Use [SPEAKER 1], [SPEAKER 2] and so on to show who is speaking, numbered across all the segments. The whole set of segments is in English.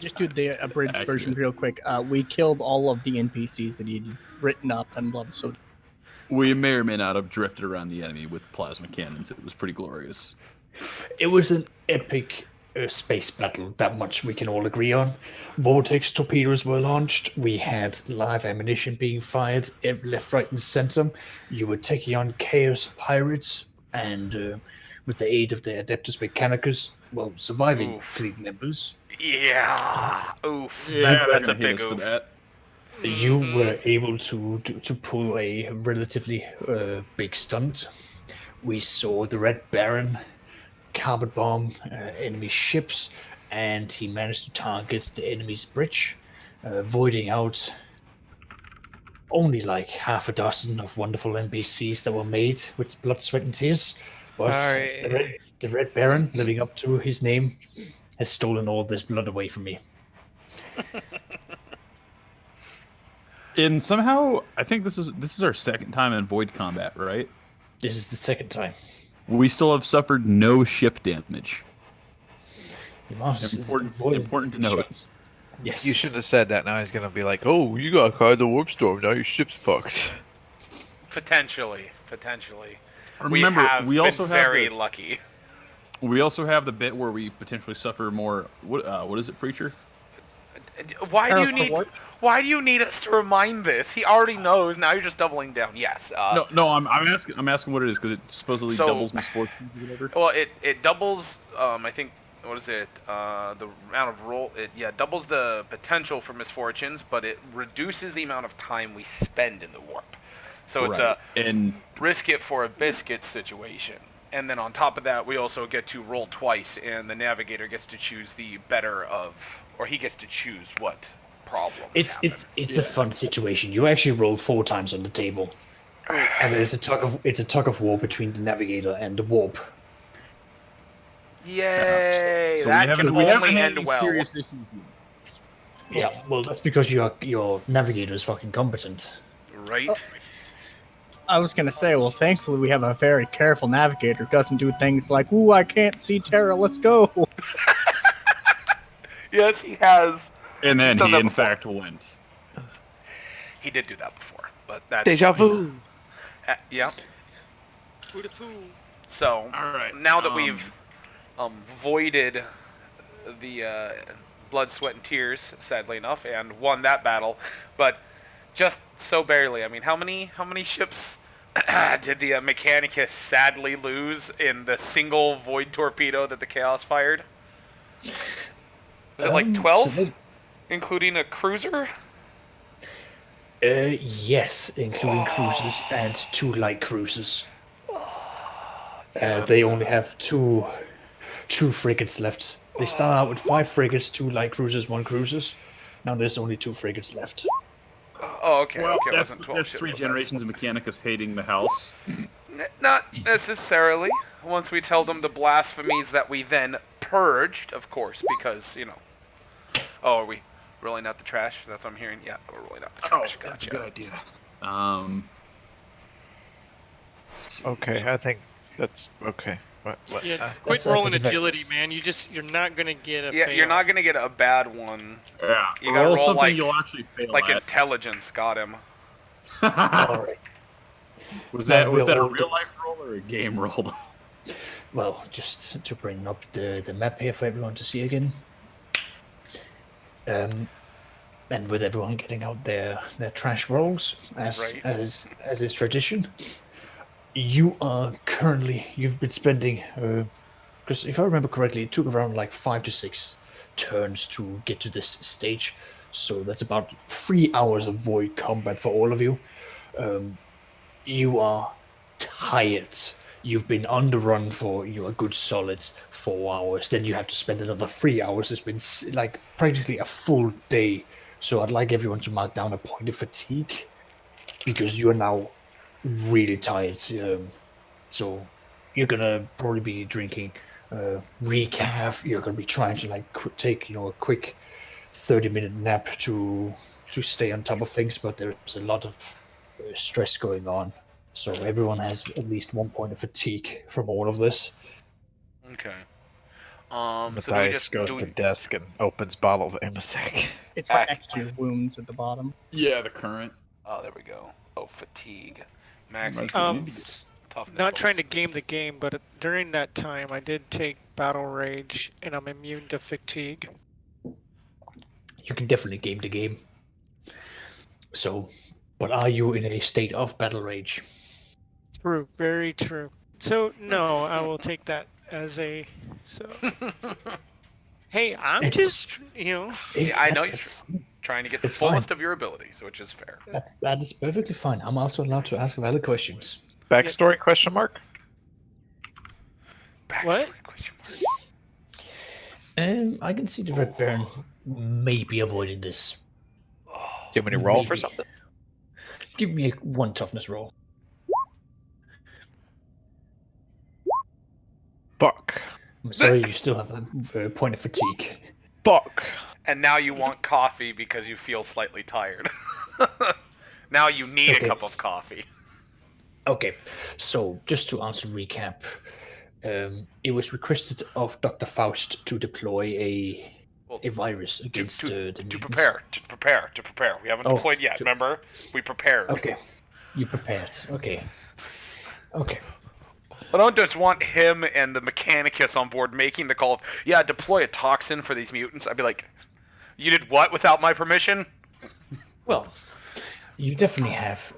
[SPEAKER 1] Just do the abridged version real quick. We killed all of the NPCs that he'd written up and loved so.
[SPEAKER 2] We may or may not have drifted around the enemy with plasma cannons. It was pretty glorious.
[SPEAKER 3] It was an epic space battle, that much we can all agree on. Vortex torpedoes were launched. We had live ammunition being fired left, right, and center. You were taking on Chaos Pirates, and with the aid of the Adeptus Mechanicus, well, surviving fleet members.
[SPEAKER 4] Yeah. Oof.
[SPEAKER 2] Yeah,
[SPEAKER 4] that's a big oof.
[SPEAKER 2] That.
[SPEAKER 3] You were able to pull a relatively big stunt. We saw the Red Baron carpet bomb enemy ships, and he managed to target the enemy's bridge, voiding out only like half a dozen of wonderful NPCs that were made with blood, sweat, and tears. But the Red Baron, living up to his name, has stolen all this blood away from me.
[SPEAKER 2] And somehow, I think this is our second time in void combat, right?
[SPEAKER 3] This is the second time.
[SPEAKER 2] We still have suffered no ship damage.
[SPEAKER 3] Important
[SPEAKER 2] to note.
[SPEAKER 3] Yes.
[SPEAKER 5] You shouldn't have said that. Now he's gonna be like, "Oh, you got caught in the warp storm. Now your ship's fucked."
[SPEAKER 4] Potentially.
[SPEAKER 2] Remember, we also have
[SPEAKER 4] very lucky.
[SPEAKER 2] We also have the bit where we potentially suffer more. What is it, Preacher?
[SPEAKER 4] Why do you need us to remind this? He already knows. Now you're just doubling down. Yes.
[SPEAKER 2] No. I'm asking what it is because it supposedly doubles misfortunes or whatever.
[SPEAKER 4] Well, it doubles. I think. What is it? The amount of roll. It doubles the potential for misfortunes, but it reduces the amount of time we spend in the warp. So it's
[SPEAKER 2] and
[SPEAKER 4] risk it for a biscuit situation. And then on top of that, we also get to roll twice, and the navigator gets to choose the better of, or he gets to choose what problem.
[SPEAKER 3] It's a fun situation. You actually roll 4 times on the table, and it's a tug of war between the navigator and the warp.
[SPEAKER 4] Yay! So that can only end well.
[SPEAKER 2] Serious issues.
[SPEAKER 3] Yeah, well, that's because your navigator is fucking competent.
[SPEAKER 4] Right.
[SPEAKER 1] I was going to say, well, thankfully we have a very careful navigator who doesn't do things like, ooh, I can't see Terra, let's go.
[SPEAKER 4] Yes, he has.
[SPEAKER 2] And then he, in fact, went.
[SPEAKER 4] He did do that before, but that's...
[SPEAKER 5] Deja vu.
[SPEAKER 4] Yeah. So, now that we've voided the blood, sweat, and tears, sadly enough, and won that battle, but just so barely. I mean, how many ships did the Mechanicus sadly lose in the single void torpedo that the Chaos fired? Was it like 12? Including a cruiser?
[SPEAKER 3] Yes, including cruisers and 2 light cruisers. They only have two frigates left. They start out with 5 frigates, 2 light cruisers, 1 cruisers. Now there's only 2 frigates left.
[SPEAKER 4] Oh, okay.
[SPEAKER 2] Well,
[SPEAKER 4] okay,
[SPEAKER 2] that's 3 generations of Mechanicus hating the house.
[SPEAKER 4] Not necessarily. Once we tell them the blasphemies that we then purged, of course, because, you know... Oh, are we rolling out the trash? That's what I'm hearing? Yeah, we're rolling out the trash.
[SPEAKER 2] Oh, that's a good idea.
[SPEAKER 5] Okay, I think that's... Okay. What?
[SPEAKER 6] Yeah, quit rolling agility, man. You're not gonna get a.
[SPEAKER 4] Yeah, you're not gonna get a bad one.
[SPEAKER 2] Yeah,
[SPEAKER 4] you gotta roll
[SPEAKER 2] something
[SPEAKER 4] like
[SPEAKER 2] you'll actually fail
[SPEAKER 4] like
[SPEAKER 2] at.
[SPEAKER 4] Intelligence. Got him.
[SPEAKER 3] All right.
[SPEAKER 2] Was that a real life roll or a game roll?
[SPEAKER 3] Well, just to bring up the map here for everyone to see again. And with everyone getting out their trash rolls as is tradition. You've been spending, because if I remember correctly, it took around like 5 to 6 turns to get to this stage. So that's about 3 hours of void combat for all of you. You are tired. You've been on the run for a good solid 4 hours. Then you have to spend another 3 hours. It's been like practically a full day. So I'd like everyone to mark down a point of fatigue, because you are now really tired. So you're gonna probably be drinking recaf. You're gonna be trying to take a quick 30-minute nap to stay on top of things, but there's a lot of stress going on. So everyone has at least 1 point of fatigue from all of this.
[SPEAKER 4] Okay. So do we
[SPEAKER 5] Matthias
[SPEAKER 4] just
[SPEAKER 5] goes to desk and opens bottle of Amasec.
[SPEAKER 1] It's right next to your wounds at the bottom.
[SPEAKER 2] Yeah, the current.
[SPEAKER 4] Oh, there we go. Oh, fatigue. Max
[SPEAKER 2] Might
[SPEAKER 4] equals
[SPEAKER 2] be needed.
[SPEAKER 4] toughness.
[SPEAKER 6] Not trying to
[SPEAKER 4] bonus.
[SPEAKER 6] game the game, but during that time, I did take Battle Rage, and I'm immune to fatigue.
[SPEAKER 3] You can definitely game the game. So, but are you in a state of battle rage?
[SPEAKER 6] True, very true. So no, I will take that as a. So hey, I'm
[SPEAKER 3] It's-
[SPEAKER 6] just
[SPEAKER 4] Yeah, I know
[SPEAKER 3] That's-
[SPEAKER 4] you're trying to get the
[SPEAKER 3] It's fine.
[SPEAKER 4] fullest of your abilities, which is fair.
[SPEAKER 3] that is perfectly fine. I'm also allowed to ask valid questions.
[SPEAKER 5] Backstory? Question mark.
[SPEAKER 4] Backstory?
[SPEAKER 6] What?
[SPEAKER 4] Question mark.
[SPEAKER 3] I can see the Red Baron may be avoiding this.
[SPEAKER 4] Oh,
[SPEAKER 5] Do you have any roll for
[SPEAKER 3] Maybe.
[SPEAKER 5] something?
[SPEAKER 3] Give me one toughness roll.
[SPEAKER 5] Fuck.
[SPEAKER 3] I'm sorry, you still have that point of fatigue.
[SPEAKER 5] Fuck.
[SPEAKER 4] and now you want coffee because you feel slightly tired. Now you need
[SPEAKER 3] Okay.
[SPEAKER 4] a cup of coffee.
[SPEAKER 3] Okay, so just to answer recap, it was requested of Dr. Faust to deploy a virus against the
[SPEAKER 4] To
[SPEAKER 3] mutants.
[SPEAKER 4] prepare. We haven't
[SPEAKER 3] Oh,
[SPEAKER 4] deployed yet.
[SPEAKER 3] to-
[SPEAKER 4] Remember, we prepared.
[SPEAKER 3] Okay, you prepared. Okay.
[SPEAKER 4] I don't just want him and the mechanicus on board making the call of, yeah, deploy a toxin for these mutants. I'd be like, you did what without my permission?
[SPEAKER 3] Well, you definitely have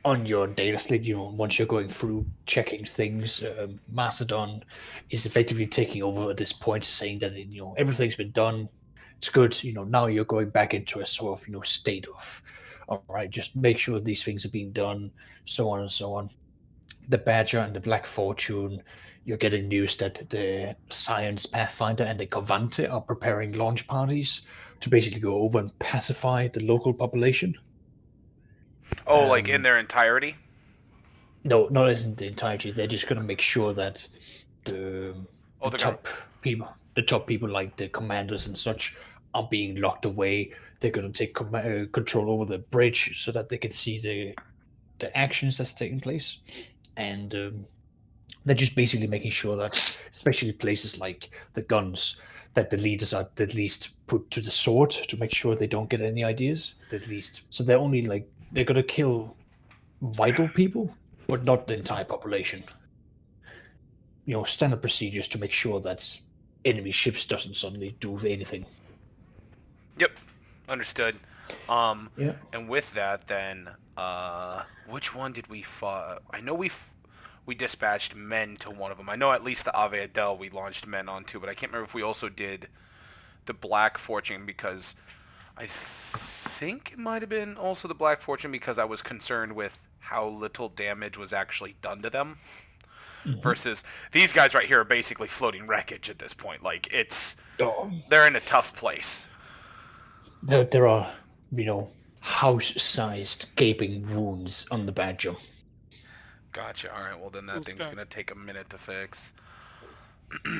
[SPEAKER 3] on your data slate, once you're going through checking things, Mastodon is effectively taking over at this point, saying that everything's been done. It's good. Now you're going back into a sort of state of, all right, just make sure these things are being done, so on and so on. The Badger and the Black Fortune, you're getting news that the Science Pathfinder and the Covante are preparing launch parties to basically go over and pacify the local population.
[SPEAKER 4] Oh, like in their entirety?
[SPEAKER 3] No, not as in the entirety. They're just going to make sure that the
[SPEAKER 4] they're
[SPEAKER 3] top people like the commanders and such, are being locked away. They're going to take control over the bridge so that they can see the actions that's taking place, and they're just basically making sure that, especially places like the guns, that the leaders are at least put to the sword to make sure they don't get any ideas. At least, so they're only they're going to kill vital people, but not the entire population. Standard procedures to make sure that enemy ships doesn't suddenly do anything.
[SPEAKER 4] Yep, understood.
[SPEAKER 3] Yeah.
[SPEAKER 4] And with that, then, which one did we fight? I know we dispatched men to one of them. I know at least the Ave Adele we launched men onto, but I can't remember if we also did the Black Fortune, because I think it might have been also the Black Fortune, because I was concerned with how little damage was actually done to them.
[SPEAKER 3] Mm-hmm.
[SPEAKER 4] Versus these guys right here are basically floating wreckage at this point. Like,
[SPEAKER 3] Oh.
[SPEAKER 4] they're in a tough place.
[SPEAKER 3] There are, house-sized gaping wounds on the Badger.
[SPEAKER 4] Gotcha. All right. Well, then that
[SPEAKER 6] Cool
[SPEAKER 4] thing's
[SPEAKER 6] stuff.
[SPEAKER 4] gonna take a minute to fix.
[SPEAKER 3] Yeah,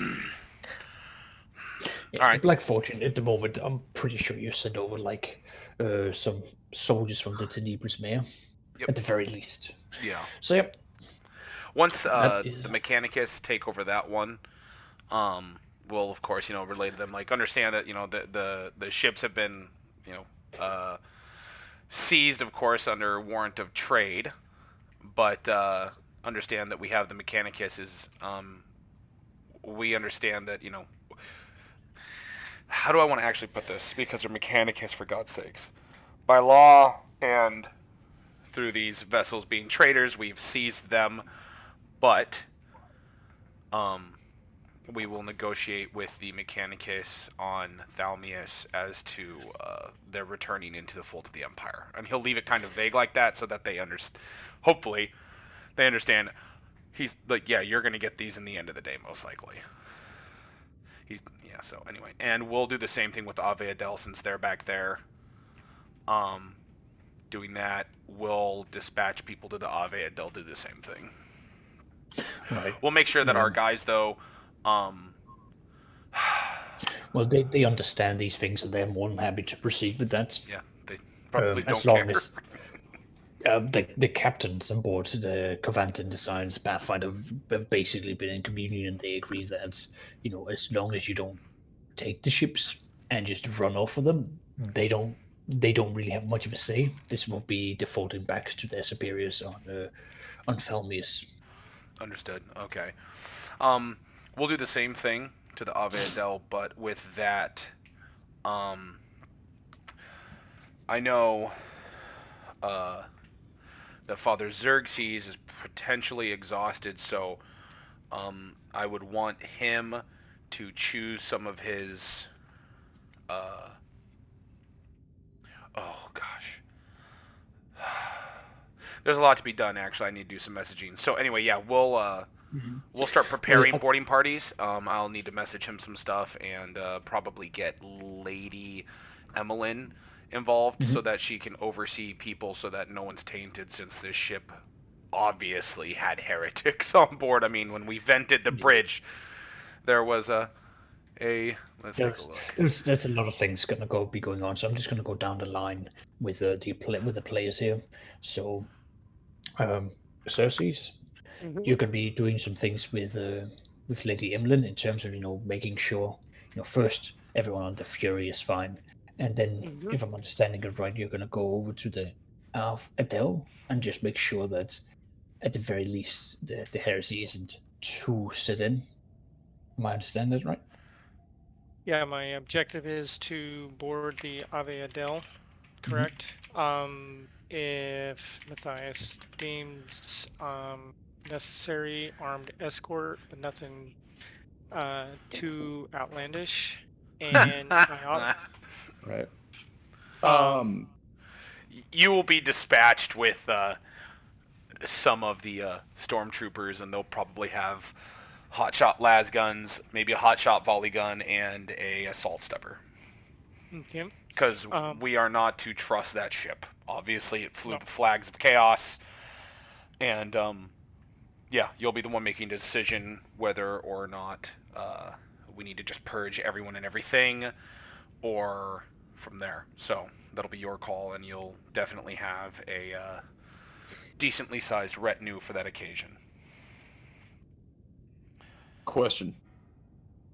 [SPEAKER 4] All right.
[SPEAKER 3] The Black Fortune, at the moment, I'm pretty sure you sent over, some soldiers from the Tenebris Mare.
[SPEAKER 4] Yep.
[SPEAKER 3] At the very least.
[SPEAKER 4] Yeah.
[SPEAKER 3] So, yep.
[SPEAKER 4] Once
[SPEAKER 3] That is-
[SPEAKER 4] the mechanicus take over that one, we'll of course relay to them, like, understand that the ships have been seized, of course, under warrant of trade, but understand that we have the mechanicus is we understand that how do I want to actually put this, because they're mechanicus, for God's sakes, by law and through these vessels being traders, we've seized them. But we will negotiate with the mechanicus on Thalmius as to their returning into the fold of the Empire. And he'll leave it kind of vague like that so that they hopefully they understand. He's like, yeah, you're going to get these in the end of the day, most likely. So anyway. And we'll do the same thing with Ave Adele, since they're back there. Doing that, we'll dispatch people to the Ave Adele, do the same thing.
[SPEAKER 3] Right.
[SPEAKER 4] We'll make sure that our guys, though,
[SPEAKER 3] Well, they understand these things, and they're more than happy to proceed with that.
[SPEAKER 4] yeah, they probably
[SPEAKER 3] as
[SPEAKER 4] don't
[SPEAKER 3] long
[SPEAKER 4] care.
[SPEAKER 3] The captains on board the Covanton Designs Pathfinder have basically been in communion, and they agree that, as long as you don't take the ships and just run off of them, they don't really have much of a say. This will be defaulting back to their superiors on Thalmius.
[SPEAKER 4] Understood. Okay. We'll do the same thing to the Ave Adel, but with that, I know that Father Xerxes is potentially exhausted, so I would want him to choose some of his. Oh gosh. There's a lot to be done. Actually, I need to do some messaging. So anyway, yeah, we'll start preparing boarding parties. I'll need to message him some stuff and probably get Lady Emmeline involved so that she can oversee people so that no one's tainted, since this ship obviously had heretics on board. I mean, when we vented the bridge, there was let's take a look.
[SPEAKER 3] There's a lot of things gonna be going on, so I'm just gonna go down the line with the players here. So, Cersei's, you're gonna be doing some things with Lady Emlyn in terms of making sure first everyone on the Fury is fine, and then if I'm understanding it right, you're gonna go over to the Adele and just make sure that at the very least the heresy isn't too set in. Am I understanding it right?
[SPEAKER 6] Yeah, my objective is to board the Ave Adele, correct? If Matthias deems necessary armed escort, but nothing too outlandish, and
[SPEAKER 2] Right.
[SPEAKER 4] You will be dispatched with some of the stormtroopers, and they'll probably have hotshot las guns, maybe a hotshot volley gun, and a assault stepper.
[SPEAKER 6] Okay.
[SPEAKER 4] Because we are not to trust that ship. Obviously, it flew the flags of chaos, and yeah, you'll be the one making the decision whether or not we need to just purge everyone and everything, or from there. So that'll be your call, and you'll definitely have a decently sized retinue for that occasion.
[SPEAKER 2] Question.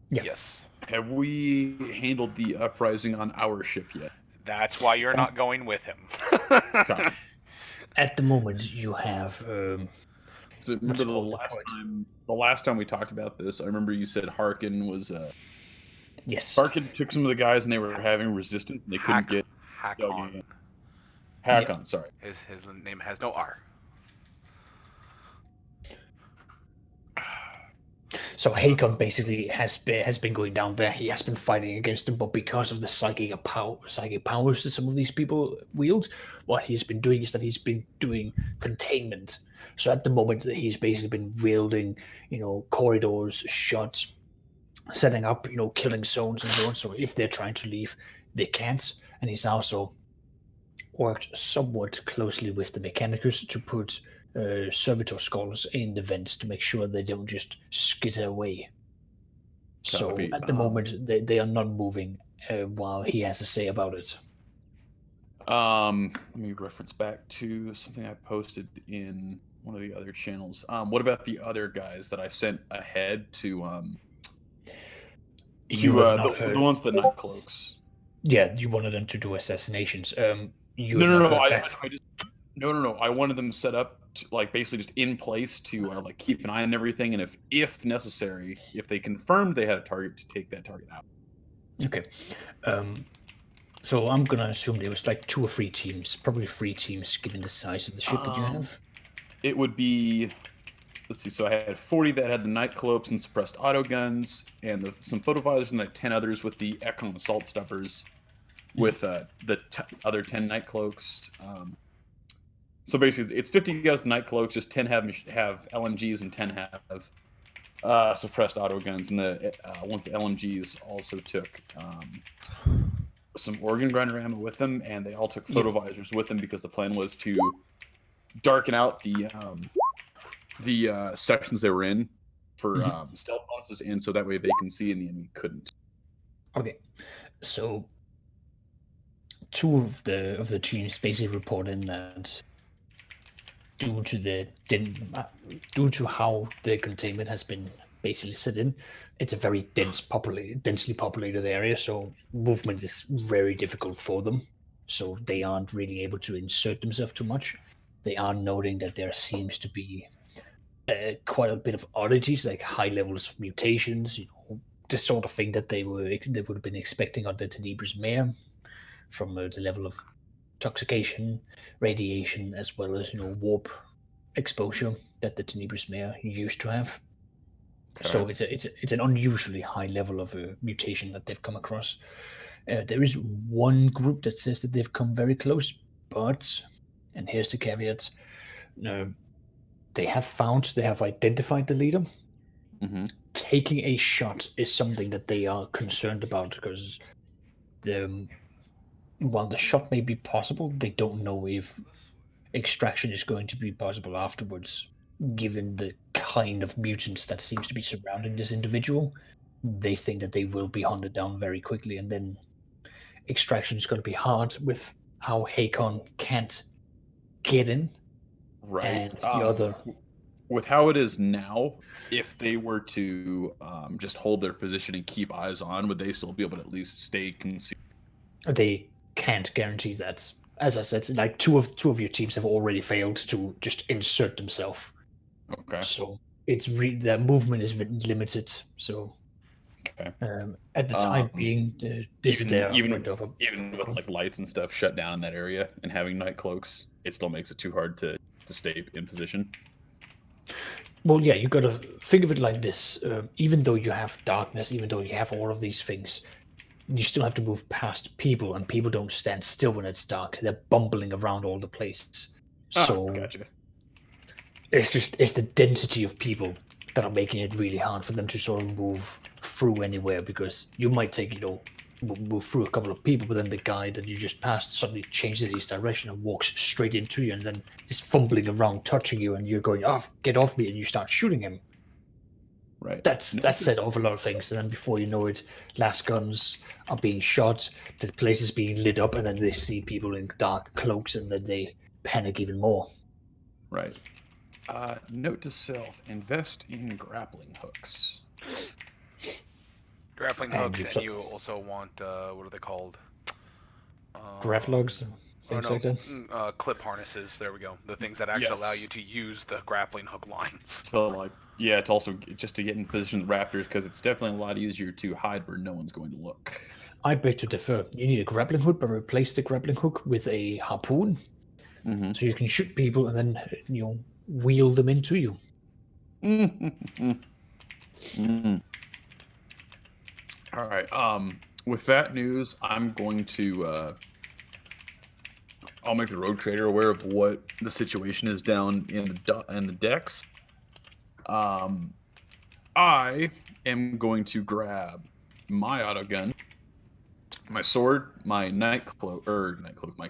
[SPEAKER 3] Yeah.
[SPEAKER 4] Yes.
[SPEAKER 2] Have we handled the uprising on our ship yet?
[SPEAKER 4] That's why you're not going with him.
[SPEAKER 2] Copy.
[SPEAKER 3] At the moment, you have.
[SPEAKER 2] So remember the last time we talked about this, I remember you said Harkin was.
[SPEAKER 3] Yes.
[SPEAKER 2] Harkin took some of the guys and they were having resistance and they couldn't get.
[SPEAKER 4] Hakon.
[SPEAKER 2] Hakon, sorry.
[SPEAKER 4] His name has no R.
[SPEAKER 3] So Hakon basically has been going down there. He has been fighting against them, but because of the psychic powers that some of these people wield, what he's been doing is that he's been doing containment. So at the moment, he's basically been wielding, corridors, shots, setting up, killing zones and so on. So if they're trying to leave, they can't. And he's also worked somewhat closely with the mechanicus to put servitor skulls in the vents to make sure they don't just skitter away. So at the moment, they are not moving while he has a say about it.
[SPEAKER 2] Let me reference back to something I posted in one of the other channels. What about the other guys that I sent ahead to the ones that night cloaks?
[SPEAKER 3] Yeah, you wanted them to do assassinations.
[SPEAKER 2] No. I wanted them set up to, basically just in place to keep an eye on everything, and if necessary, if they confirmed they had a target, to take that target out.
[SPEAKER 3] Okay. So I'm gonna assume there was 2 or 3 teams, probably 3 teams, given the size of the ship that you have.
[SPEAKER 2] It would be, let's see. So I had 40 that had the night cloaks and suppressed auto guns, and some photovisors, and 10 others with the Ekon assault stuffers, with the other 10 night cloaks. So basically, it's 50 guys with night cloaks. Just 10 have LMGs and 10 have suppressed auto guns. And once the LMGs also took some organ grinder ammo with them, and they all took photovisors with them because the plan was to darken out the sections they were in for stealth bonuses, and so that way they can see and the enemy couldn't.
[SPEAKER 3] Okay, so 2 of the teams basically report in that due to how the containment has been basically set in, it's a very densely populated area, so movement is very difficult for them. So they aren't really able to insert themselves too much. They are noting that there seems to be quite a bit of oddities, like high levels of mutations, the sort of thing that they would have been expecting on the Tenebris Mare, from the level of intoxication, radiation, as well as warp exposure that the Tenebris Mare used to have. So it's an unusually high level of mutation that they've come across. There is one group that says that they've come very close, but, and here's the caveat, they have identified the leader.
[SPEAKER 2] Mm-hmm.
[SPEAKER 3] Taking a shot is something that they are concerned about, because while the shot may be possible, they don't know if extraction is going to be possible afterwards, given the kind of mutants that seems to be surrounding this individual. They think that they will be hunted down very quickly, and then extraction is going to be hard with how Hakon can't get in.
[SPEAKER 2] Right.
[SPEAKER 3] And the other...
[SPEAKER 2] With how it is now, if they were to just hold their position and keep eyes on, would they still be able to at least stay concealed? They
[SPEAKER 3] can't guarantee that. As I said, like two of your teams have already failed to just insert themselves.
[SPEAKER 2] Okay.
[SPEAKER 3] So it's the movement is limited. So
[SPEAKER 2] okay.
[SPEAKER 3] At the time being, this
[SPEAKER 2] even with like lights and stuff shut down in that area and having night cloaks, it still makes it too hard to stay in position.
[SPEAKER 3] Well, yeah, you got to think of it like this. Even though you have darkness, even though you have all of these things, you still have to move past people, and people don't stand still when it's dark. They're bumbling around all the places. So
[SPEAKER 2] gotcha.
[SPEAKER 3] It's the density of people that are making it really hard for them to sort of move through anywhere, because you might take, move through a couple of people, but then the guy that you just passed suddenly changes his direction and walks straight into you, and then is fumbling around, touching you, and you're going, get off me, and you start shooting him.
[SPEAKER 2] Right.
[SPEAKER 3] That's set off a lot of things, and then before you know it, last guns are being shot, the place is being lit up, and then they see people in dark cloaks, and then they panic even more.
[SPEAKER 2] Right. Note to self: invest in grappling hooks.
[SPEAKER 4] Grappling hooks, and you also want what are they called?
[SPEAKER 3] Graph logs, things like that.
[SPEAKER 4] Clip harnesses. There we go. The things that actually allow you to use the grappling hook lines.
[SPEAKER 2] So, it's also just to get in position with raptors, because it's definitely a lot easier to hide where no one's going to look.
[SPEAKER 3] I beg to differ. You need a grappling hook, but replace the grappling hook with a harpoon, so you can shoot people and then wheel them into you.
[SPEAKER 2] All right. With that news, I'm going to I'll make the road trader aware of what the situation is down in the decks. I am going to grab my auto gun, my sword, my my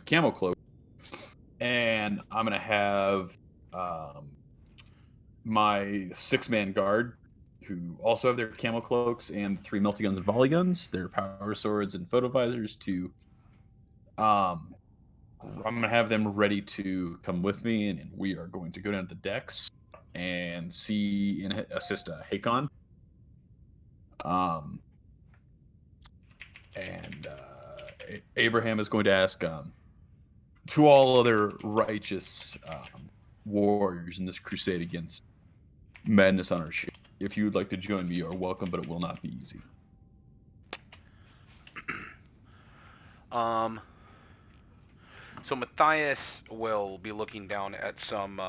[SPEAKER 2] camo cloak, and I'm gonna have my 6-man guard, who also have their camo cloaks, and 3 melty guns and volley guns, their power swords and photovisors, to I'm gonna have them ready to come with me, and we are going to go down to the decks and see and assist Hakon. Abraham is going to ask to all other righteous warriors in this crusade against madness on our ship, if you would like to join me, you are welcome, but it will not be easy.
[SPEAKER 4] So Matthias will be looking down at some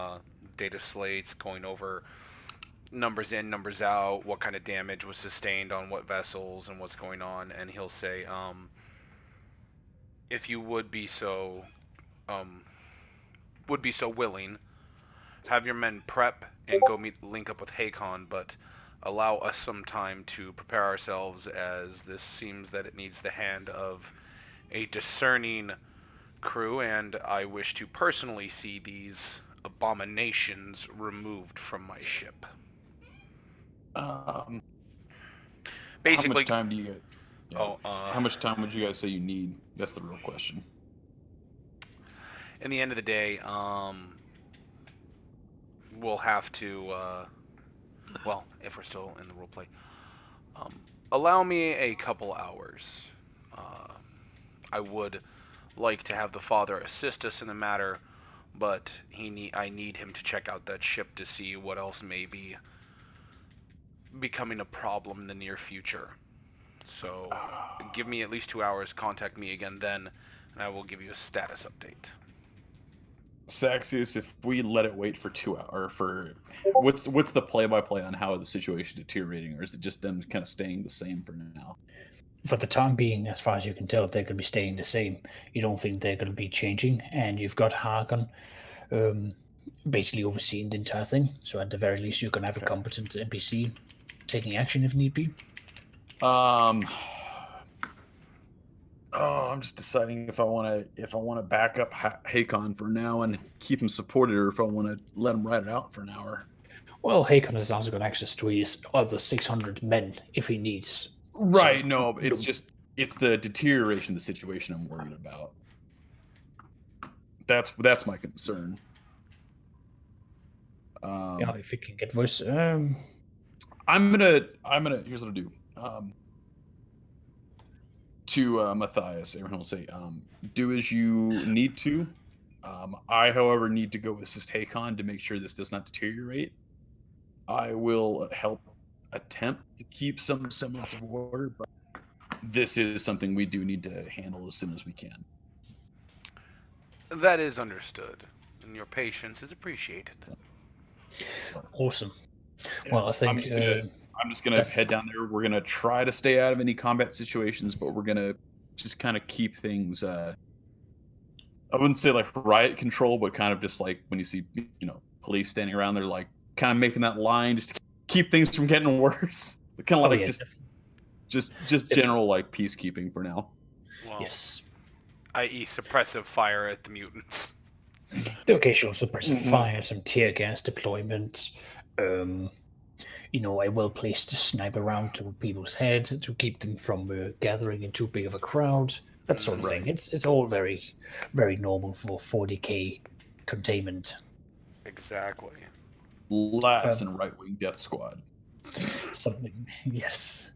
[SPEAKER 4] data slates, going over numbers in, numbers out, what kind of damage was sustained on what vessels and what's going on, and he'll say, if you would be so willing, have your men prep and go link up with Hakon, but allow us some time to prepare ourselves, as this seems that it needs the hand of a discerning crew, and I wish to personally see these abominations removed from my ship. Basically,
[SPEAKER 2] how much time do you get? Yeah. How much time would you guys say you need? That's the real question.
[SPEAKER 4] In the end of the day, we'll have to, well, if we're still in the roleplay, allow me a couple hours. I would like to have the father assist us in the matter, but I need him to check out that ship to see what else may be becoming a problem in the near future. So give me at least 2 hours, contact me again then, and I will give you a status update.
[SPEAKER 2] Saxius, if we let it wait for 2 hours, what's the play-by-play on how the situation is deteriorating, or is it just them kind of staying the same for now?
[SPEAKER 3] For the time being, as far as you can tell, they're going to be staying the same. You don't think they're going to be changing, and you've got Hagen basically overseeing the entire thing. So at the very least, you can have a competent NPC taking action if need be.
[SPEAKER 2] I'm just deciding if I want to back up Hakon for now and keep him supported, or if I want to let him ride it out for an hour.
[SPEAKER 3] Well, Hakon has also got access to his other 600 men if he needs.
[SPEAKER 2] Right, no, it's the deterioration of the situation I'm worried about. That's my concern.
[SPEAKER 3] Yeah, if it can get worse.
[SPEAKER 2] I'm gonna here's what I'll do. To Matthias, everyone will say, do as you need to. I, however, need to go assist Hakon to make sure this does not deteriorate. I will help attempt to keep some semblance of order, but this is something we do need to handle as soon as we can.
[SPEAKER 4] That is understood, and your patience is appreciated.
[SPEAKER 3] Awesome. Well, I think
[SPEAKER 2] I'm just gonna head down there. We're gonna try to stay out of any combat situations, but we're gonna just kind of keep things. I wouldn't say like riot control, but kind of just like when you see police standing around, they're like kind of making that line just to keep things from getting worse. Kind of just general like peacekeeping for now.
[SPEAKER 4] Well,
[SPEAKER 3] yes.
[SPEAKER 4] I.e. suppressive fire at the mutants.
[SPEAKER 3] The occasional suppressive fire, some tear gas deployment, a well-placed sniper round to people's heads to keep them from gathering in too big of a crowd, that sort of thing. It's all very, very normal for 40k containment.
[SPEAKER 4] Exactly.
[SPEAKER 2] Laughs and right-wing death squad.
[SPEAKER 3] Something, yes.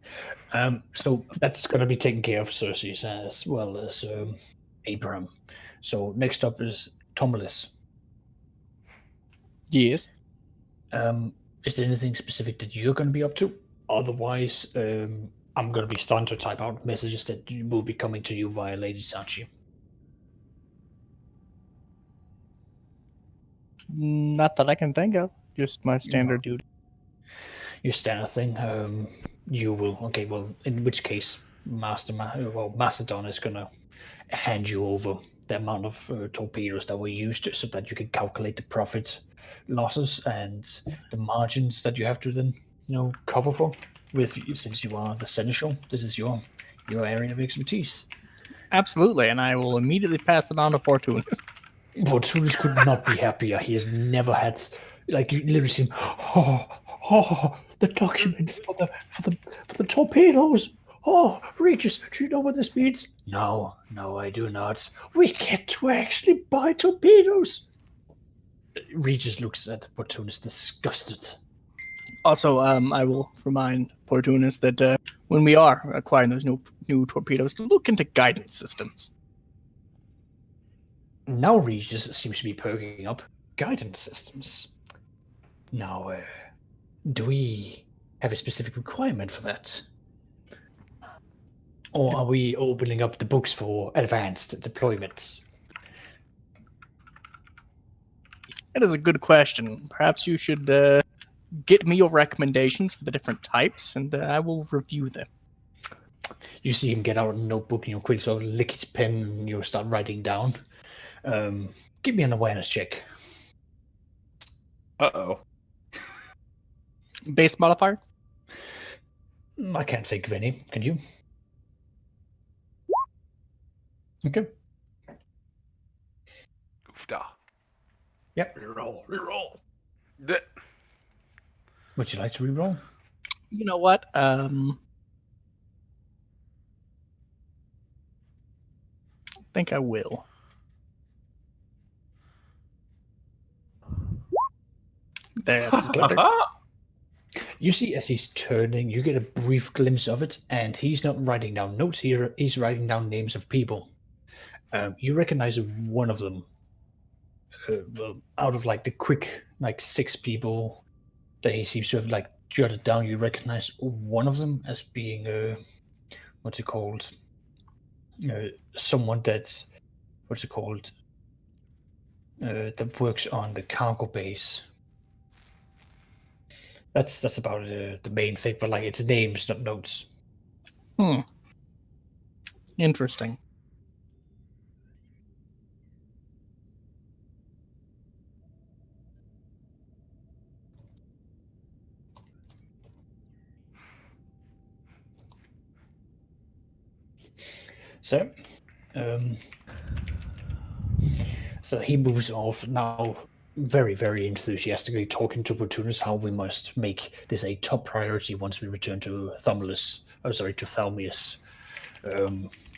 [SPEAKER 3] So that's going to be taken care of, Cersei, as well as Abraham. So next up is Tomelis.
[SPEAKER 1] Yes.
[SPEAKER 3] Is there anything specific that you're going to be up to? Otherwise, I'm going to be starting to type out messages that will be coming to you via Lady Sachi.
[SPEAKER 1] Not that I can think of. Just my standard duty.
[SPEAKER 3] Your standard thing. You will. Okay. Well, in which case, Macedon is going to hand you over the amount of torpedoes that were used, so that you can calculate the profit losses and the margins that you have to then cover for. Since you are the seneschal, this is your area of expertise.
[SPEAKER 1] Absolutely, and I will immediately pass it on to Fortunus.
[SPEAKER 3] Fortunus could not be happier. He has never had, like, you literally see him. The documents for the torpedoes. Oh, Regis, do you know what this means? No, I do not. We get to actually buy torpedoes. Regis looks at Fortunus disgusted.
[SPEAKER 1] Also, I will remind Fortunus that when we are acquiring those new torpedoes, to look into guidance systems.
[SPEAKER 3] Now Regis seems to be perking up. Guidance systems. Now, do we have a specific requirement for that? Or are we opening up the books for advanced deployments?
[SPEAKER 1] That is a good question. Perhaps you should get me your recommendations for the different types, and I will review them.
[SPEAKER 3] You see him get out a notebook, quick sort of lick his pen, and you'll start writing down. Give me an awareness check.
[SPEAKER 2] Uh-oh.
[SPEAKER 1] Base modifier?
[SPEAKER 3] I can't think of any. Can you? Okay.
[SPEAKER 4] Oofda.
[SPEAKER 3] Yep.
[SPEAKER 2] Reroll.
[SPEAKER 3] Would you like to reroll?
[SPEAKER 1] You know what? I think I will. That's good.
[SPEAKER 3] You see, as he's turning, you get a brief glimpse of it, and he's not writing down notes here. He's writing down names of people. You recognize one of them. Well, out of like the quick, like 6 people that he seems to have like jotted down, you recognize one of them as being what's it called? Someone that's what's it called? That works on the cargo base. That's about the main thing, but like it's names, not notes.
[SPEAKER 1] Interesting.
[SPEAKER 3] So, so he moves off now, very, very enthusiastically talking to Portunus how we must make this a top priority once we return to Thalmius,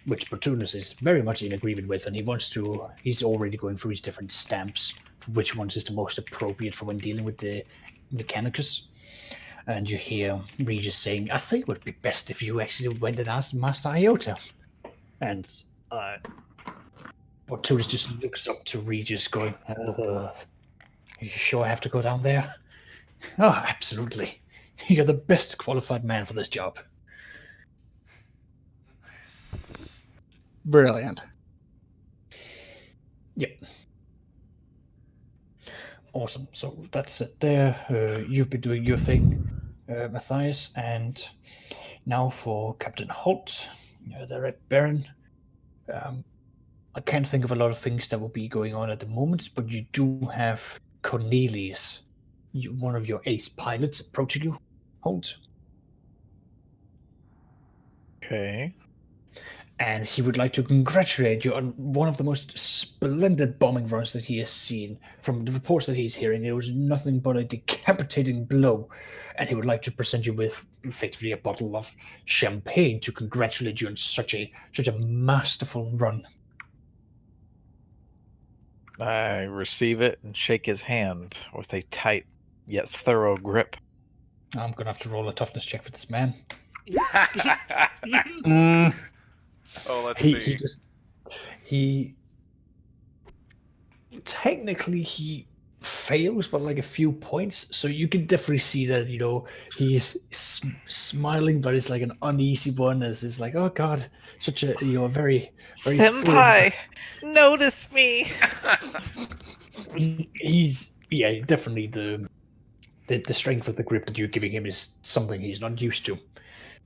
[SPEAKER 3] which Portunus is very much in agreement with, and he's already going through his different stamps for which ones is the most appropriate for when dealing with the Mechanicus. And you hear Regis saying, I think it would be best if you actually went and asked Master Iota. And Portunus just looks up to Regis going, you sure I have to go down there? Oh, absolutely. You're the best qualified man for this job.
[SPEAKER 1] Brilliant.
[SPEAKER 3] Yep. Awesome. So that's it there. You've been doing your thing, Matthias, and now for Captain Holt, the Red Baron. I can't think of a lot of things that will be going on at the moment, but you do have Cornelius, one of your ace pilots, approaching you, Holt.
[SPEAKER 5] Okay.
[SPEAKER 3] And he would like to congratulate you on one of the most splendid bombing runs that he has seen. From the reports that he's hearing, it was nothing but a decapitating blow. And he would like to present you with effectively a bottle of champagne to congratulate you on such a masterful run.
[SPEAKER 5] I receive it and shake his hand with a tight yet thorough grip.
[SPEAKER 3] I'm going to have to roll a toughness check for this man.
[SPEAKER 4] Oh, let's see.
[SPEAKER 3] He technically he fails by like a few points, so you can definitely see that he's smiling, but it's like an uneasy one, as it's like, oh god, such a very very
[SPEAKER 5] Senpai, notice me.
[SPEAKER 3] He's definitely the strength of the grip that you're giving him is something he's not used to,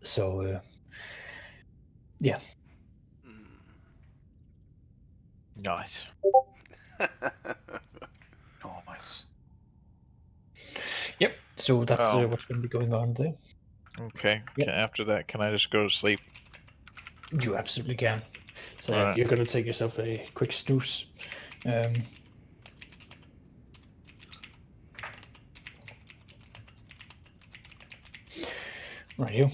[SPEAKER 3] so yeah.
[SPEAKER 5] Nice.
[SPEAKER 2] Nice.
[SPEAKER 3] Yep. So that's
[SPEAKER 5] Oh.
[SPEAKER 3] what's going to be going on there.
[SPEAKER 5] Okay.
[SPEAKER 3] Yep.
[SPEAKER 5] After that, can I just go to sleep?
[SPEAKER 3] You absolutely can. So
[SPEAKER 5] Right.
[SPEAKER 3] you're going to take yourself a quick snooze. Right here.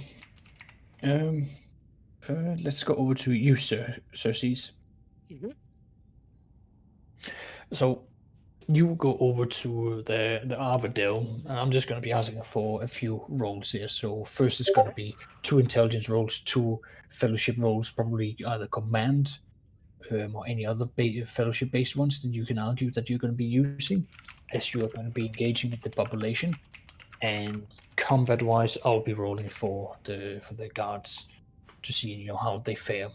[SPEAKER 3] Let's go over to you, Circes.
[SPEAKER 6] Mhm.
[SPEAKER 3] So you go over to the Armadale. I'm just going to be asking for a few rolls here. So first it's going to be 2 intelligence rolls, 2 fellowship rolls, probably either command or any other fellowship-based ones that you can argue that you're going to be using as you are going to be engaging with the population. And combat-wise, I'll be rolling for the guards to see how they fare.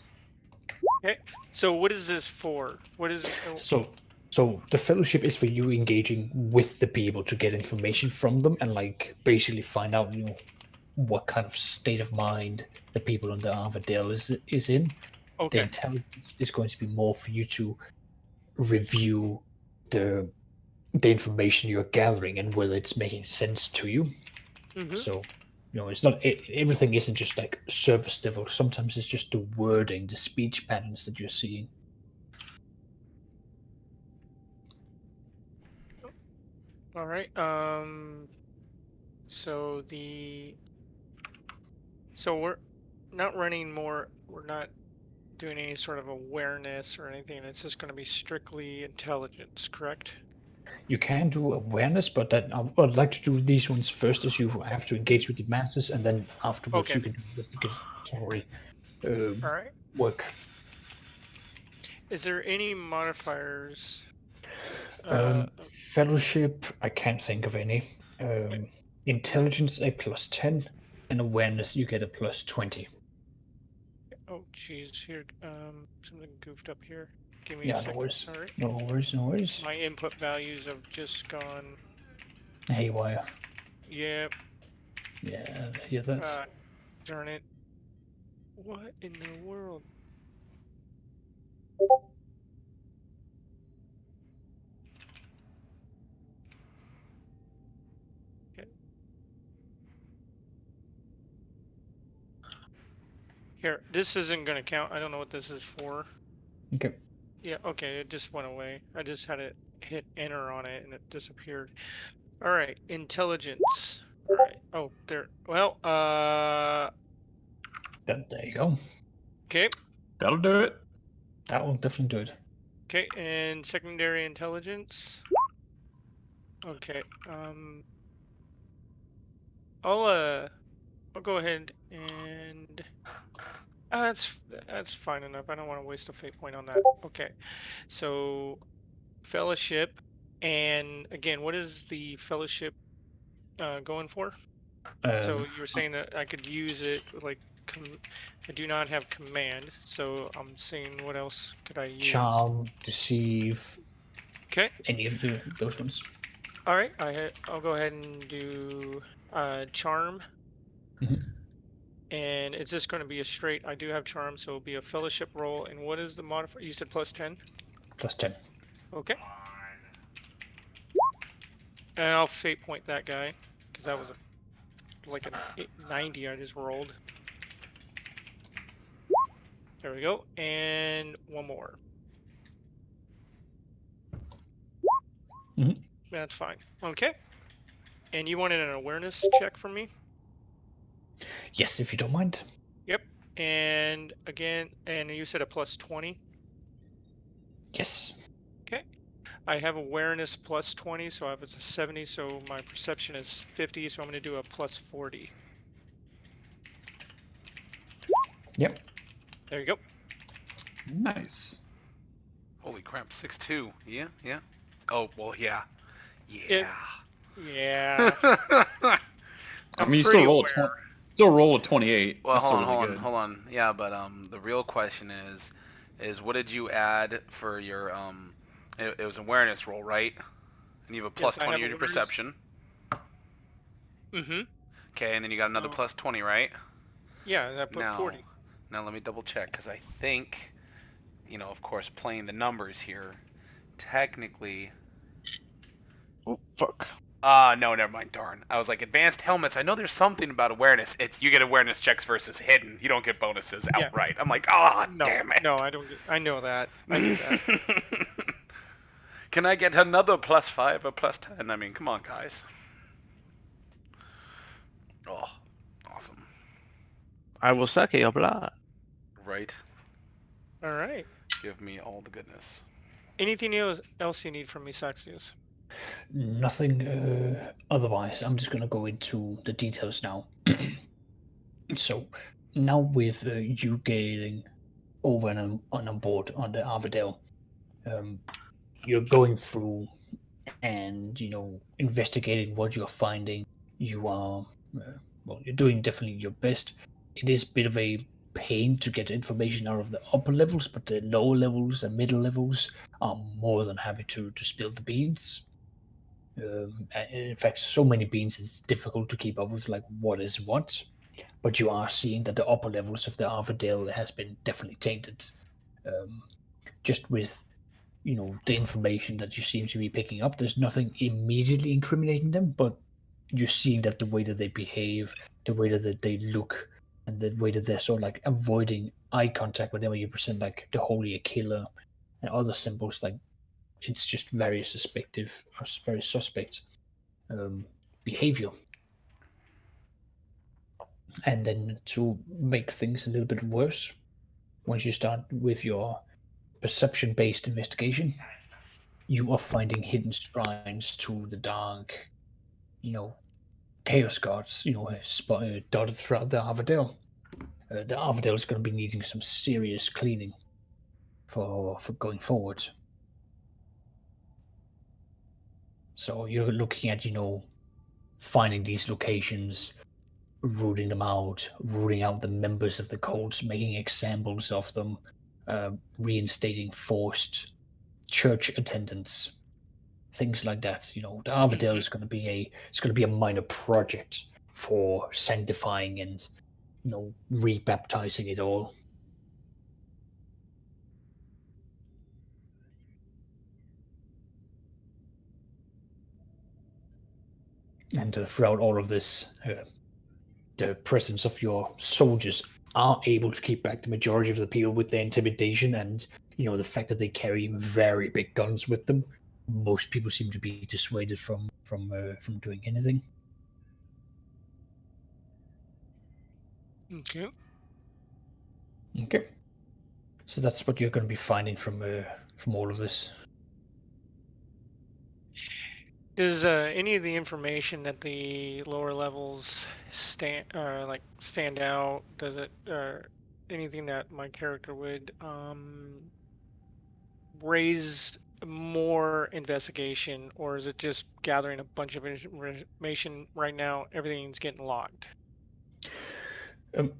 [SPEAKER 6] Okay. So what is this for? What is
[SPEAKER 3] So the fellowship is for you engaging with the people to get information from them and like basically find out what kind of state of mind the people on the Armadale is in.
[SPEAKER 6] okay?
[SPEAKER 3] The intelligence is going to be more for you to review the information you're gathering and whether it's making sense to you.
[SPEAKER 6] Mhm.
[SPEAKER 3] So it's not everything isn't just like surface level. Sometimes it's just the wording, the speech patterns that you're seeing.
[SPEAKER 6] All right. So we're not running more. We're not doing any sort of awareness or anything. It's just going to be strictly intelligence, correct?
[SPEAKER 3] You can do awareness, but that I'd like to do these ones first, as you have to engage with the masses, and then afterwards
[SPEAKER 6] Okay.
[SPEAKER 3] you can do investigatory
[SPEAKER 6] All right.
[SPEAKER 3] work.
[SPEAKER 6] Is there any modifiers?
[SPEAKER 3] Fellowship, I can't think of any. Intelligence, a +10, and awareness, you get a +20.
[SPEAKER 6] Oh, geez, here, something goofed up here. Give me a
[SPEAKER 3] Yeah, no
[SPEAKER 6] second.
[SPEAKER 3] worries.
[SPEAKER 6] Sorry.
[SPEAKER 3] No worries, no worries.
[SPEAKER 6] My input values have just gone.
[SPEAKER 3] Haywire.
[SPEAKER 6] Yep.
[SPEAKER 3] Yeah, I hear that.
[SPEAKER 6] Darn it. What in the world? Okay. Here, this isn't gonna count. I don't know what this is for.
[SPEAKER 3] Okay.
[SPEAKER 6] Yeah, okay, it just went away. I just had to hit enter on it and it disappeared. All right, intelligence. All right. Oh, there. Well,
[SPEAKER 3] There you go.
[SPEAKER 6] okay.
[SPEAKER 2] That'll do it.
[SPEAKER 3] That will definitely do it.
[SPEAKER 6] Okay, and secondary intelligence. Okay. I'll go ahead and that's fine enough. I don't want to waste a fate point on that. Okay. So fellowship, and again, what is the fellowship going for? So you were saying that I could use it like I do not have command, so I'm seeing what else could I use?
[SPEAKER 3] Charm, deceive.
[SPEAKER 6] Okay.
[SPEAKER 3] Any of those ones.
[SPEAKER 6] All right. I'll go ahead and do charm.
[SPEAKER 3] Mhm.
[SPEAKER 6] And it's just going to be a straight. I do have charm, so it'll be a fellowship roll. And what is the modifier? You said +10.
[SPEAKER 3] +10.
[SPEAKER 6] Okay. And I'll fate point that guy because that was like a 90 I just rolled. There we go. And one more. That's fine. Okay. And you wanted an awareness check from me?
[SPEAKER 3] Yes, if you don't mind.
[SPEAKER 6] Yep. And again, and you said a +20?
[SPEAKER 3] Yes.
[SPEAKER 6] Okay. I have awareness +20, so I have a 70, so my perception is 50, so I'm going to do a +40.
[SPEAKER 3] Yep.
[SPEAKER 6] There you go.
[SPEAKER 2] Nice.
[SPEAKER 4] Holy crap, 6-2. Yeah, yeah. Oh, well, yeah.
[SPEAKER 6] Yeah.
[SPEAKER 2] I mean, you still roll a 28.
[SPEAKER 4] Well,
[SPEAKER 2] That's
[SPEAKER 4] hold
[SPEAKER 2] still
[SPEAKER 4] on,
[SPEAKER 2] really
[SPEAKER 4] hold on,
[SPEAKER 2] good.
[SPEAKER 4] hold on. Yeah, but the real question is what did you add for your It was awareness roll, right? And you have a
[SPEAKER 6] Yes,
[SPEAKER 4] +20
[SPEAKER 6] I have
[SPEAKER 4] to your
[SPEAKER 6] awareness.
[SPEAKER 4] perception.
[SPEAKER 6] Mm-hmm.
[SPEAKER 4] Okay, and then you got another +20, right?
[SPEAKER 6] Yeah, I put 40.
[SPEAKER 4] Now let me double check because I think, of course, playing the numbers here, technically.
[SPEAKER 5] Oh, fuck.
[SPEAKER 4] No, never mind. Darn. I was like, advanced helmets. I know there's something about awareness. It's you get awareness checks versus hidden. You don't get bonuses outright. I'm like,
[SPEAKER 6] No,
[SPEAKER 4] damn it.
[SPEAKER 6] no, I don't. I know that. I knew that.
[SPEAKER 4] Can I get another +5 or +10? I mean, come on, guys. Oh, awesome.
[SPEAKER 5] I will suck your blood.
[SPEAKER 4] Right.
[SPEAKER 6] All right.
[SPEAKER 4] Give me all the goodness.
[SPEAKER 6] Anything else you need from me, Saxius?
[SPEAKER 3] Nothing otherwise. I'm just going to go into the details now. So, now with you getting over and on board on the Arvidale, you're going through and, investigating what you're finding. You are, you're doing definitely your best. It is a bit of a pain to get information out of the upper levels, but the lower levels and middle levels are more than happy to spill the beans. In fact, so many beans it's difficult to keep up with, like what is what. But you are seeing that the upper levels of the Arvidale has been definitely tainted, just with the information that you seem to be picking up. There's nothing immediately incriminating them, but you're seeing that the way that they behave, the way that they look, and the way that they're sort of like avoiding eye contact whenever you present like the holy killer and other symbols, like it's just very suspective or very suspect behavior. And then to make things a little bit worse, once you start with your perception-based investigation, you are finding hidden shrines to the dark, chaos gods, dotted throughout the Arvadale. The Arvadale is going to be needing some serious cleaning for going forward. So you're looking at, finding these locations, rooting them out, rooting out the members of the cults, making examples of them, reinstating forced church attendance, things like that. The Arvadale is going to be a minor project for sanctifying and rebaptizing it all. And throughout all of this, the presence of your soldiers are able to keep back the majority of the people with their intimidation and the fact that they carry very big guns with them. Most people seem to be dissuaded from doing anything.
[SPEAKER 6] Okay.
[SPEAKER 3] Okay. So that's what you're going to be finding from all of this.
[SPEAKER 6] Does any of the information that the lower levels stand out? Does it anything that my character would raise more investigation, or is it just gathering a bunch of information right now? Everything's getting logged.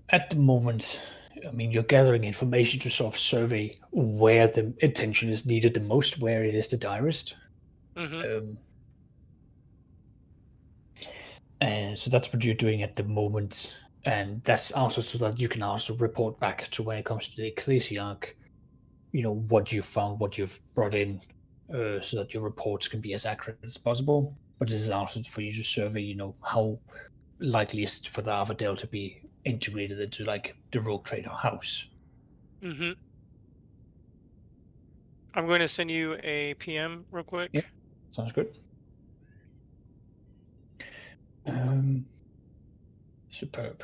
[SPEAKER 3] At the moment, I mean, you're gathering information to sort of survey where the attention is needed the most, where it is the direst.
[SPEAKER 6] Mm-hmm.
[SPEAKER 3] And so that's what you're doing at the moment. And that's also so that you can also report back to when it comes to the Ecclesiarch, what you found, what you've brought in, so that your reports can be as accurate as possible. But this is also for you to survey, how likely is it for the Arvadale to be integrated into like the Rogue Trader house.
[SPEAKER 6] Mm-hmm. I'm going to send you a PM real quick.
[SPEAKER 3] Yep, sounds good. Superb.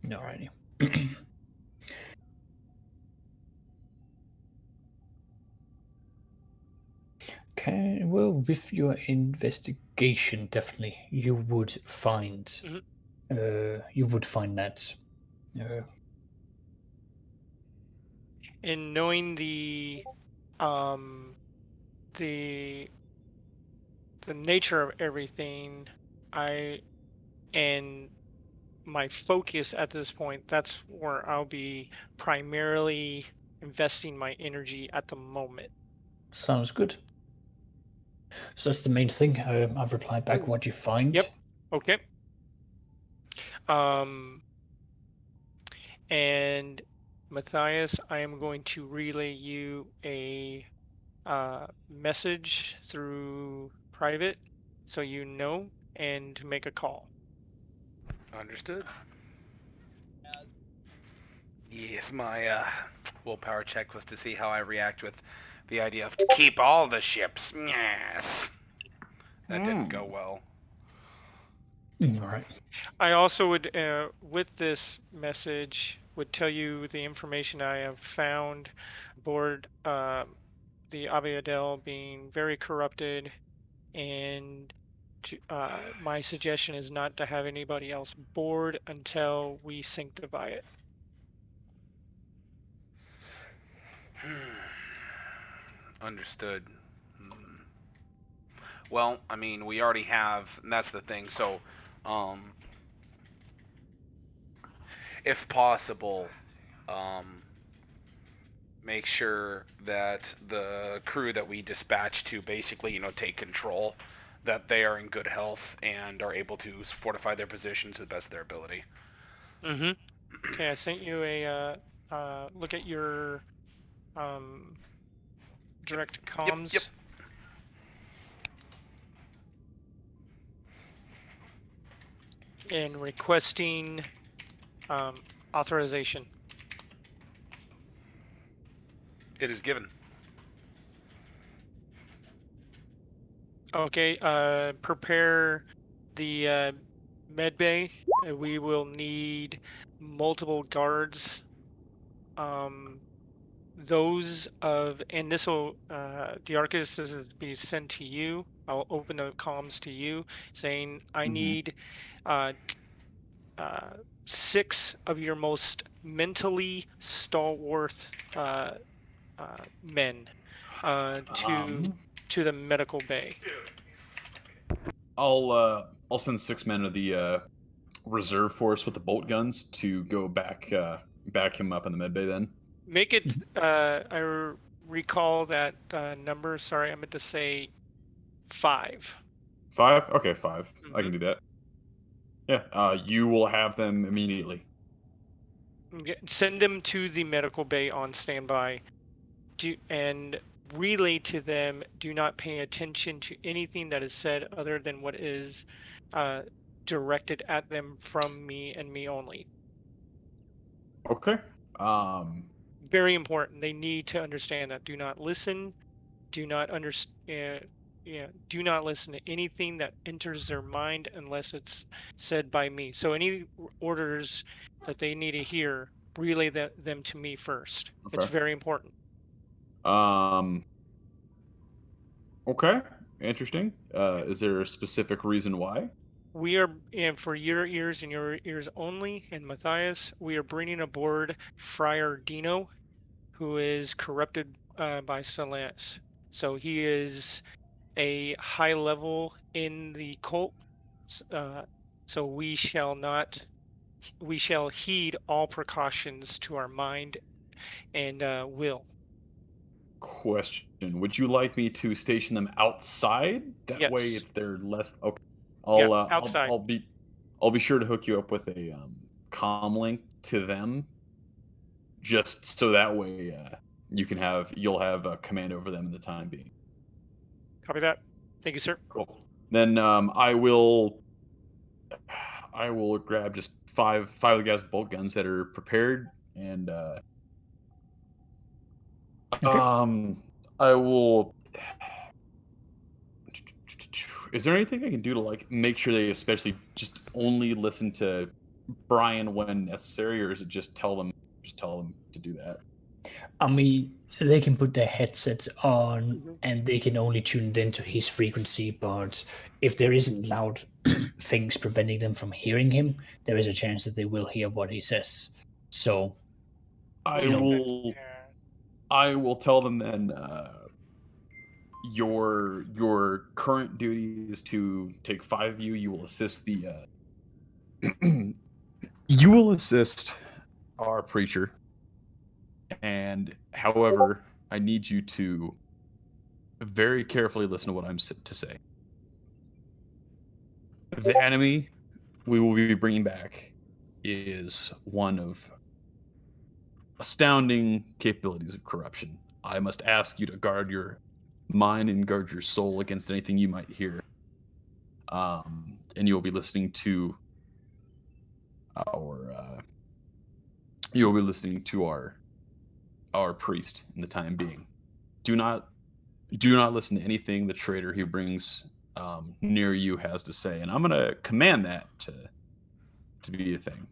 [SPEAKER 3] Alrighty. Okay, well, with your investigation, definitely you would find, that.
[SPEAKER 6] And knowing um the the nature of everything, and my focus at this point, that's where I'll be primarily investing my energy at the moment.
[SPEAKER 3] Sounds good. So that's the main thing. I've replied back what you find.
[SPEAKER 6] Yep. Okay. And Matthias, I am going to relay you a message through private so you know, and to make a call.
[SPEAKER 4] Understood. Yes, my willpower check was to see how I react with the idea of to keep all the ships. Yes. That didn't go well.
[SPEAKER 3] All right.
[SPEAKER 6] I also would, with this message, would tell you the information I have found aboard the Aviadel being very corrupted, and my suggestion is not to have anybody else board until we sanctify it.
[SPEAKER 4] Understood. Well, I mean, we already have, and that's the thing. So, if possible, make sure that the crew that we dispatch to basically, take control, that they are in good health and are able to fortify their position to the best of their ability.
[SPEAKER 6] Mm-hmm. Okay, I sent you a look at your direct comms.
[SPEAKER 4] Yep.
[SPEAKER 6] And requesting authorization.
[SPEAKER 4] It is given.
[SPEAKER 6] Okay, prepare the med bay. We will need multiple guards. Those of, and this will, Diarchus, this will be sent to you. I'll open the comms to you saying, I need 6 of your most mentally stalwart men to the medical bay.
[SPEAKER 2] I'll send 6 men of the reserve force with the bolt guns to go back him up in the med bay. Then
[SPEAKER 6] make it. I recall that number. Sorry, I meant to say 5.
[SPEAKER 2] 5? Okay, 5. I can do that. Yeah, you will have them immediately.
[SPEAKER 6] Send them to the medical bay on standby. And relay to them, do not pay attention to anything that is said other than what is directed at them from me and me only.
[SPEAKER 2] Okay.
[SPEAKER 6] Very important. They need to understand that. Do not listen. Do not understand. Do not listen to anything that enters their mind unless it's said by me. So any orders that they need to hear, relay them to me first.
[SPEAKER 2] Okay.
[SPEAKER 6] It's very important.
[SPEAKER 2] Okay. Interesting. Is there a specific reason why?
[SPEAKER 6] We are, and for your ears and your ears only, and Matthias, we are bringing aboard Friar Dino, who is corrupted by Celeste. So he is a high level in the cult. So we shall heed all precautions to our mind and will.
[SPEAKER 2] Question: would you like me to station them outside? That way,
[SPEAKER 6] Yes.
[SPEAKER 2] it's their less. Okay.
[SPEAKER 6] Outside.
[SPEAKER 2] I'll be sure to hook you up with a comm link to them, just so that way you'll have a command over them in the time being.
[SPEAKER 6] Copy that. Thank you, sir.
[SPEAKER 2] Cool. Then I will grab just five of the guys with bolt guns that are prepared, and I will. Is there anything I can do to like make sure they especially just only listen to Brian when necessary, or is it just tell them to do that?
[SPEAKER 3] I mean, they can put their headsets on and they can only tune into his frequency, but if there isn't loud things preventing them from hearing him, there is a chance that they will hear what he says. So
[SPEAKER 2] I will tell them then your current duty is to take 5 of you. You will assist the you will assist our preacher. And however, I need you to very carefully listen to what I'm to say. The enemy we will be bringing back is one of astounding capabilities of corruption. I must ask you to guard your mind and guard your soul against anything you might hear. And you'll be listening to our priest in the time being. Do not listen to anything the traitor he brings near you has to say, and I'm gonna command that to be a thing.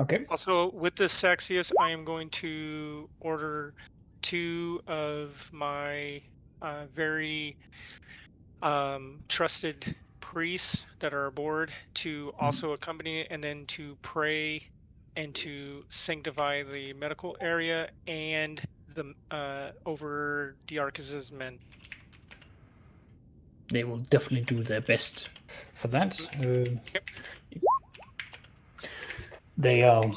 [SPEAKER 3] Okay.
[SPEAKER 6] Also, with this Saxius, I am going to order 2 of my very trusted priests that are aboard to also accompany, and then to pray and to sanctify the medical area and the over Diarchus's men.
[SPEAKER 3] They will definitely do their best for that.
[SPEAKER 6] Yep.
[SPEAKER 3] They are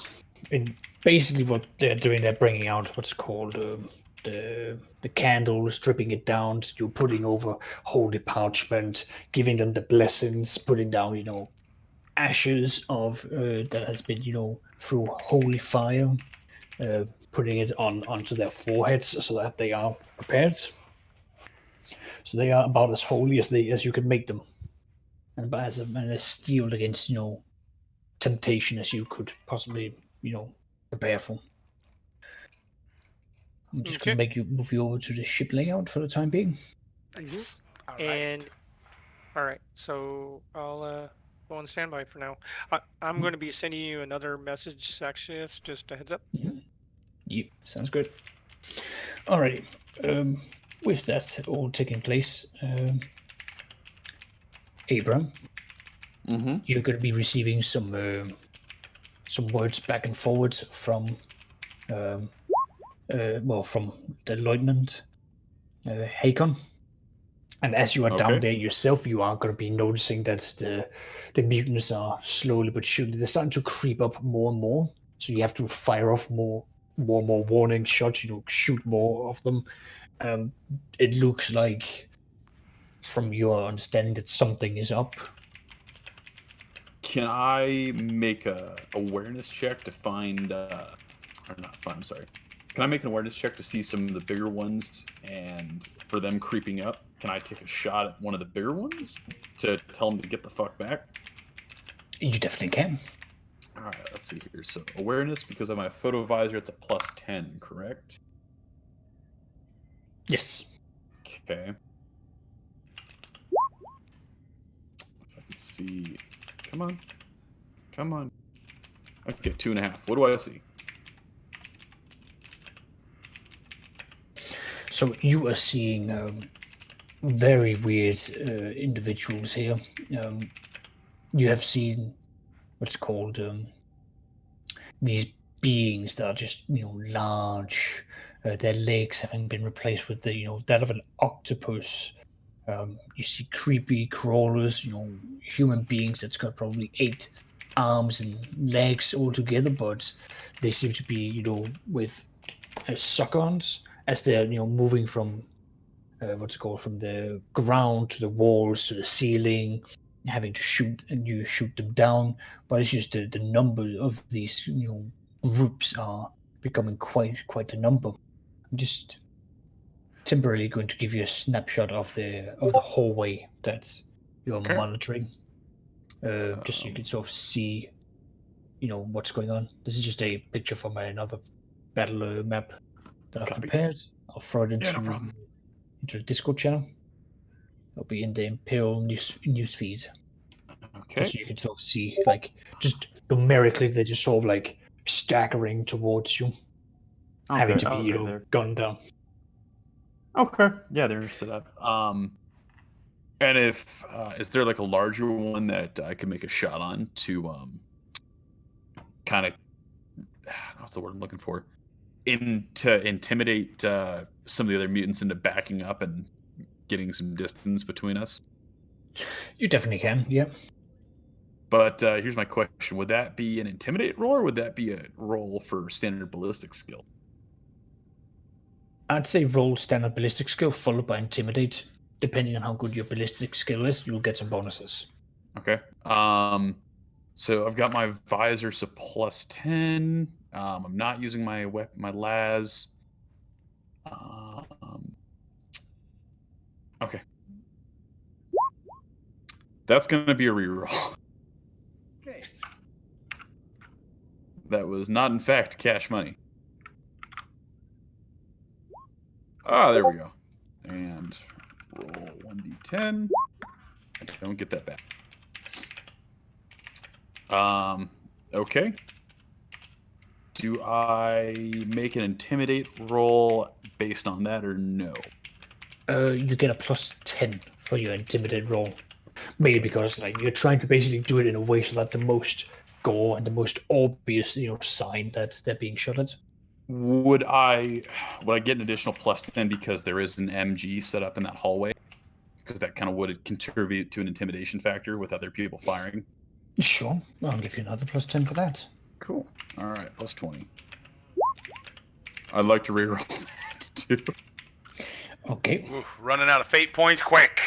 [SPEAKER 3] basically what they're doing. They're bringing out what's called the candle, stripping it down. You're putting over holy parchment, giving them the blessings, putting down ashes of that has been through holy fire, putting it onto their foreheads so that they are prepared. So they are about as holy as you can make them, and as steeled against temptation as you could possibly prepare for. I'm just going to move you over to the ship layout for the time being.
[SPEAKER 6] All right. So I'll go on standby for now. I'm going to be sending you another message, Saxius, just a heads up.
[SPEAKER 3] Yeah, sounds good. Alrighty. With that all taking place, Abram, you're going to be receiving some words back and forwards from, from the Lieutenant Hakon. And as you are down there yourself, you are going to be noticing that the mutants are slowly but surely, they're starting to creep up more and more. So you have to fire off more warning shots, shoot more of them. It looks like, from your understanding, that something is up.
[SPEAKER 2] Can I make a awareness check to find, Can I make an awareness check to see some of the bigger ones, and for them creeping up, can I take a shot at one of the bigger ones to tell them to get the fuck back?
[SPEAKER 3] You definitely can.
[SPEAKER 2] All right, let's see here. So awareness, because of my photo visor, it's a +10, correct?
[SPEAKER 3] Yes.
[SPEAKER 2] Okay. If I can see, come on. Okay, 2.5. What do I see?
[SPEAKER 3] So you are seeing very weird individuals here. You have seen what's called these beings that are just large. Their legs having been replaced with that of an octopus. You see creepy crawlers, human beings that's got probably 8 arms and legs all together, but they seem to be with suck-ons as they're moving from from the ground to the walls to the ceiling, having to shoot, and you shoot them down. But it's just the number of these groups are becoming quite a number. I'm just temporarily going to give you a snapshot of the hallway that you're monitoring, just so you can sort of see what's going on. This is just a picture from another battle map that I've prepared. I'll throw it into the Discord channel. It'll be in the Imperial news feed.
[SPEAKER 2] Okay.
[SPEAKER 3] Just so you can sort of see, just numerically, they're just sort of staggering towards you, having to be gunned down.
[SPEAKER 2] Okay. Yeah, they're set up. And if is there a larger one that I could make a shot on to kind of, what's the word I'm looking for? To intimidate some of the other mutants into backing up and getting some distance between us?
[SPEAKER 3] You definitely can, yeah.
[SPEAKER 2] But here's my question. Would that be an intimidate roll, or would that be a roll for standard ballistic skill?
[SPEAKER 3] I'd say roll standard ballistic skill followed by intimidate. Depending on how good your ballistic skill is, you'll get some bonuses.
[SPEAKER 2] Okay. So I've got my visor, so +10. I'm not using my my las. Okay. That's gonna be a reroll.
[SPEAKER 1] Okay.
[SPEAKER 2] That was not, in fact, cash money. Ah, there we go. And roll 1d10. I don't get that back. Okay. Do I make an intimidate roll based on that, or no?
[SPEAKER 3] You get a +10 for your intimidate roll. Mainly because you're trying to basically do it in a way so that the most gore and the most obvious sign that they're being shot at.
[SPEAKER 2] Would I get an additional +10 because there is an MG set up in that hallway? Because that kind of would contribute to an intimidation factor with other people firing.
[SPEAKER 3] Sure, I'll give you another +10 for that.
[SPEAKER 2] Cool. All right, +20. I'd like to reroll that too.
[SPEAKER 3] Okay.
[SPEAKER 4] Oof, running out of fate points quick.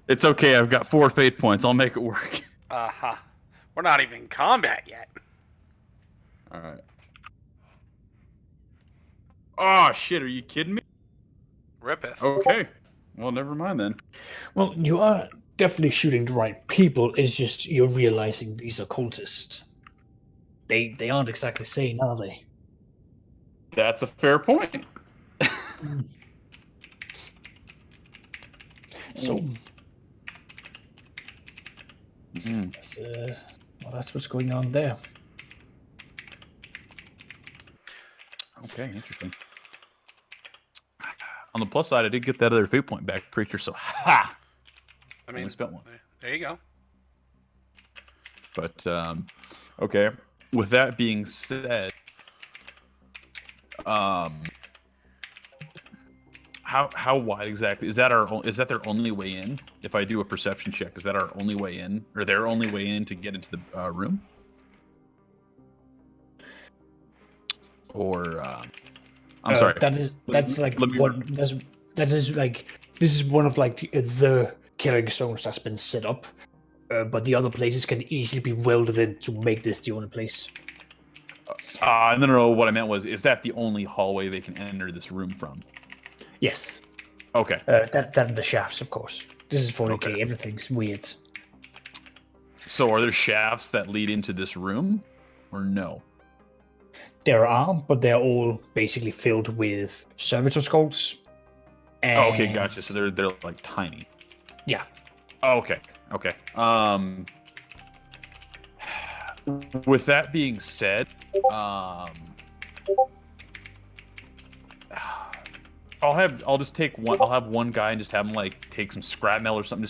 [SPEAKER 2] It's okay. I've got 4 fate points. I'll make it work.
[SPEAKER 4] We're not even in combat yet.
[SPEAKER 2] All right. Oh shit! Are you kidding me?
[SPEAKER 4] Rippeth.
[SPEAKER 2] Okay. Well, never mind then.
[SPEAKER 3] Well, you are definitely shooting the right people. It's just you're realizing these are cultists. They aren't exactly sane, are they?
[SPEAKER 2] That's a fair point.
[SPEAKER 3] So, Well, that's what's going on there.
[SPEAKER 2] Okay, interesting. On the plus side, I did get that other fate point back, preacher. So ha!
[SPEAKER 4] I mean,
[SPEAKER 2] only spent one.
[SPEAKER 4] There you go.
[SPEAKER 2] But okay. With that being said, how wide exactly is that? Is that their only way in? If I do a perception check, is that our only way in, or their only way in to get into the room? Or I'm sorry.
[SPEAKER 3] That's like one. That is like this is one of like the killing zones that's been set up. But the other places can easily be welded in to make this the only place.
[SPEAKER 2] No. What I meant was, is that the only hallway they can enter this room from?
[SPEAKER 3] Yes.
[SPEAKER 2] Okay.
[SPEAKER 3] That and the shafts, of course. This is 40k.
[SPEAKER 2] Okay.
[SPEAKER 3] Everything's weird.
[SPEAKER 2] So, are there shafts that lead into this room, or no?
[SPEAKER 3] There are, but they're all basically filled with servitor skulls.
[SPEAKER 2] Oh, okay, gotcha. So they're like tiny.
[SPEAKER 3] Yeah.
[SPEAKER 2] Oh, okay. Okay. With that being said, I'll just take one. I'll have one guy and just have him like take some scrap metal or something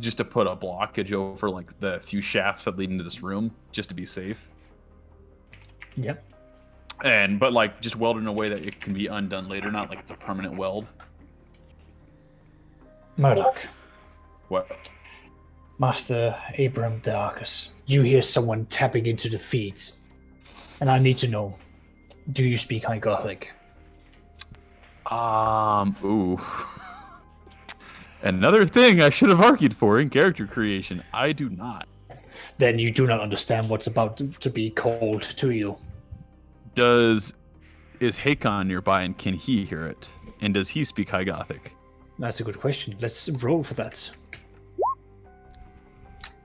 [SPEAKER 2] just to put a blockage over like the few shafts that lead into this room, just to be safe.
[SPEAKER 3] Yep.
[SPEAKER 2] But like just weld in a way that it can be undone later, not like it's a permanent weld.
[SPEAKER 3] Murdoch.
[SPEAKER 2] What?
[SPEAKER 3] Master Abraham Darkus, you hear someone tapping into the feed, and I need to know, do you speak High Gothic?
[SPEAKER 2] Ooh. Another thing I should have argued for in character creation. I do not.
[SPEAKER 3] Then you do not understand what's about to be called to you.
[SPEAKER 2] Is Hakon nearby and can he hear it? And does he speak High Gothic?
[SPEAKER 3] That's a good question. Let's roll for that.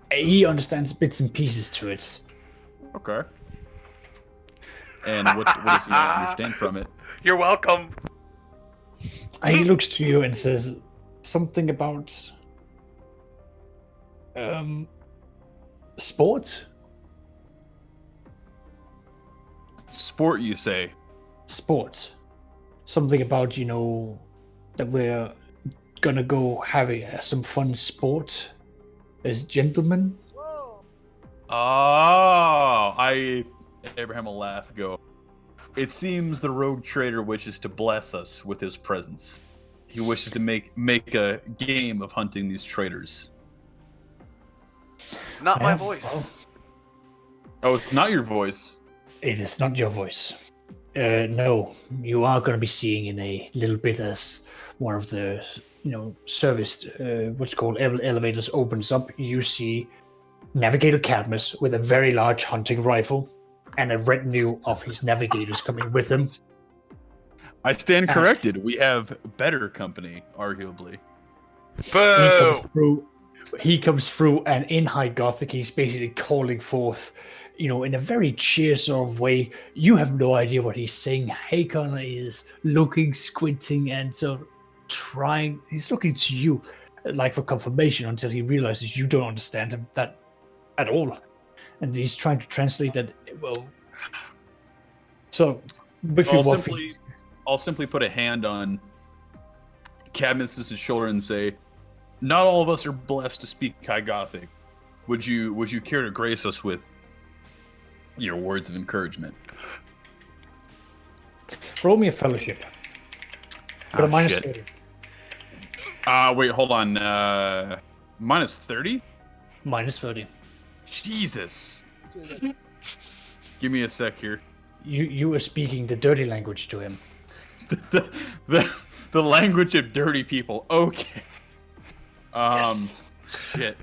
[SPEAKER 3] He understands bits and pieces to it.
[SPEAKER 2] Okay. And what does he understand from it?
[SPEAKER 4] You're welcome.
[SPEAKER 3] He looks to you and says something about sport.
[SPEAKER 2] Sport, you say?
[SPEAKER 3] Sport. Something about, that we're gonna go having some fun sport as gentlemen.
[SPEAKER 2] Oh, Abraham will laugh. Go. It seems the rogue trader wishes to bless us with his presence. He wishes to make a game of hunting these traitors.
[SPEAKER 4] Not my voice.
[SPEAKER 3] Well,
[SPEAKER 2] Oh, it's not your voice.
[SPEAKER 3] it is not your voice. No, you are going to be seeing in a little bit as one of the, serviced, what's called elevators opens up. You see Navigator Cadmus with a very large hunting rifle and a retinue of his navigators coming with him.
[SPEAKER 2] I stand corrected. We have better company, arguably.
[SPEAKER 4] Boo!
[SPEAKER 3] He comes through, and in High Gothic, he's basically calling forth, in a very cheer sort of way. You have no idea what he's saying. Hakon is looking, squinting, and sort of trying. He's looking to you, like for confirmation, until he realizes you don't understand him that at all, and he's trying to translate that. Well, so
[SPEAKER 2] I'll simply put a hand on Cadmus's shoulder and say, "Not all of us are blessed to speak High Gothic. Would you care to grace us with your words of encouragement?"
[SPEAKER 3] Roll me a fellowship. But a minus
[SPEAKER 2] shit.
[SPEAKER 3] 30.
[SPEAKER 2] Wait, hold on. Minus 30?
[SPEAKER 3] Minus 30.
[SPEAKER 2] Jesus. Give me a sec here.
[SPEAKER 3] You were speaking the dirty language to him.
[SPEAKER 2] The language of dirty people. Okay.
[SPEAKER 3] Yes.
[SPEAKER 2] Shit.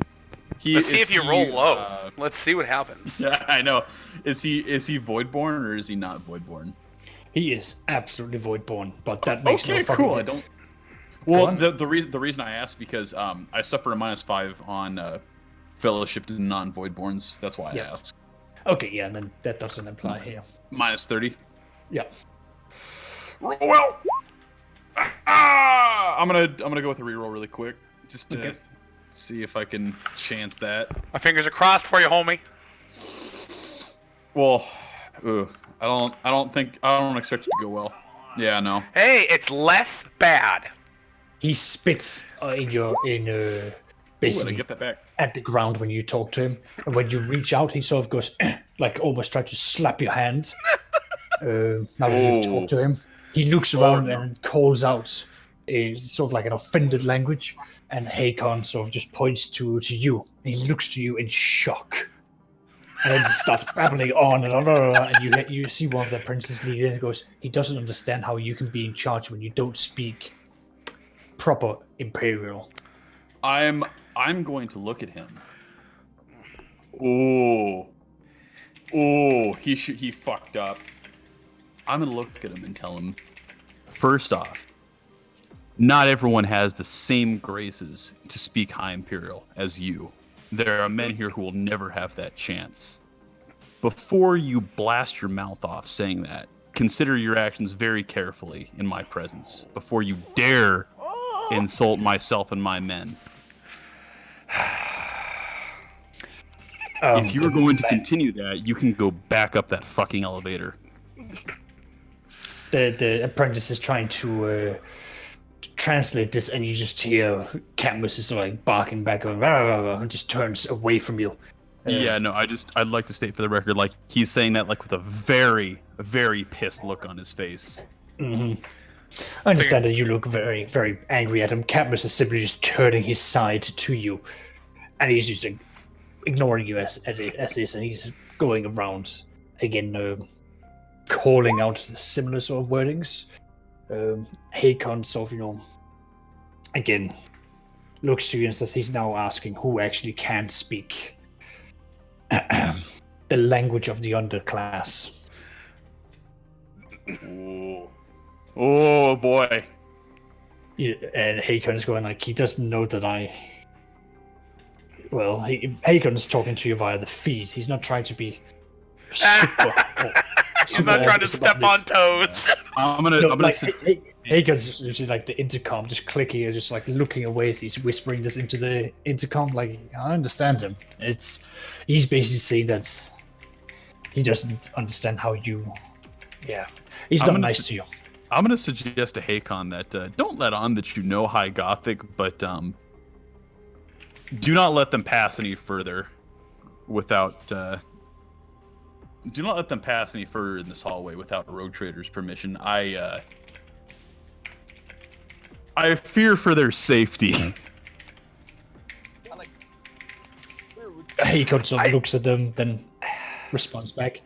[SPEAKER 4] Let's see if you roll low. Let's see what happens.
[SPEAKER 2] Yeah, I know. Is he Voidborn or is he not Voidborn?
[SPEAKER 3] He is absolutely Voidborn, but that makes no
[SPEAKER 2] Okay,
[SPEAKER 3] fucking
[SPEAKER 2] cool. I
[SPEAKER 3] difference.
[SPEAKER 2] don't. Well, the reason I asked because I suffer a -5 on fellowship to non-Voidborns. That's why I asked.
[SPEAKER 3] Okay, yeah, and then that doesn't apply here.
[SPEAKER 2] Minus 30.
[SPEAKER 3] Yeah.
[SPEAKER 2] Roll well. I'm gonna go with a reroll really quick, just to see if I can chance that.
[SPEAKER 4] My fingers are crossed for you, homie.
[SPEAKER 2] Well, I don't expect it to go well. Yeah, no.
[SPEAKER 4] Hey, it's less bad.
[SPEAKER 3] He spits basically
[SPEAKER 2] Get that back.
[SPEAKER 3] at the ground when you talk to him, and when you reach out, he sort of goes like almost tries to slap your hand. Now that you've talked to him, he looks around and calls out a sort of like an offended language, and Hakon sort of just points to you. And he looks to you in shock, and then he starts babbling on and you see one of the princes lead in and goes, he doesn't understand how you can be in charge when you don't speak proper Imperial.
[SPEAKER 2] I'm going to look at him. He fucked up. I'm gonna look at him and tell him, first off, not everyone has the same graces to speak High Imperial as you. There are men here who will never have that chance. Before you blast your mouth off saying that, consider your actions very carefully in my presence before you dare insult myself and my men. If you're going to continue that, you can go back up that fucking elevator.
[SPEAKER 3] The apprentice is trying to translate this, and you just hear Cadmus is like barking back, going, rah, rah, rah, and just turns away from you.
[SPEAKER 2] Yeah, no, I'd like to state for the record, like, he's saying that like with a very, very pissed look on his face.
[SPEAKER 3] Mm-hmm. I understand that you look very, very angry at him. Cadmus is simply just turning his side to you, and he's just ignoring you as is, and he's going around again, calling out similar sort of wordings. Hakon sort of, again, looks to you and says he's now asking who actually can speak the language of the underclass.
[SPEAKER 2] Oh boy.
[SPEAKER 3] And Hakon's going like, he doesn't know that Hakon's talking to you via the feed. He's not trying to be super...
[SPEAKER 4] He's not trying to step on toes.
[SPEAKER 3] Hakon's just literally like the intercom, just clicking and just like looking away as he's whispering this into the intercom. Like, I understand him. He's basically saying that he doesn't understand how you... Yeah. He's not nice to you.
[SPEAKER 2] I'm going to suggest to Hakon that don't let on that you know High Gothic, but do not let them pass any further without... do not let them pass any further in this hallway without Rogue Trader's permission. I fear for their safety.
[SPEAKER 3] Hakon sort of looks at them, then responds back,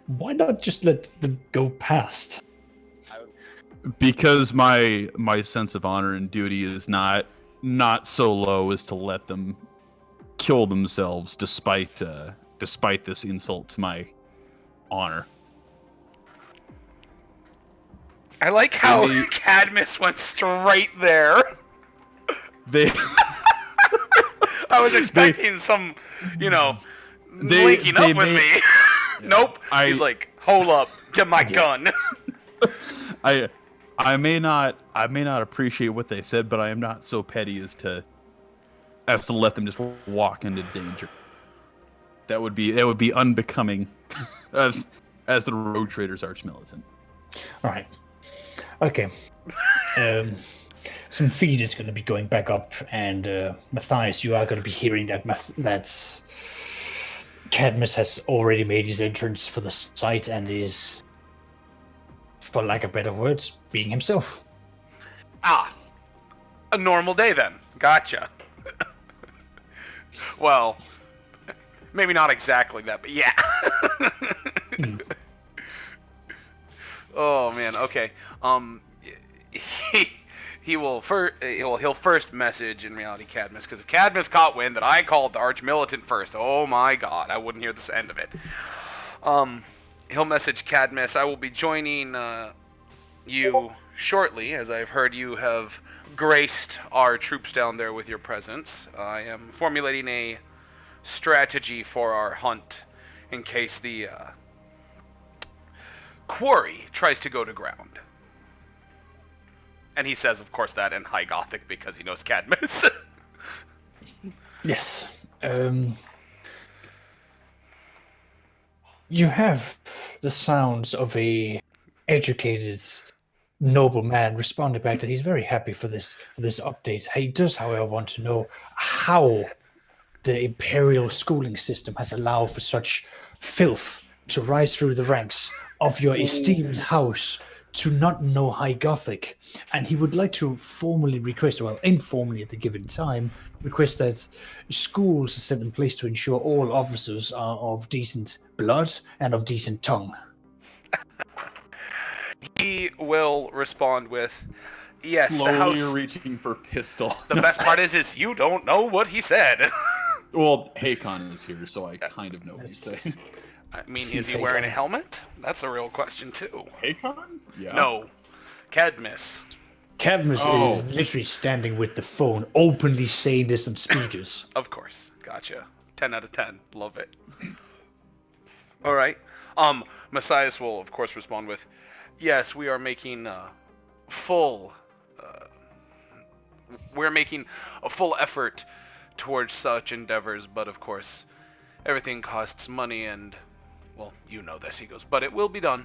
[SPEAKER 3] why not just let them go past?
[SPEAKER 2] Because my sense of honor and duty is not so low as to let them kill themselves despite this insult to my honor.
[SPEAKER 4] I like how Cadmus went straight there. I was expecting some, linking up with me. Nope. He's like, hold up, get my gun.
[SPEAKER 2] I may not appreciate what they said, but I am not so petty as to let them just walk into danger. That would be unbecoming as the Rogue Trader's arch-militant.
[SPEAKER 3] All right. Okay. Some feed is going to be going back up, and Matthias, you are going to be hearing that Cadmus has already made his entrance for the site and is, for lack of better words, being himself.
[SPEAKER 4] Ah, a normal day then. Gotcha. Well, maybe not exactly that, but yeah. Oh man. Okay. He'll first message in reality Cadmus, because if Cadmus caught wind that I called the arch-militant first, oh my god, I wouldn't hear the end of it. He'll message Cadmus, I will be joining you shortly, as I've heard you have graced our troops down there with your presence. I am formulating a strategy for our hunt in case the quarry tries to go to ground. And he says, of course, that in High Gothic because he knows Cadmus.
[SPEAKER 3] Yes. You have the sounds of a educated, noble man responding back that he's very happy for this update. He does, however, want to know how the imperial schooling system has allowed for such filth to rise through the ranks of your esteemed house to not know High Gothic. And he would like to formally request, well, informally at the given time, request that schools are set in place to ensure all officers are of decent blood and of decent tongue.
[SPEAKER 4] He will respond with, yes,
[SPEAKER 2] Slowly
[SPEAKER 4] the house...
[SPEAKER 2] reaching for pistol.
[SPEAKER 4] The best part is you don't know what he said.
[SPEAKER 2] Well, Hakon is here, so I kind of know what he's saying.
[SPEAKER 4] I mean, is he wearing a helmet? That's a real question, too.
[SPEAKER 2] Hakon? Yeah.
[SPEAKER 4] No. Cadmus.
[SPEAKER 3] Cadmus is literally standing with the phone, openly saying this on speakers.
[SPEAKER 4] Of course. Gotcha. 10 out of 10. Love it. All right. Messias will, of course, respond with, yes, we are making we're making a full effort towards such endeavors, but of course, everything costs money and, well, you know this, he goes, but it will be done.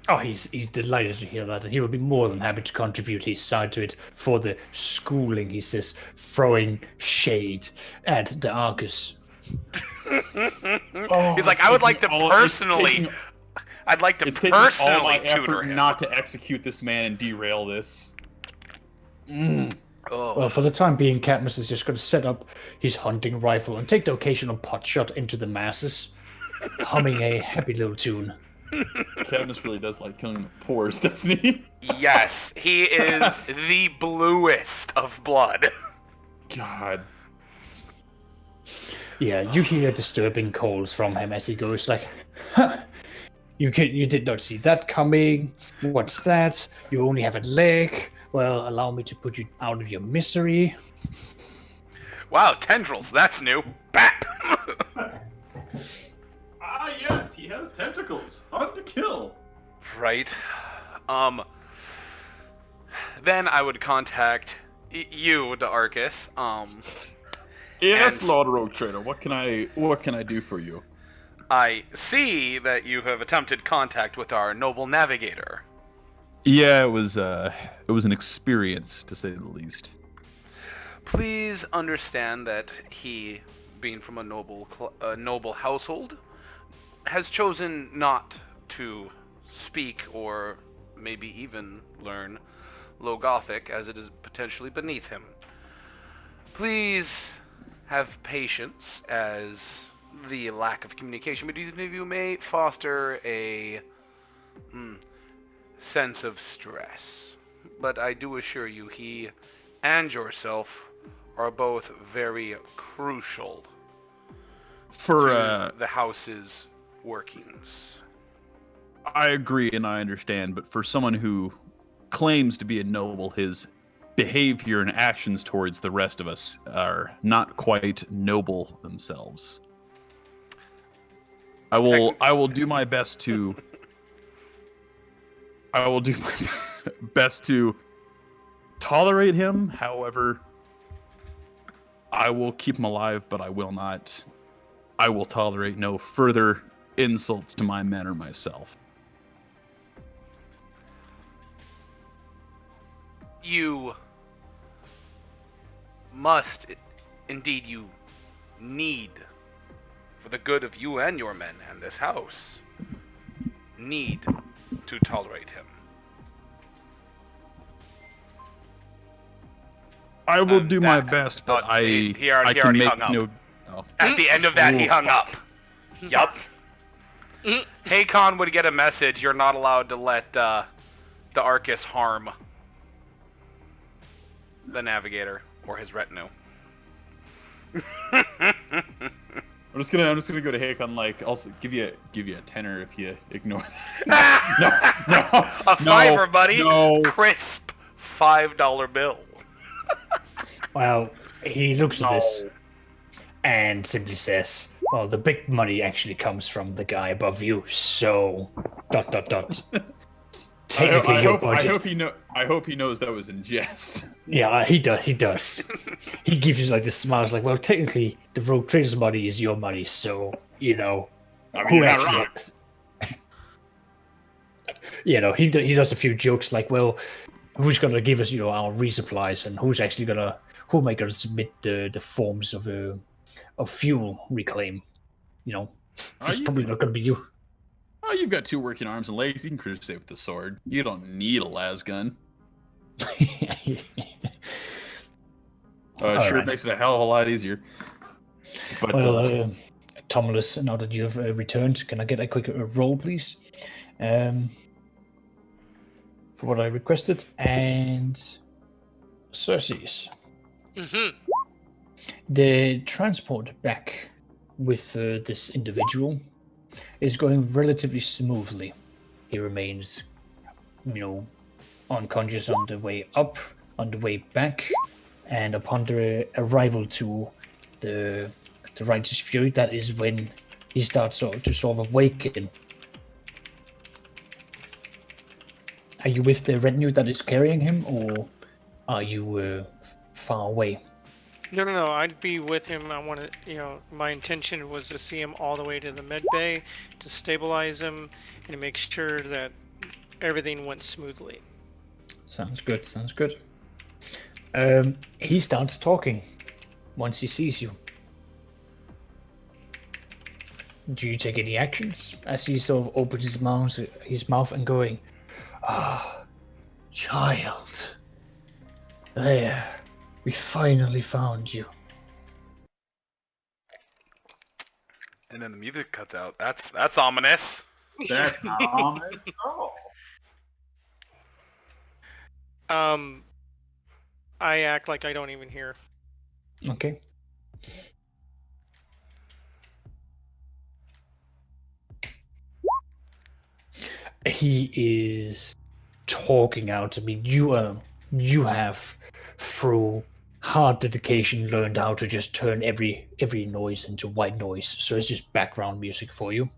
[SPEAKER 3] Oh, he's delighted to hear that, and he will be more than happy to contribute his side to it for the schooling, he says, throwing shade at the Arcus.
[SPEAKER 4] He's like, I would like to personally... I'd like to personally
[SPEAKER 2] all my
[SPEAKER 4] tutor
[SPEAKER 2] effort
[SPEAKER 4] him.
[SPEAKER 2] not to execute this man and derail this.
[SPEAKER 4] Oh.
[SPEAKER 3] Well, for the time being, Cadmus is just going to set up his hunting rifle and take the occasional pot shot into the masses, humming a happy little tune.
[SPEAKER 2] Cadmus really does like killing the pores, doesn't he?
[SPEAKER 4] Yes, he is the bluest of blood.
[SPEAKER 2] God.
[SPEAKER 3] Yeah, you hear disturbing calls from him as he goes like, huh, you did not see that coming. What's that? You only have a leg. Well, allow me to put you out of your misery.
[SPEAKER 4] Wow, tendrils, that's new. Bap!
[SPEAKER 2] Ah, yes, he has tentacles. Fun to kill.
[SPEAKER 4] Right. Then I would contact you, D'Arcus.
[SPEAKER 2] Yes,
[SPEAKER 4] and
[SPEAKER 2] Lord Rogue Trader. What can I do for you?
[SPEAKER 4] I see that you have attempted contact with our noble navigator.
[SPEAKER 2] Yeah, it was an experience, to say the least.
[SPEAKER 4] Please understand that he, being from a noble household, has chosen not to speak or maybe even learn Low Gothic, as it is potentially beneath him. Please have patience, as the lack of communication between you may foster a sense of stress. But I do assure you, he and yourself are both very crucial to the house's workings.
[SPEAKER 2] I agree and I understand, but for someone who claims to be a noble, his behavior and actions towards the rest of us are not quite noble themselves. I will do my best to tolerate him. However, I will keep him alive, but I will tolerate no further insults to my men or myself.
[SPEAKER 4] You must, indeed you need, for the good of you and your men and this house, need to tolerate him.
[SPEAKER 2] I will do my best, but I can make no... Oh.
[SPEAKER 4] At the end of that, he hung up. Yup. Hakon would get a message, you're not allowed to let the Arcus harm the navigator or his retinue.
[SPEAKER 2] I'm just gonna go to Hakon, like, also give you a tenner if you ignore that. No,
[SPEAKER 4] a fiver, buddy. No. Crisp $5 bill.
[SPEAKER 3] Well, he looks at this and simply says, well, the big money actually comes from the guy above you, so... ... technically
[SPEAKER 2] I
[SPEAKER 3] your
[SPEAKER 2] hope
[SPEAKER 3] budget.
[SPEAKER 2] I hope he knows that was in jest.
[SPEAKER 3] Yeah, he does. He does. He gives you like this smile. It's like, well, technically, the rogue trader's money is your money, so
[SPEAKER 2] I mean,
[SPEAKER 3] who
[SPEAKER 2] you're not
[SPEAKER 3] actually
[SPEAKER 2] wrong.
[SPEAKER 3] has? He does a few jokes like, well, who's gonna give us our resupplies, and who am I gonna submit the forms of fuel reclaim? It's probably not gonna be you.
[SPEAKER 2] Oh, you've got 2 working arms and legs. You can crusade with the sword. You don't need a las gun. Sure
[SPEAKER 3] right.
[SPEAKER 2] makes it a hell of a lot easier. But
[SPEAKER 3] Well, Tomulus, now that you've returned, can I get a quick roll, please? For what I requested. And Circe's.
[SPEAKER 6] Mm-hmm.
[SPEAKER 3] The transport back with this individual is going relatively smoothly. He remains, unconscious on the way up, on the way back, and upon the arrival to the righteous fury, that is when he starts to sort of awaken. Are you with the retinue that is carrying him, or are you far away?
[SPEAKER 6] No. I'd be with him. I want to, my intention was to see him all the way to the med bay, to stabilize him, and to make sure that everything went smoothly.
[SPEAKER 3] Sounds good. He starts talking once he sees you. Do you take any actions as he sort of opens his mouth and going, "Ah, child, there, we finally found you."
[SPEAKER 4] And then the music cuts out. That's ominous.
[SPEAKER 2] that's not ominous at all.
[SPEAKER 6] I act like I don't even hear.
[SPEAKER 3] Okay. He is talking out. I mean, you have, through hard dedication, learned how to just turn every noise into white noise. So it's just background music for you.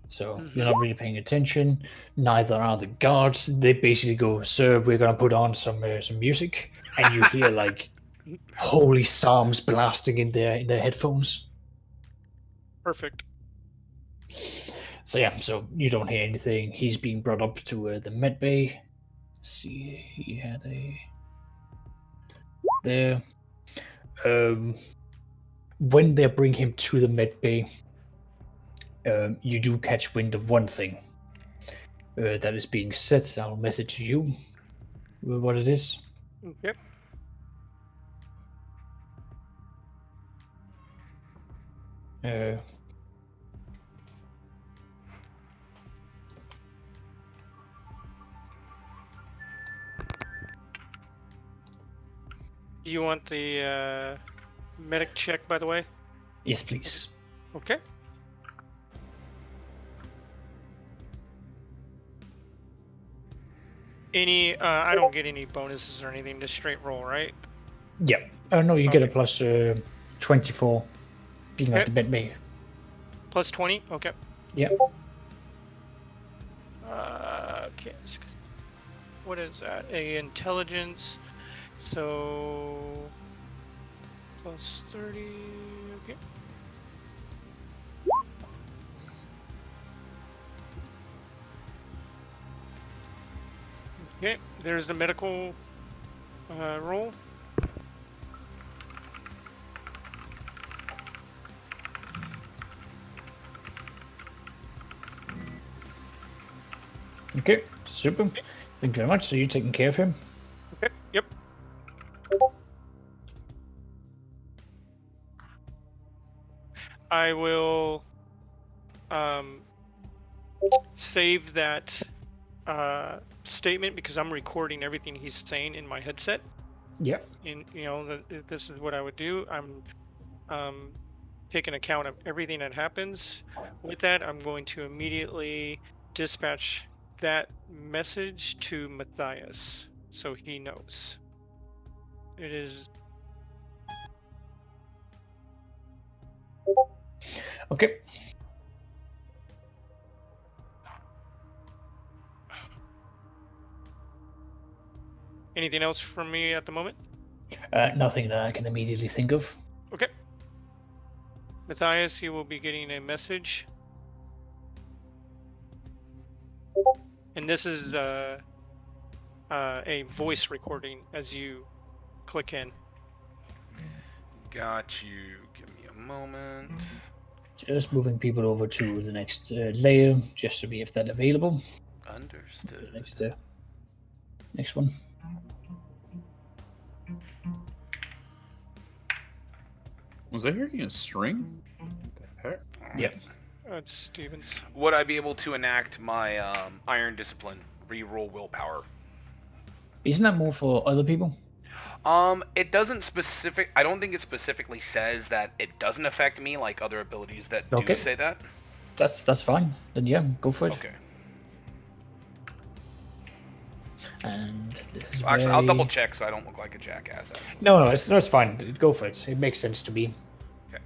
[SPEAKER 3] So you're not really paying attention. Neither are the guards. They basically go, "Sir, we're gonna put on some music," and you hear like holy psalms blasting in their headphones.
[SPEAKER 6] Perfect.
[SPEAKER 3] So yeah, so you don't hear anything. He's being brought up to the med bay. Let's see, he had a there. When they bring him to the med bay, you do catch wind of one thing that is being said. I'll message you what it is.
[SPEAKER 6] Okay. Do you want the medic check, by the way?
[SPEAKER 3] Yes, please.
[SPEAKER 6] Okay. I don't get any bonuses or anything, just straight roll, right?
[SPEAKER 3] Yep. No, you get a plus 24 being at the med bay.
[SPEAKER 6] Plus 20? Okay.
[SPEAKER 3] Yep.
[SPEAKER 6] Okay. What is that? A intelligence. So plus 30. Okay. Okay. There's the medical roll.
[SPEAKER 3] Okay. Super. Thank you very much. So you're taking care of him?
[SPEAKER 6] Okay. Yep. I will save that statement because I'm recording everything he's saying in my headset.
[SPEAKER 3] Yep.
[SPEAKER 6] And this is what I would do. I'm taking account of everything that happens. With that, I'm going to immediately dispatch that message to Matthias so he knows. It is.
[SPEAKER 3] Okay.
[SPEAKER 6] Anything else from me at the moment?
[SPEAKER 3] Nothing that I can immediately think of.
[SPEAKER 6] Okay. Matthias, you will be getting a message. And this is a voice recording as you click in.
[SPEAKER 4] Got you. Give me a moment.
[SPEAKER 3] Just moving people over to the next layer, just to be if that available.
[SPEAKER 4] Understood.
[SPEAKER 3] Next one.
[SPEAKER 2] Was I hearing a string? What the heck?
[SPEAKER 3] Yep.
[SPEAKER 6] That's Stevens.
[SPEAKER 4] Would I be able to enact my Iron Discipline? Reroll willpower.
[SPEAKER 3] Isn't that more for other people?
[SPEAKER 4] It doesn't I don't think it specifically says that it doesn't affect me like other abilities that do say that.
[SPEAKER 3] That's fine. Then yeah, go for it.
[SPEAKER 4] Okay.
[SPEAKER 3] And this is
[SPEAKER 4] Actually, I'll double check so I don't look like a jackass.
[SPEAKER 3] No, it's fine. Go for it. It makes sense to me.
[SPEAKER 4] Okay.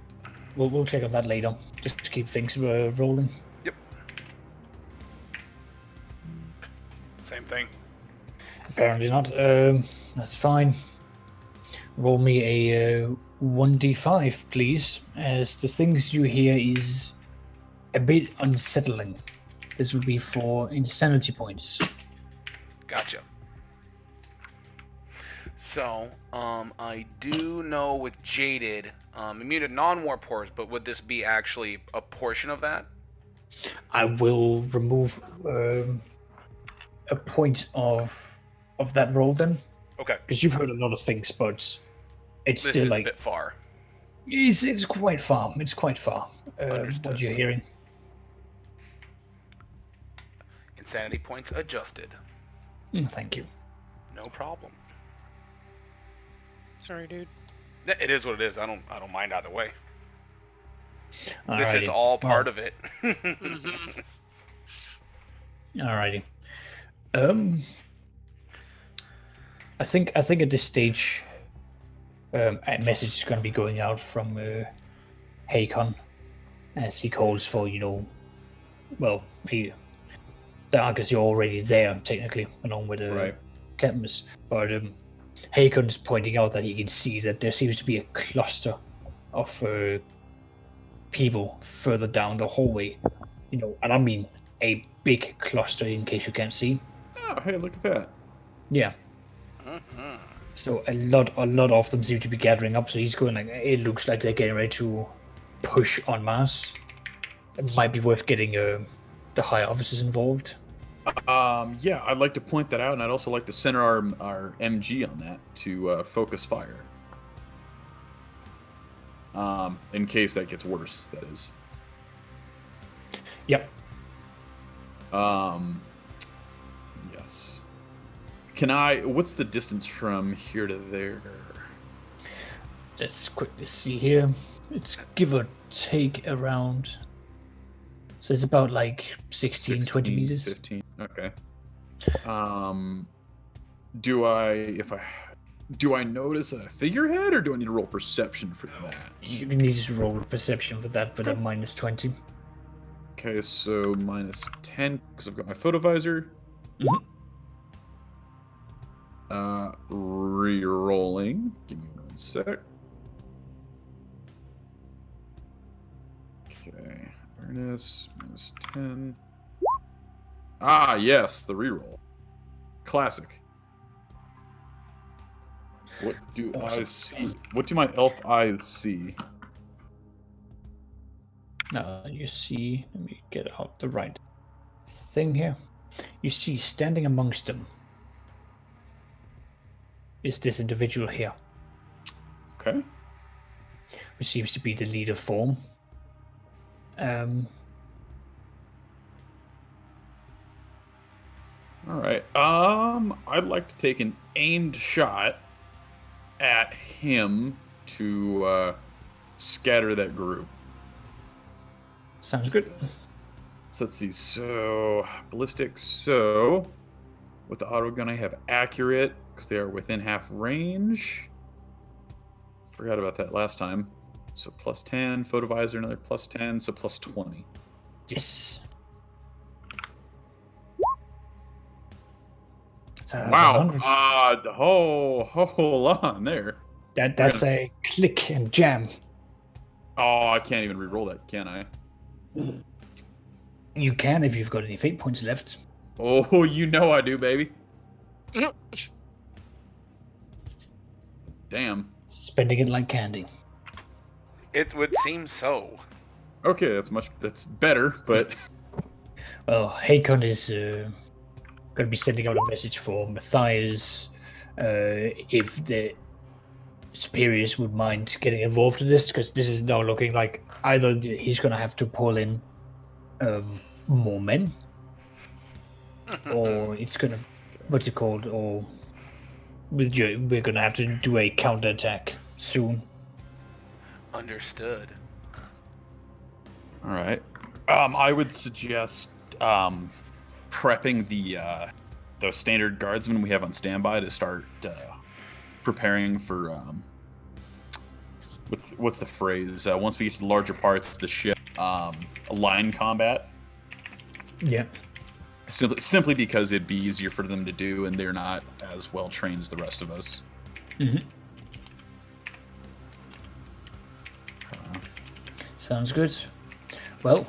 [SPEAKER 3] We'll check on that later. Just to keep things rolling.
[SPEAKER 4] Yep. Same thing.
[SPEAKER 3] Apparently not. That's fine. Roll me a 1d5, please, as the things you hear is a bit unsettling. This would be for insanity points.
[SPEAKER 4] Gotcha. So, I do know with Jaded, immune to non-warp pores, but would this be actually a portion of that?
[SPEAKER 3] I will remove a point of that roll then.
[SPEAKER 4] Okay.
[SPEAKER 3] Because you've heard a lot of things, but it's
[SPEAKER 4] This
[SPEAKER 3] still
[SPEAKER 4] is
[SPEAKER 3] like
[SPEAKER 4] a bit far.
[SPEAKER 3] it's quite far. It's quite far. What you're hearing.
[SPEAKER 4] Insanity points adjusted.
[SPEAKER 3] Thank you.
[SPEAKER 4] No problem.
[SPEAKER 6] Sorry, dude.
[SPEAKER 4] It is what it is. I don't mind either way.
[SPEAKER 3] Alrighty.
[SPEAKER 4] This is all part of it.
[SPEAKER 3] Alrighty. I think at this stage, a message is going to be going out from Hakon, as he calls for, the Argus, you're already there technically, along with the Cadmus, but Hakon's pointing out that he can see that there seems to be a cluster of people further down the hallway, and I mean a big cluster in case you can't see.
[SPEAKER 2] Oh, hey, look at that.
[SPEAKER 3] Yeah. So a lot of them seem to be gathering up. So he's going like, it looks like they're getting ready to push en masse. It might be worth getting the higher officers involved.
[SPEAKER 2] Yeah, I'd like to point that out, and I'd also like to center our MG on that to focus fire. In case that gets worse, that is.
[SPEAKER 3] Yep.
[SPEAKER 2] Yes. What's the distance from here to there?
[SPEAKER 3] Let's quickly see here. It's give or take around. So it's about like 16, 20 meters.
[SPEAKER 2] 15. Okay. Do I notice a figurehead, or do I need to roll perception for that?
[SPEAKER 3] You need to roll perception for that, but at minus 20.
[SPEAKER 2] Okay, so minus 10 because I've got my photovisor.
[SPEAKER 3] Mm-hmm.
[SPEAKER 2] Re-rolling. Give me 1 sec. Okay, awareness minus 10. Ah, yes, the reroll. Classic. What do I see? What do my elf eyes see?
[SPEAKER 3] You see, let me get out the right thing here. You see, standing amongst them is this individual here.
[SPEAKER 2] Okay.
[SPEAKER 3] Who seems to be the leader form.
[SPEAKER 2] Alright. I'd like to take an aimed shot at him to scatter that group.
[SPEAKER 3] Sounds good.
[SPEAKER 2] So let's see. So ballistic. So with the auto gun, I have accurate because they are within half range. Forgot about that last time. So plus 10. Photovisor, another plus 10. So plus 20.
[SPEAKER 3] Yes.
[SPEAKER 2] Wow.
[SPEAKER 3] 100.
[SPEAKER 2] Hold on there.
[SPEAKER 3] That's a click and jam.
[SPEAKER 2] Oh, I can't even re-roll that, can I?
[SPEAKER 3] You can if you've got any fate points left.
[SPEAKER 2] Oh, you know I do, baby. Damn.
[SPEAKER 3] Spending it like candy.
[SPEAKER 4] It would seem so.
[SPEAKER 2] Okay, that's better, but
[SPEAKER 3] Well, Hakon is going to be sending out a message for Matthias if the superiors would mind getting involved in this, because this is now looking like either he's going to have to pull in more men, or it's going to, what's it called, or we're going to have to do a counterattack soon.
[SPEAKER 4] Understood.
[SPEAKER 2] all right. I would suggest prepping those standard guardsmen we have on standby to start preparing for what's the phrase? Once we get to the larger parts of the ship, line combat.
[SPEAKER 3] Yeah.
[SPEAKER 2] Simply because it'd be easier for them to do, and they're not as well trained as the rest of us.
[SPEAKER 3] Mm-hmm. Sounds good. Well,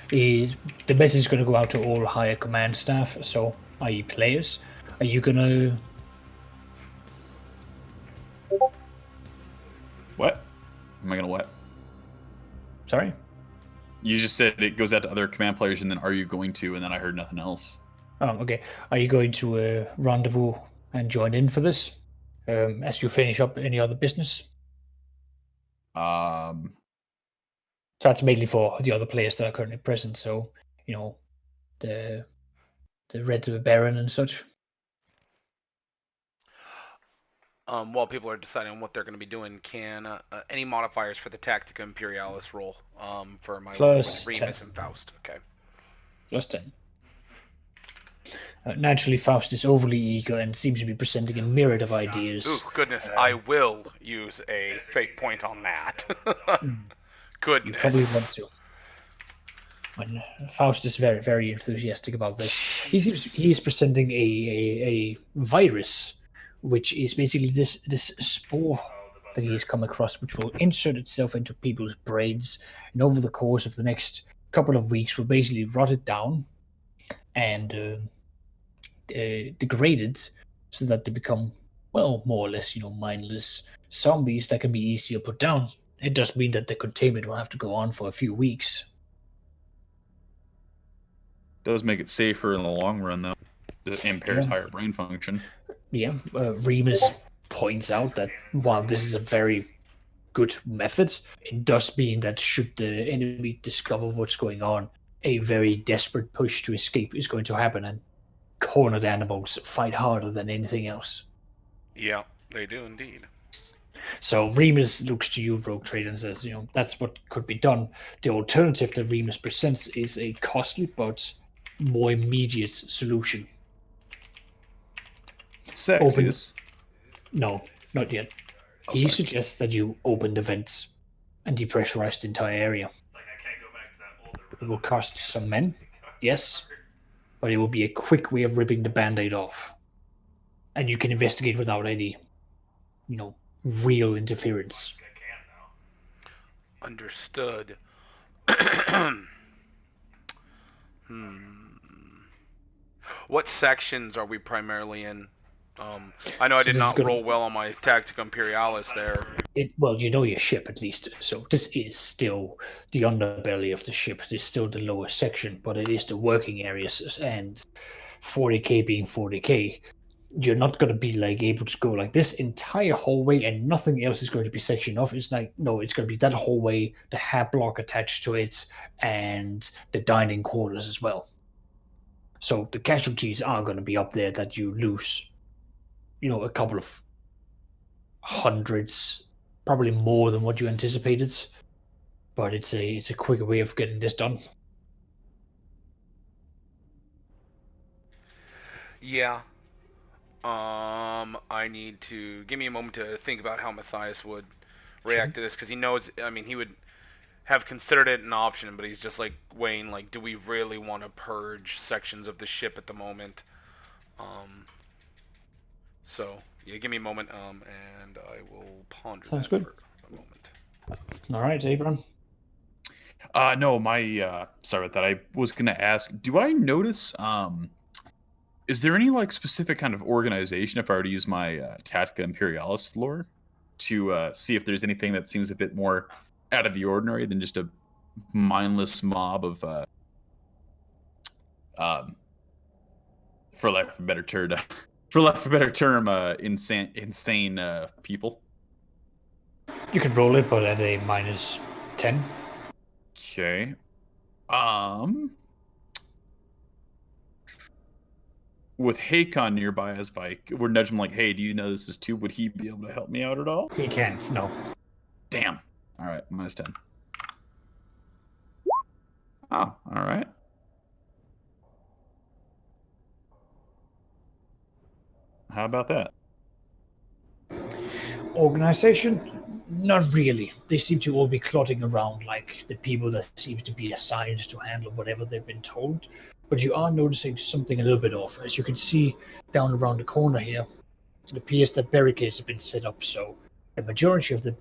[SPEAKER 3] the message is going to go out to all higher command staff, so i.e. players. Are you going to...
[SPEAKER 2] What? Am I gonna what?
[SPEAKER 3] Sorry?
[SPEAKER 2] You just said it goes out to other command players, and then are you going to? And then I heard nothing else.
[SPEAKER 3] Oh, okay. Are you going to rendezvous and join in for this as you finish up any other business? So that's mainly for the other players that are currently present. So, you know, the Red Baron and such.
[SPEAKER 4] While people are deciding what they're going to be doing, can any modifiers for the Tactica Imperialis roll for my roll with Remus
[SPEAKER 3] 10.
[SPEAKER 4] and Faust? Okay.
[SPEAKER 3] Plus 10. Naturally, Faust is overly eager and seems to be presenting a myriad of ideas.
[SPEAKER 4] Ooh, goodness, I will use a fate point on that. Goodness.
[SPEAKER 3] You probably want to. When Faust is very, very enthusiastic about this. He is presenting a virus, which is basically this spore that he's come across, which will insert itself into people's brains, and over the course of the next couple of weeks will basically rot it down and degrade it so that they become, well, more or less, mindless zombies that can be easier put down. It does mean that the containment will have to go on for a few weeks.
[SPEAKER 2] Does make it safer in the long run, though. It impairs higher brain function.
[SPEAKER 3] Yeah, Remus points out that while this is a very good method, it does mean that should the enemy discover what's going on, a very desperate push to escape is going to happen, and cornered animals fight harder than anything else.
[SPEAKER 4] Yeah, they do indeed.
[SPEAKER 3] So Remus looks to you, Rogue Trader, and says, that's what could be done. The alternative that Remus presents is a costly but more immediate solution.
[SPEAKER 2] Sexiest.
[SPEAKER 3] No, not yet. He suggests that you open the vents and depressurize the entire area. It will cost some men, yes, but it will be a quick way of ripping the band-aid off. And you can investigate without any, real interference.
[SPEAKER 4] Understood. What sections are we primarily in? I know I did not roll well on my Tactica Imperialis there.
[SPEAKER 3] Well, you know your ship at least, so this is still the underbelly of the ship. It's still the lower section, but it is the working areas, and 40k being 40k, you're not going to be able to go like this entire hallway and nothing else is going to be sectioned off. It's like, no, it's going to be that hallway, the hat block attached to it, and the dining quarters as well. So the casualties are going to be up there that you lose, a couple of hundreds, probably more than what you anticipated. But it's a quicker way of getting this done.
[SPEAKER 4] Yeah. I need to give me a moment to think about how Matthias would react to this, because he knows. He would have considered it an option, but he's just weighing do we really want to purge sections of the ship at the moment? So yeah, give me a moment, and I will ponder
[SPEAKER 3] Sounds
[SPEAKER 4] that
[SPEAKER 3] good.
[SPEAKER 4] for a moment.
[SPEAKER 3] All right, Abram.
[SPEAKER 2] No, my sorry about that. I was gonna ask, do I notice is there any like specific kind of organization if I were to use my Tactica Imperialis lore to see if there's anything that seems a bit more out of the ordinary than just a mindless mob of um for lack of a better term insane people.
[SPEAKER 3] You can roll it, but at a -10.
[SPEAKER 2] Okay. With Hakon nearby, as if I were nudge him like, hey, do you know this is 2? Would he be able to help me out at all?
[SPEAKER 3] He can't. No.
[SPEAKER 2] Damn. All right, -10. Oh, all right. How about that?
[SPEAKER 3] Organization? Not really. They seem to all be clotting around like the people that seem to be assigned to handle whatever they've been told. But you are noticing something a little bit off. As you can see down around the corner here, it appears that barricades have been set up, so the majority of the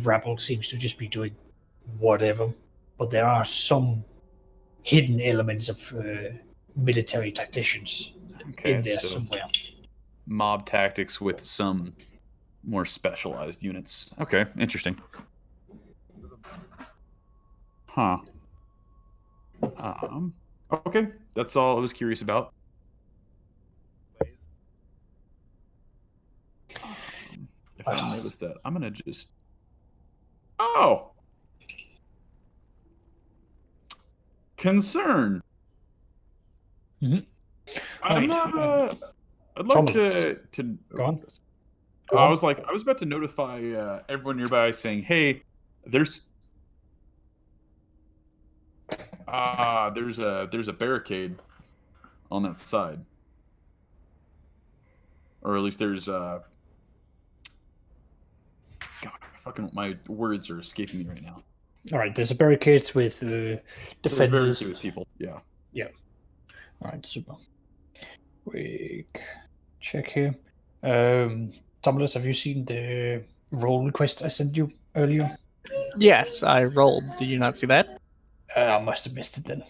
[SPEAKER 3] rabble seems to just be doing whatever. But there are some hidden elements of military tacticians
[SPEAKER 2] Okay,
[SPEAKER 3] in there
[SPEAKER 2] so
[SPEAKER 3] somewhere.
[SPEAKER 2] mob tactics with some more specialized units. Okay, interesting. Huh. Okay, that's all I was curious about. If I notice that, I'm gonna just. Oh. Concern.
[SPEAKER 3] Mhm.
[SPEAKER 2] I'm
[SPEAKER 3] Right.
[SPEAKER 2] I'd like to
[SPEAKER 3] Go on.
[SPEAKER 2] I was about to notify everyone nearby saying, "Hey, there's a barricade on that side, or at least there's God, fucking my words are escaping me right now.
[SPEAKER 3] All right, there's a barricade with
[SPEAKER 2] There's
[SPEAKER 3] defenders.
[SPEAKER 2] barricades with people. Yeah.
[SPEAKER 3] Yeah. All right, super. Quick check here. Thomas, have you seen the roll request I sent you earlier?
[SPEAKER 1] Yes, I rolled. Did you not see that?
[SPEAKER 3] I must have missed it then.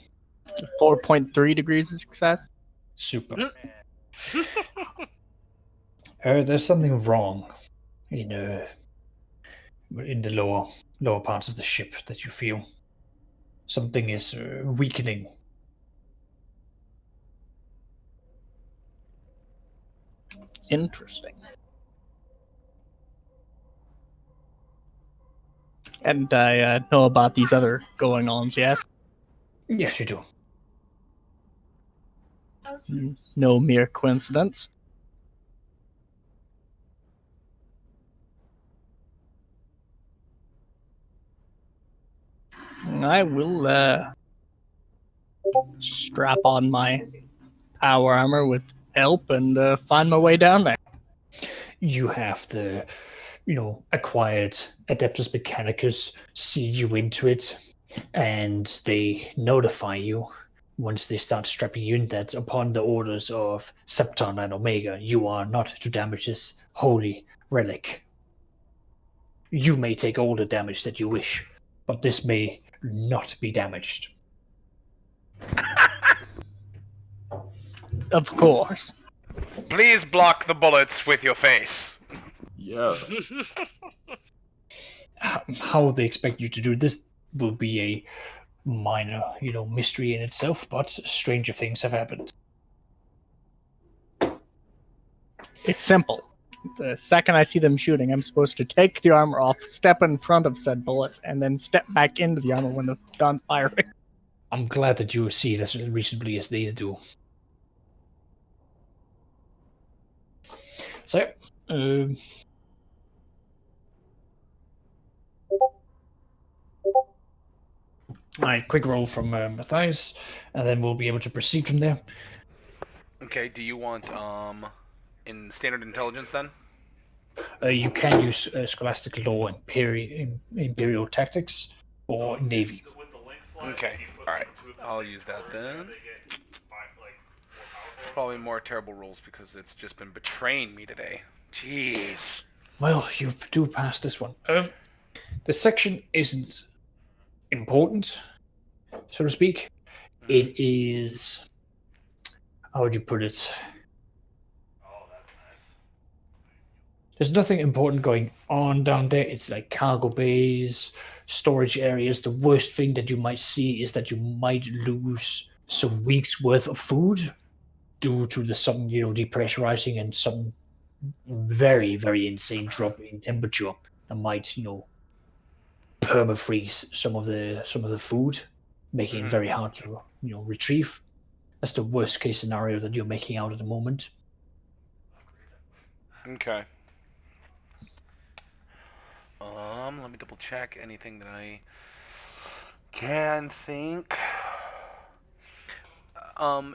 [SPEAKER 1] 4.3 degrees of success.
[SPEAKER 3] Super. There's something wrong in the lower parts of the ship that you feel. Something is weakening.
[SPEAKER 1] Interesting. And I know about these other going-ons, yes?
[SPEAKER 3] Yes, you do.
[SPEAKER 1] No mere coincidence. I will strap on my power armor with help and find my way down there.
[SPEAKER 3] You have the, acquired Adeptus Mechanicus see you into it, and they notify you once they start strapping you in that upon the orders of Septon and Omega, you are not to damage this holy relic. You may take all the damage that you wish, but this may not be damaged.
[SPEAKER 1] Of course.
[SPEAKER 4] Please block the bullets with your face.
[SPEAKER 2] Yes.
[SPEAKER 3] How they expect you to do this will be a minor, mystery in itself, but stranger things have happened.
[SPEAKER 1] It's simple. The second I see them shooting, I'm supposed to take the armor off, step in front of said bullets, and then step back into the armor when they're done firing.
[SPEAKER 3] I'm glad that you see it as reasonably as they do. So, alright, quick roll from Matthias, and then we'll be able to proceed from there.
[SPEAKER 4] Okay, do you want in standard intelligence then?
[SPEAKER 3] You can use Scholastic Law, Imperial Tactics, or Navy.
[SPEAKER 4] Okay, alright. I'll use that then. Probably more terrible rolls because it's just been betraying me today. Jeez.
[SPEAKER 3] Well, you do pass this one. The section isn't important, so to speak. It is. How would you put it? There's nothing important going on down there. It's like cargo bays, storage areas. The worst thing that you might see is that you might lose some weeks worth of food due to the sudden, depressurizing and some very, very insane drop in temperature that might, permafreeze some of the food, making it very hard to, retrieve. That's the worst case scenario that you're making out at the moment.
[SPEAKER 4] Okay. Let me double check anything that I can think.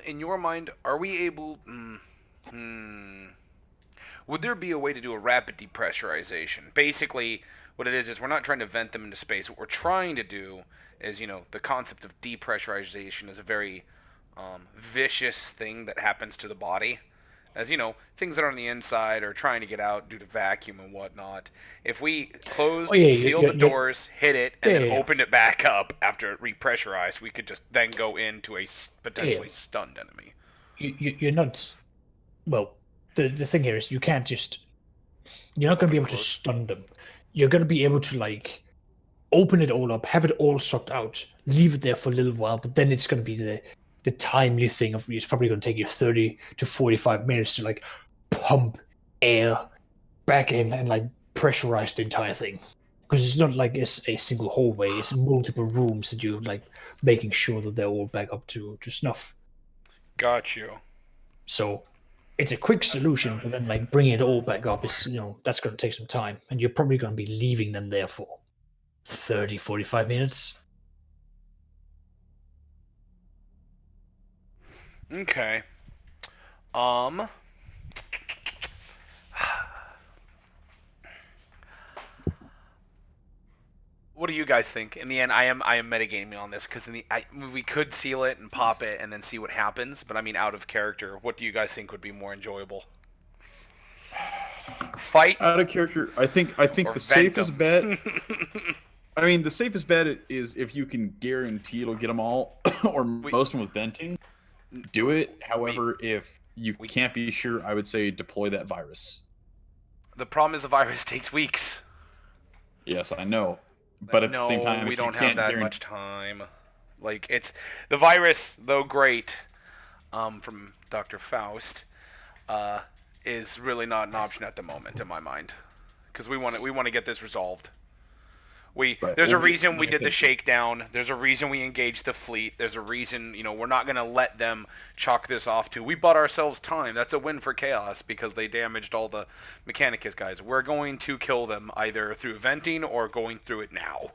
[SPEAKER 4] In your mind, are we able? Would there be a way to do a rapid depressurization? Basically, what it is we're not trying to vent them into space. What we're trying to do is, the concept of depressurization is a very vicious thing that happens to the body. As things that are on the inside are trying to get out due to vacuum and whatnot. If we closed, sealed the doors, hit it, and then opened it back up after it repressurized, we could just then go into a potentially stunned enemy.
[SPEAKER 3] You're not. Well, the thing here is you can't just. You're not going to be able to stun them. You're going to be able to open it all up, have it all sucked out, leave it there for a little while, but then it's going to be the timely thing of it's probably going to take you 30 to 45 minutes to pump air back in and pressurize the entire thing, because it's not like it's a single hallway, it's multiple rooms that you're making sure that they're all back up to snuff.
[SPEAKER 4] Got you.
[SPEAKER 3] So it's a quick solution, but then bringing it all back up is that's going to take some time, and you're probably going to be leaving them there for 30, 45 minutes.
[SPEAKER 4] Okay. What do you guys think? In the end, I am metagaming on this because we could seal it and pop it and then see what happens. But I mean, out of character, what do you guys think would be more enjoyable? Fight
[SPEAKER 2] out of character. I think the safest bet. I mean, the safest bet is if you can guarantee it'll get them all, or most of them with venting. Do it. However, if you can't be sure, I would say deploy that virus.
[SPEAKER 4] The problem is the virus takes weeks.
[SPEAKER 2] Yes, I know. But at the same time,
[SPEAKER 4] we don't have that much time. It's the virus, though great, from Dr. Faust, is really not an option at the moment in my mind, because we want to get this resolved. There's a reason we did the shakedown. There's a reason we engaged the fleet. There's a reason, we're not going to let them chalk this off to. We bought ourselves time. That's a win for Chaos because they damaged all the mechanicus guys. We're going to kill them either through venting or going through it now.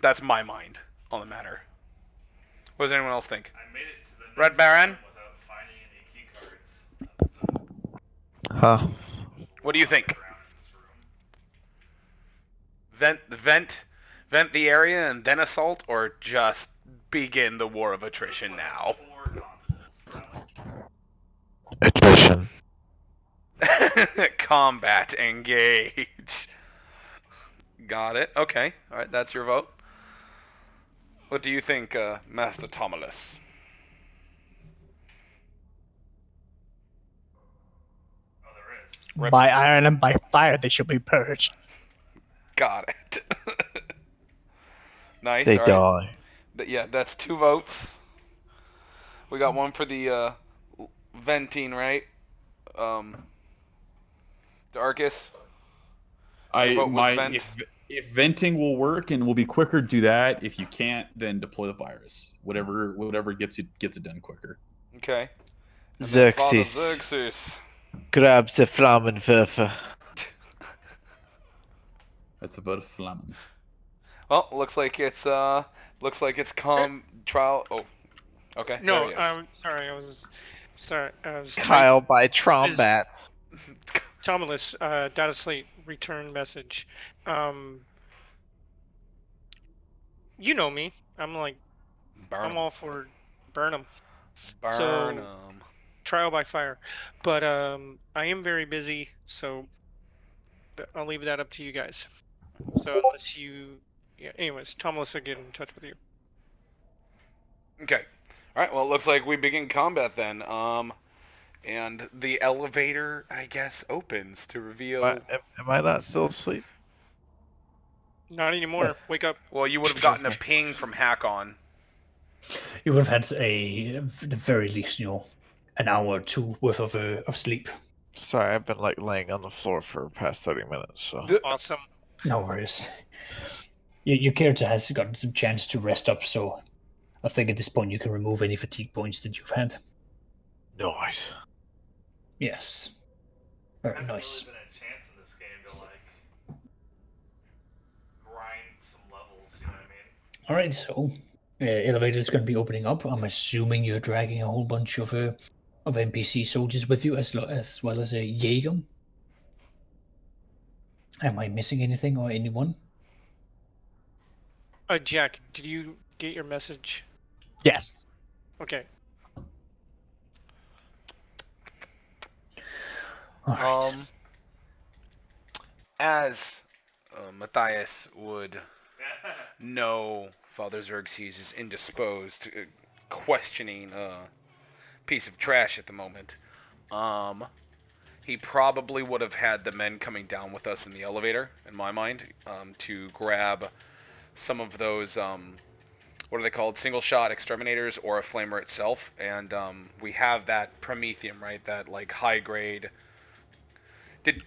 [SPEAKER 4] That's my mind on the matter. What does anyone else think?
[SPEAKER 7] I made it to the
[SPEAKER 4] Red Baron?
[SPEAKER 7] without finding any key cards.
[SPEAKER 5] Huh.
[SPEAKER 4] What do you think? Vent the area and then assault, or just begin the war of attrition now?
[SPEAKER 5] Attrition.
[SPEAKER 4] Combat engage. Got it. Okay. All right. That's your vote. What do you think, Master Tomulus?
[SPEAKER 1] By iron and by fire they shall be purged.
[SPEAKER 4] Got it. Nice.
[SPEAKER 5] They
[SPEAKER 4] all right.
[SPEAKER 5] die.
[SPEAKER 4] Yeah, that's 2 votes. We got one for the venting, right? Darkus.
[SPEAKER 2] If venting will work and will be quicker, do that. If you can't, then deploy the virus. Whatever gets it done quicker.
[SPEAKER 4] Okay.
[SPEAKER 5] Xerxes. Grab the Flammenwerfer.
[SPEAKER 2] That's the vote of Flammen.
[SPEAKER 4] Well, looks like it's trial. Oh, okay.
[SPEAKER 6] No, I'm sorry. I was
[SPEAKER 5] Kyle by Trombat.
[SPEAKER 6] Tomulus, data slate return message. You know me. I'm all for Burn them.
[SPEAKER 4] Burn them.
[SPEAKER 6] Trial by fire. But I am very busy, so I'll leave that up to you guys. So unless you, yeah. Anyways, Tomless will get in touch with you.
[SPEAKER 4] Okay. All right. Well, it looks like we begin combat then. And the elevator, I guess, opens to reveal.
[SPEAKER 5] Am I not still asleep?
[SPEAKER 6] Not anymore. Wake up.
[SPEAKER 4] Well, you would have gotten a ping from Hack-On.
[SPEAKER 3] You would have had the very least, an hour or two worth of sleep.
[SPEAKER 5] Sorry, I've been like laying on the floor for the past 30 minutes. So
[SPEAKER 6] Awesome.
[SPEAKER 3] No worries. Your character has gotten some chance to rest up, so I think at this point you can remove any fatigue points that you've had.
[SPEAKER 5] nice.
[SPEAKER 3] Yes. Very
[SPEAKER 7] Hasn't
[SPEAKER 3] nice.
[SPEAKER 7] really been a chance in this game to like grind some levels. You know what I mean?
[SPEAKER 3] All right, so elevator is going to be opening up. I'm assuming you're dragging a whole bunch of NPC soldiers with you, as well as a Jaeger. Am I missing anything or anyone?
[SPEAKER 6] Jack, did you get your message?
[SPEAKER 1] Yes.
[SPEAKER 6] Okay.
[SPEAKER 3] All right.
[SPEAKER 4] As Matthias would know, Father Xerxes is indisposed, questioning a piece of trash at the moment. He probably would have had the men coming down with us in the elevator, in my mind, to grab some of those, what are they called, single-shot exterminators or a flamer itself. And we have that Promethium, right, that, like, high-grade...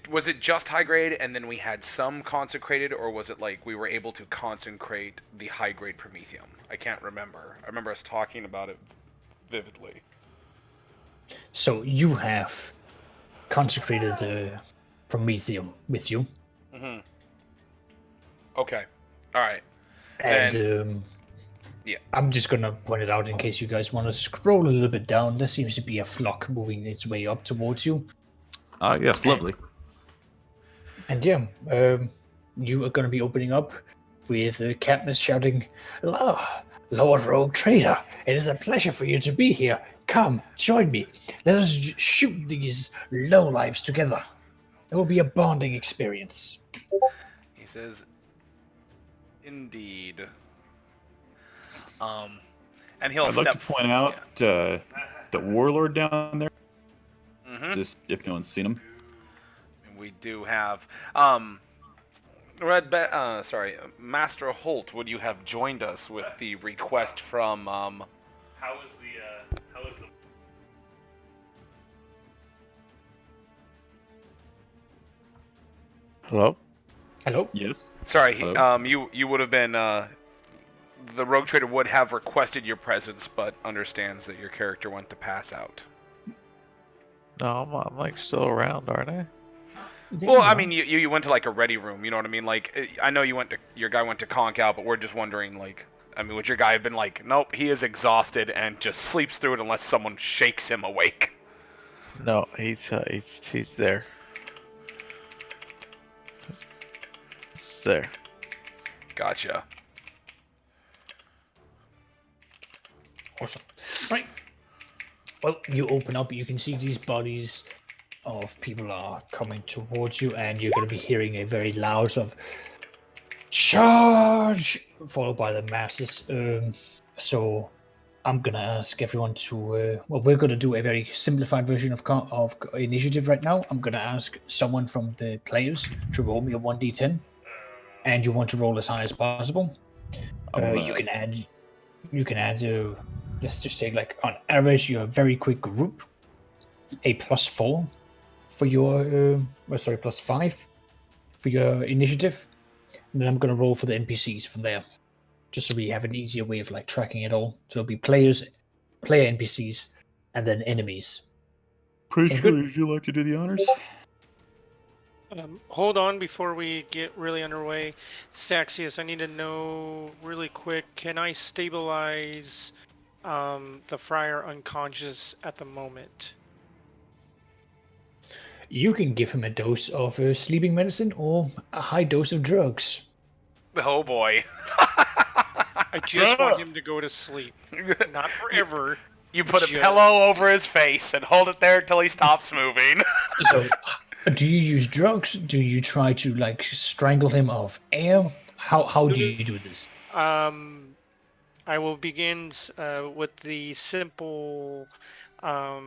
[SPEAKER 4] Was it just high-grade and then we had some consecrated, or was it like we were able to consecrate the high-grade Promethium? I can't remember. I remember us talking about it vividly.
[SPEAKER 3] So you have consecrated Promethium with you.
[SPEAKER 4] Mm-hmm. Okay. All right.
[SPEAKER 3] And
[SPEAKER 4] yeah.
[SPEAKER 3] I'm just going to point it out in case you guys want to scroll a little bit down. There seems to be a flock moving its way up towards you.
[SPEAKER 8] Yes, lovely.
[SPEAKER 3] And yeah, you are going to be opening up with Katniss shouting, Lord Rogue Trader, it is a pleasure for you to be here. Come, join me. Let us shoot these lowlifes together. It will be a bonding experience.
[SPEAKER 4] He says, indeed. And he'll
[SPEAKER 8] I'd like to point out the warlord down there.
[SPEAKER 4] Mm-hmm.
[SPEAKER 8] Just if no one's seen him.
[SPEAKER 4] We do have Master Holt, would you have joined us with the request from
[SPEAKER 7] How is the
[SPEAKER 5] Hello?
[SPEAKER 3] Hello?
[SPEAKER 8] Yes.
[SPEAKER 4] Sorry,
[SPEAKER 8] Hello?
[SPEAKER 4] you would have been the Rogue Trader would have requested your presence, but understands that your character went to pass out.
[SPEAKER 5] No, I'm like still around, aren't I?
[SPEAKER 4] Well, I mean, you went to like a ready room, you know what I mean? Like, I know your guy went to conk out, but we're just wondering, like, I mean, would your guy have been like, nope, he is exhausted and just sleeps through it unless someone shakes him awake?
[SPEAKER 5] No, he's there. He's there.
[SPEAKER 4] Gotcha.
[SPEAKER 3] Awesome. Right. Well, you open up, you can see these bodies of people are coming towards you, and you're going to be hearing a very loud sort of charge, followed by the masses. So I'm going to ask everyone to, we're going to do a very simplified version of initiative right now. I'm going to ask someone from the players to roll me a 1d10, and you want to roll as high as possible. You can add, let's just take, like, on average, you're a very quick group, a +4 for your, +5 for your initiative. And then I'm going to roll for the NPCs from there, just so we have an easier way of, like, tracking it all. So it'll be player NPCs, and then enemies.
[SPEAKER 8] Pretty sure, would you like to do the honors?
[SPEAKER 6] Hold on before we get really underway. Saxius, I need to know really quick, can I stabilize the friar unconscious at the moment?
[SPEAKER 3] You can give him a dose of sleeping medicine or a high dose of drugs.
[SPEAKER 4] Oh boy.
[SPEAKER 6] I just want him to go to sleep. Not forever.
[SPEAKER 4] You put a pillow over his face and hold it there until he stops moving.
[SPEAKER 3] So, do you use drugs? Do you try to like strangle him off air? How do you do this?
[SPEAKER 6] I will begin with the simple, I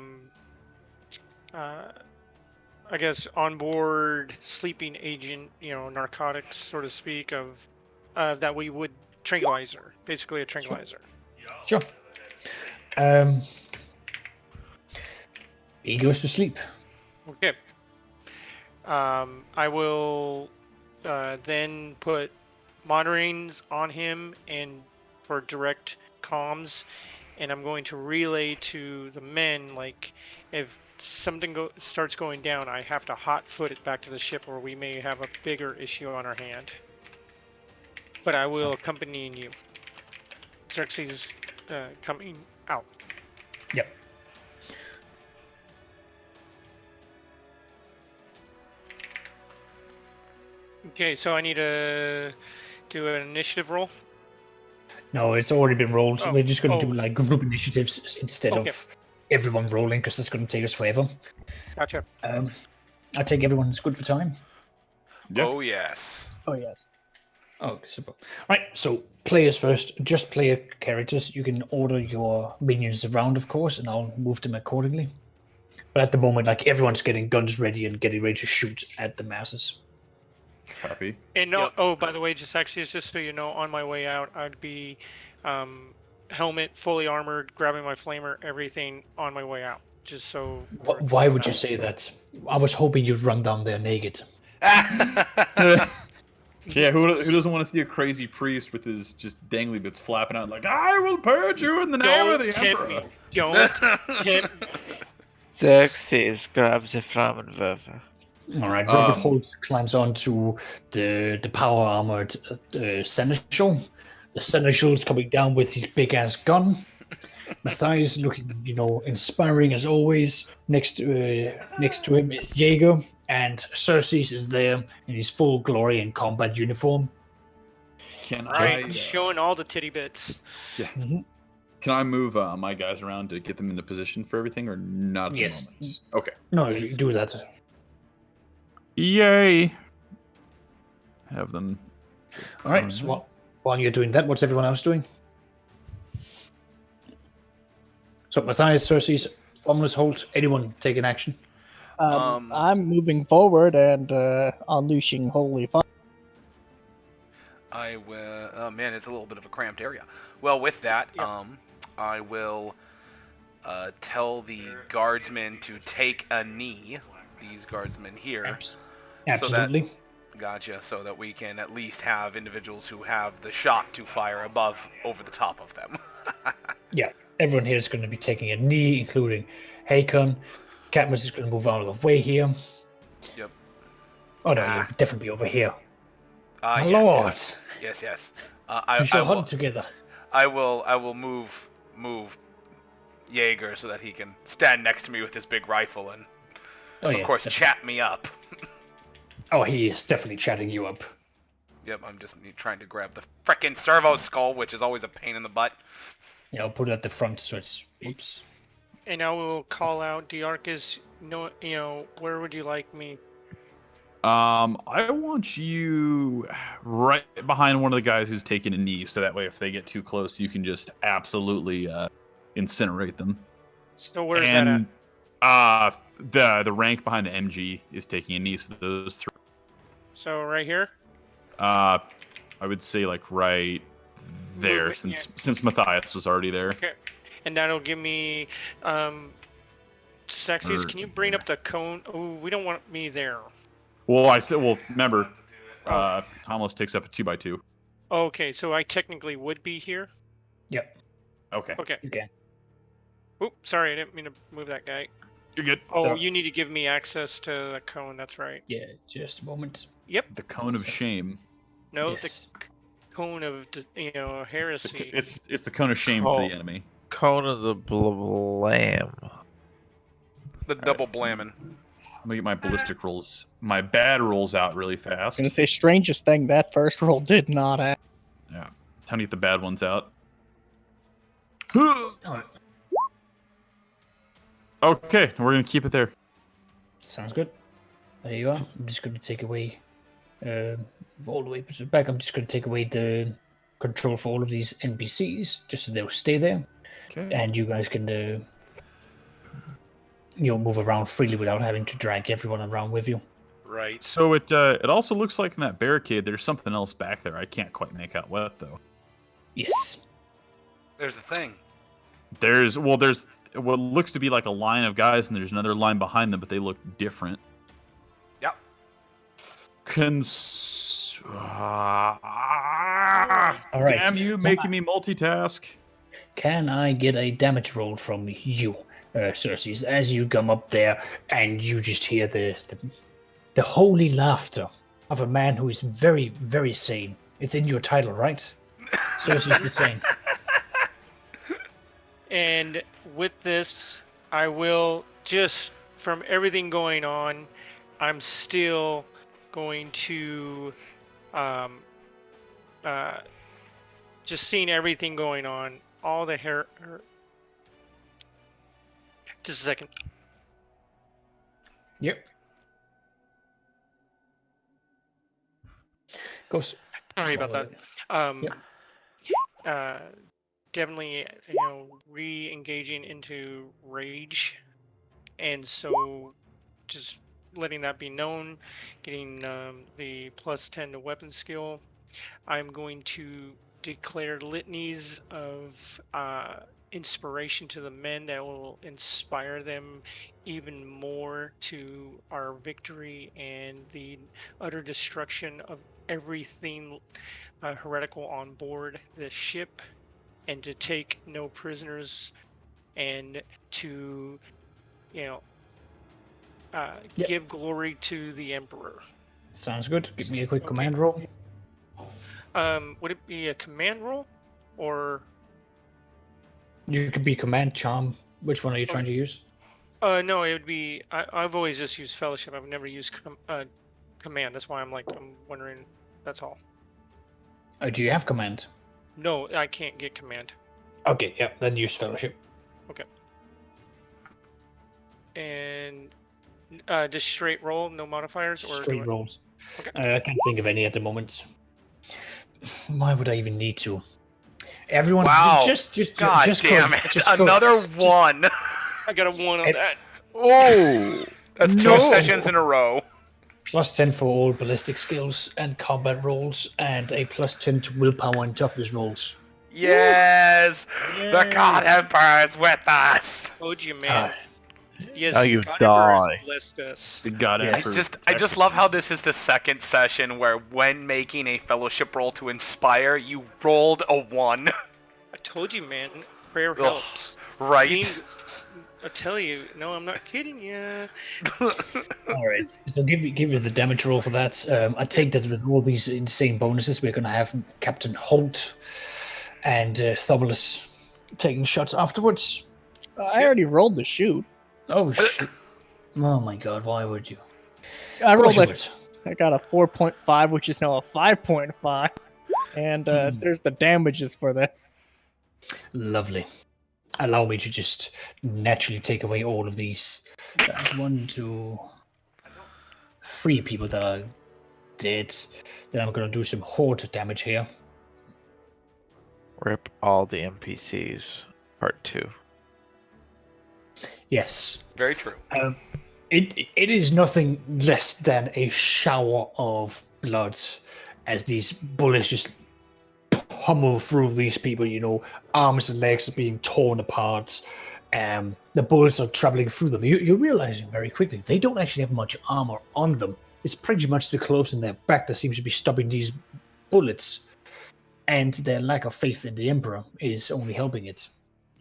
[SPEAKER 6] guess, onboard sleeping agent, narcotics, so to speak, of that we would tranquilizer, basically a tranquilizer.
[SPEAKER 3] Sure. He goes to sleep.
[SPEAKER 6] Okay. I will then put monitorings on him and for direct comms, and I'm going to relay to the men, like, if something starts going down, I have to hot-foot it back to the ship, or we may have a bigger issue on our hand. But I will accompany you. Xerxes coming out.
[SPEAKER 3] Yep.
[SPEAKER 6] Okay, so I need to do an initiative roll.
[SPEAKER 3] No, it's already been rolled. So we're just going to do like group initiatives instead of everyone rolling, because that's going to take us forever.
[SPEAKER 6] Gotcha.
[SPEAKER 3] I take everyone's good for time.
[SPEAKER 2] Yep.
[SPEAKER 4] Oh, yes.
[SPEAKER 1] Oh, yes.
[SPEAKER 3] Oh, super. Right, so players first. Just player characters. You can order your minions around, of course, and I'll move them accordingly. But at the moment, like, everyone's getting guns ready and getting ready to shoot at the masses.
[SPEAKER 2] Copy.
[SPEAKER 6] And by the way, just so you know, on my way out, I'd be helmet, fully armored, grabbing my flamer, everything on my way out. Just so.
[SPEAKER 3] Why would you say that? I was hoping you'd run down there naked.
[SPEAKER 2] Yeah, who doesn't want to see a crazy priest with his just dangly bits flapping out like, I will purge you in the name of the Emperor.
[SPEAKER 6] Don't tempt me.
[SPEAKER 5] Xerxes grabs a Flammenwerfer.
[SPEAKER 3] All right, Robert Holt climbs onto the power armored seneschal. The seneschal is coming down with his big ass gun. Matthias looking, inspiring as always. Next to him is Jaeger, and Xerxes is there in his full glory and combat uniform.
[SPEAKER 2] Can
[SPEAKER 6] I showing all the titty bits?
[SPEAKER 2] Yeah. Mm-hmm. Can I move my guys around to get them into position for everything, or not at the moment? Okay.
[SPEAKER 3] No, you do that.
[SPEAKER 8] Yay! Have them.
[SPEAKER 3] All right. So while you're doing that, what's everyone else doing? So Matthias, Xerxes, Formless Holt, anyone taking action?
[SPEAKER 1] I'm moving forward and unleashing Holy Fire.
[SPEAKER 4] I will. Oh man, it's a little bit of a cramped area. Well, with that, I will tell the guardsmen to take a knee. These guardsmen here.
[SPEAKER 3] Absolutely.
[SPEAKER 4] Gotcha. So that we can at least have individuals who have the shot to fire over the top of them.
[SPEAKER 3] Yeah. Everyone here is going to be taking a knee, including Hakon. Cadmus is going to move out of the way here.
[SPEAKER 4] Yep.
[SPEAKER 3] Oh no, you'll definitely be over here. My
[SPEAKER 4] yes,
[SPEAKER 3] lord.
[SPEAKER 4] Yes.
[SPEAKER 3] We shall hunt together.
[SPEAKER 4] I will move Jaeger so that he can stand next to me with his big rifle and, of course, chat me up.
[SPEAKER 3] Oh, he is definitely chatting you up.
[SPEAKER 4] Yep, I'm just trying to grab the frickin' servo skull, which is always a pain in the butt.
[SPEAKER 3] Yeah, I'll put it at the front so it's... Oops.
[SPEAKER 6] And I will call out Diarchus, where would you like me?
[SPEAKER 8] I want you right behind one of the guys who's taking a knee, so that way if they get too close, you can just absolutely incinerate them.
[SPEAKER 6] So where's that at?
[SPEAKER 8] The rank behind the MG is taking a knee, so those three.
[SPEAKER 6] So right here?
[SPEAKER 8] I would say like right there, since Matthias was already there.
[SPEAKER 6] Okay. And that'll give me Xerxes, can you bring up the cone? Oh, we don't want me there.
[SPEAKER 8] Well, remember, Tomless takes up a 2x2.
[SPEAKER 6] Okay, so I technically would be here?
[SPEAKER 3] Yep.
[SPEAKER 8] Okay.
[SPEAKER 3] You can.
[SPEAKER 6] Oop, sorry, I didn't mean to move that guy.
[SPEAKER 8] You're good.
[SPEAKER 6] Oh, you need to give me access to the cone, that's right.
[SPEAKER 3] Yeah, just a moment.
[SPEAKER 6] Yep.
[SPEAKER 8] The cone of shame.
[SPEAKER 6] No,
[SPEAKER 3] Yes.
[SPEAKER 6] the cone of, heresy.
[SPEAKER 8] It's the cone of shame for the enemy.
[SPEAKER 5] Cone of the blam.
[SPEAKER 4] The double blamming.
[SPEAKER 8] Let me get my ballistic rolls, my bad rolls out really fast.
[SPEAKER 1] I'm gonna say strangest thing, that first roll did not happen.
[SPEAKER 8] Yeah. Time to get the bad ones out.
[SPEAKER 3] Alright,
[SPEAKER 8] Okay, we're gonna keep it there.
[SPEAKER 3] sounds good. There you are. I'm just going to take away, all the way back. I'm just going to take away the control for all of these NPCs, just so they'll stay there,
[SPEAKER 8] Okay.
[SPEAKER 3] and you guys can, move around freely without having to drag everyone around with you.
[SPEAKER 4] Right.
[SPEAKER 8] So it also looks like in that barricade there's something else back there. I can't quite make out what though.
[SPEAKER 3] Yes.
[SPEAKER 4] There's a thing.
[SPEAKER 8] There's what looks to be like a line of guys, and there's another line behind them, but they look different.
[SPEAKER 4] Yep.
[SPEAKER 3] All right.
[SPEAKER 8] Damn you, making me multitask.
[SPEAKER 3] Can I get a damage roll from you, Cersei, as you come up there and you just hear the holy laughter of a man who is very, very sane. It's in your title, right? Cersei's the same.
[SPEAKER 6] And with this, I will just, from everything going on, I'm still going to, just seeing everything going on, all the hair. Just a second.
[SPEAKER 3] Yep. Goes.
[SPEAKER 6] Sorry about that.
[SPEAKER 3] Yep.
[SPEAKER 6] Definitely, re-engaging into rage, and so just letting that be known, getting the +10 to weapon skill. I'm going to declare litanies of inspiration to the men that will inspire them even more to our victory and the utter destruction of everything heretical on board the ship, and to take no prisoners, and to give glory to the Emperor.
[SPEAKER 3] Sounds good. Give me a quick command roll.
[SPEAKER 6] Would it be a command roll, or
[SPEAKER 3] You could be command, charm. Which one are you trying to use?
[SPEAKER 6] no? It would be. I've always just used fellowship. I've never used command. That's why I'm wondering. That's all.
[SPEAKER 3] Do you have command?
[SPEAKER 6] No, I can't get command.
[SPEAKER 3] Okay, yeah, then use fellowship.
[SPEAKER 6] Okay. And just straight roll, no modifiers, or
[SPEAKER 3] Straight rolls.
[SPEAKER 6] Okay.
[SPEAKER 3] I can't think of any at the moment. Why would I even need to? Everyone,
[SPEAKER 4] Wow.
[SPEAKER 3] just
[SPEAKER 4] God
[SPEAKER 3] just
[SPEAKER 4] damn
[SPEAKER 3] go,
[SPEAKER 4] it.
[SPEAKER 3] just go.
[SPEAKER 4] Another one.
[SPEAKER 6] I got a 1 on that.
[SPEAKER 8] Oh,
[SPEAKER 4] That's
[SPEAKER 8] No.
[SPEAKER 4] 2 sessions in a row.
[SPEAKER 3] +10 for all ballistic skills and combat rolls, and a +10 to willpower and toughness rolls.
[SPEAKER 4] Yes. The God Emperor is with us.
[SPEAKER 6] Told you, man. Yes,
[SPEAKER 5] Now you
[SPEAKER 6] God Emperor has
[SPEAKER 5] die.
[SPEAKER 6] blessed us.
[SPEAKER 8] the god
[SPEAKER 3] Yeah,
[SPEAKER 8] Emperor
[SPEAKER 4] I just love how this is the second session where, when making a fellowship roll to inspire, you rolled a 1.
[SPEAKER 6] I told you, man. Prayer
[SPEAKER 4] Ugh.
[SPEAKER 6] helps.
[SPEAKER 4] Right?
[SPEAKER 6] I tell you, no, I'm not kidding you.
[SPEAKER 3] All right, so give me the damage roll for that. I take that with all these insane bonuses, we're gonna have Captain Holt and Thobulus taking shots afterwards.
[SPEAKER 1] I already rolled the shoot.
[SPEAKER 3] Oh shit! Oh my god, why would you?
[SPEAKER 1] I
[SPEAKER 3] Of course
[SPEAKER 1] rolled
[SPEAKER 3] you
[SPEAKER 1] a.
[SPEAKER 3] would.
[SPEAKER 1] I got a 4.5, which is now a 5.5, and there's the damages for that.
[SPEAKER 3] Lovely. Allow me to just naturally take away all of these. 1, 2, 3 people that are dead. Then I'm gonna do some horde damage here.
[SPEAKER 5] Rip all the NPCs. Part 2.
[SPEAKER 3] Yes.
[SPEAKER 4] Very true.
[SPEAKER 3] It is nothing less than a shower of blood as these bullets just pummel through these people. Arms and legs are being torn apart. The bullets are traveling through them. You're realizing very quickly they don't actually have much armor on them. It's pretty much the clothes in their back that seems to be stopping these bullets. And their lack of faith in the Emperor is only helping it.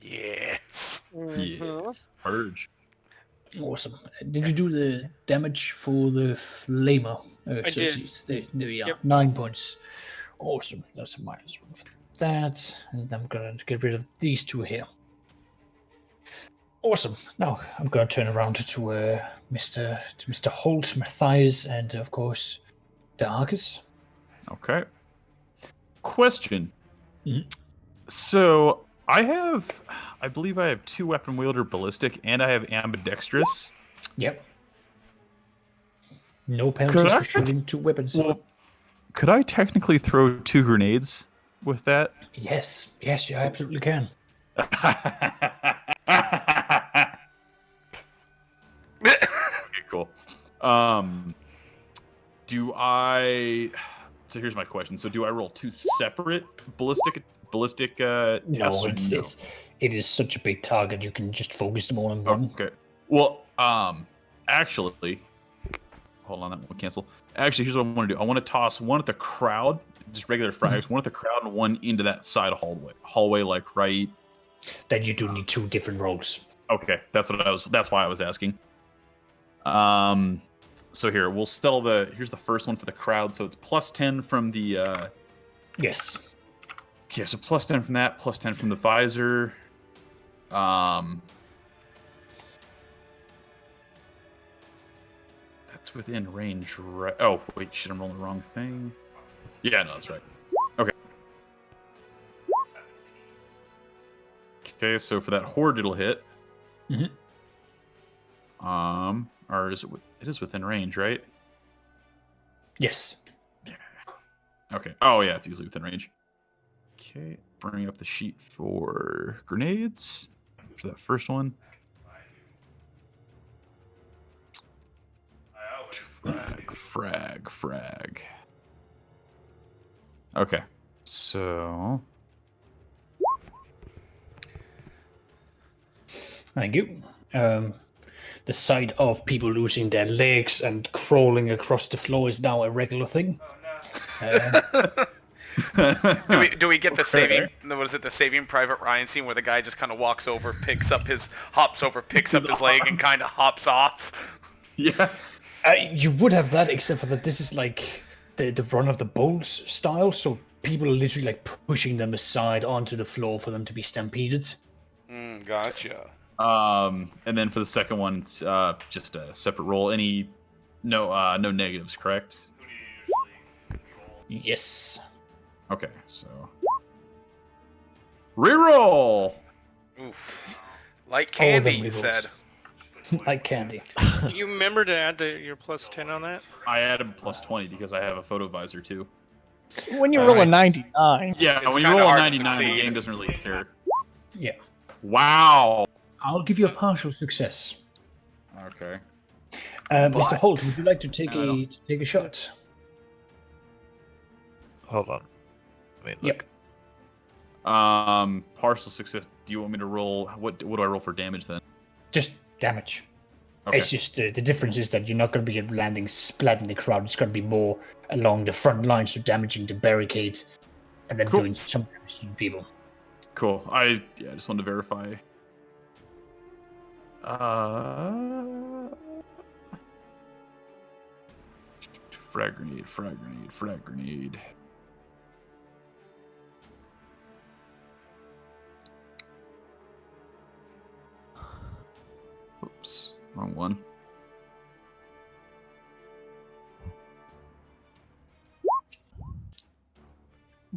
[SPEAKER 4] Yes.
[SPEAKER 8] Yeah. Purge.
[SPEAKER 3] Awesome. Did you do the damage for the flamer?
[SPEAKER 6] I did.
[SPEAKER 3] There we are.
[SPEAKER 6] Yep.
[SPEAKER 3] 9 points. Awesome. That's a -1 for that. And I'm going to get rid of these 2 here. Awesome. Now I'm going to turn around to Mr. Holt, Matthias, and of course, Darkus.
[SPEAKER 8] Okay. Question. So I believe I have 2 weapon wielder ballistic, and I have ambidextrous.
[SPEAKER 3] Yep. No penalties for shooting 2 weapons.
[SPEAKER 8] Well, could I technically throw 2 grenades with that?
[SPEAKER 3] Yes, you absolutely can.
[SPEAKER 8] Okay, cool. Do I? So here's my question. So do I roll 2 separate ballistic tests?
[SPEAKER 3] No, it is such a big target. You can just focus them all on one.
[SPEAKER 8] Okay. Well, actually, hold on, that won't cancel. Actually, here's what I want to do. I want to toss one at the crowd, just regular frags, one at the crowd and one into that side hallway, like right.
[SPEAKER 3] Then you do need 2 different rolls.
[SPEAKER 8] Okay, that's why I was asking. So here we'll settle here's the first one for the crowd. So it's +10 from the.
[SPEAKER 3] Yes.
[SPEAKER 8] Okay, so +10 from that, +10 from the visor. That's within range, right? Oh wait, shit! I'm rolling the wrong thing. Yeah, no, that's right. Okay. Okay, so for that horde, it'll hit.
[SPEAKER 3] Mhm.
[SPEAKER 8] Or is it? It is within range, right?
[SPEAKER 3] Yes.
[SPEAKER 8] Okay. Oh yeah, it's easily within range. Okay, bring up the sheet for grenades for that first one. Frag. Okay, so
[SPEAKER 3] Thank you. The sight of people losing their legs and crawling across the floor is now a regular thing.
[SPEAKER 4] Do we get the saving? Was it the Saving Private Ryan scene where the guy just kind of hops over, picks up his leg, and kind of hops off?
[SPEAKER 8] Yeah.
[SPEAKER 3] You would have that, except for that this is like the run of the bulls style, so people are literally like pushing them aside onto the floor for them to be stampeded.
[SPEAKER 4] Gotcha.
[SPEAKER 8] And then for the second one, it's just a separate roll. No negatives, correct?
[SPEAKER 7] Who do you usually control?
[SPEAKER 3] Yes.
[SPEAKER 8] Okay, so reroll.
[SPEAKER 4] Oof. Like
[SPEAKER 3] All of them
[SPEAKER 4] candy, you
[SPEAKER 3] rerolls.
[SPEAKER 4] said.
[SPEAKER 3] Like candy.
[SPEAKER 6] You remember to add your +10 on that?
[SPEAKER 8] I added +20 because I have a photo visor too.
[SPEAKER 1] When you roll a
[SPEAKER 8] Alright.
[SPEAKER 1] 99,
[SPEAKER 8] Yeah,
[SPEAKER 4] It's
[SPEAKER 8] when you
[SPEAKER 4] kinda
[SPEAKER 8] roll a
[SPEAKER 4] hard to
[SPEAKER 8] 99, the
[SPEAKER 4] succeed.
[SPEAKER 8] game doesn't really care.
[SPEAKER 3] Yeah.
[SPEAKER 8] Wow.
[SPEAKER 3] I'll give you a partial success.
[SPEAKER 8] Okay.
[SPEAKER 3] Mr. Holt, would you like to take
[SPEAKER 8] No, I
[SPEAKER 3] a shot?
[SPEAKER 5] Hold on. Let me look.
[SPEAKER 3] Yep.
[SPEAKER 8] Partial success. Do you want me to roll? What do I roll for damage then?
[SPEAKER 3] Just damage.
[SPEAKER 8] Okay.
[SPEAKER 3] It's just the difference is that you're not going to be landing splat in the crowd. It's going to be more along the front line, so damaging the barricade, and then
[SPEAKER 8] Cool.
[SPEAKER 3] doing some damage to people.
[SPEAKER 8] Cool. I just wanted to verify. Frag grenade. Oops, wrong one.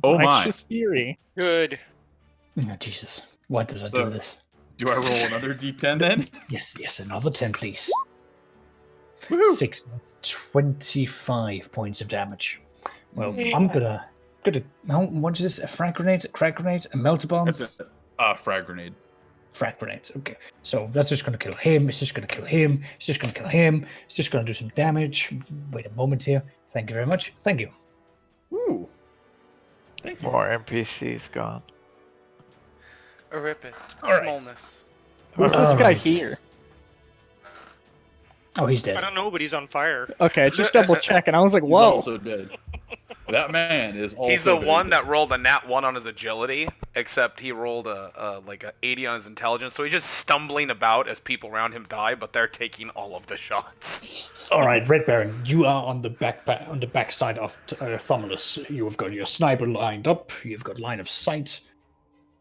[SPEAKER 8] Oh my.
[SPEAKER 1] righteous fury.
[SPEAKER 6] Good.
[SPEAKER 3] Oh, Jesus. Why does I
[SPEAKER 8] So-
[SPEAKER 3] do this?
[SPEAKER 8] Do I roll another d10 then?
[SPEAKER 3] Yes, another 10, please.
[SPEAKER 8] Woohoo!
[SPEAKER 3] 6, that's 25 points of damage. Well,
[SPEAKER 6] Yeah.
[SPEAKER 3] I'm gonna. What is this? A frag grenade, a crack grenade, a melter bomb?
[SPEAKER 8] That's a frag grenade.
[SPEAKER 3] Frag grenades. Okay, so that's just gonna kill him. It's just gonna kill him. It's just gonna kill him. It's just gonna do some damage. Wait a moment here. Thank you very much. Thank you.
[SPEAKER 8] Ooh. Thank you.
[SPEAKER 5] More NPCs gone.
[SPEAKER 4] A rip it.
[SPEAKER 3] All right.
[SPEAKER 4] Smallness.
[SPEAKER 1] Who's this guy
[SPEAKER 3] Alright.
[SPEAKER 1] here?
[SPEAKER 3] Oh, he's
[SPEAKER 6] I
[SPEAKER 3] dead.
[SPEAKER 6] don't know, but he's on fire.
[SPEAKER 1] Okay, just double checking. I was like,
[SPEAKER 8] He's
[SPEAKER 1] whoa.
[SPEAKER 8] also dead. That man is also
[SPEAKER 4] He's the
[SPEAKER 8] dead.
[SPEAKER 4] one that rolled a nat 1 on his agility, except he rolled a 80 on his intelligence, so he's just stumbling about as people around him die, but they're taking all of the shots.
[SPEAKER 3] All right, Red Baron, you are on the back side of Thomulus. You have got your sniper lined up. You've got line of sight.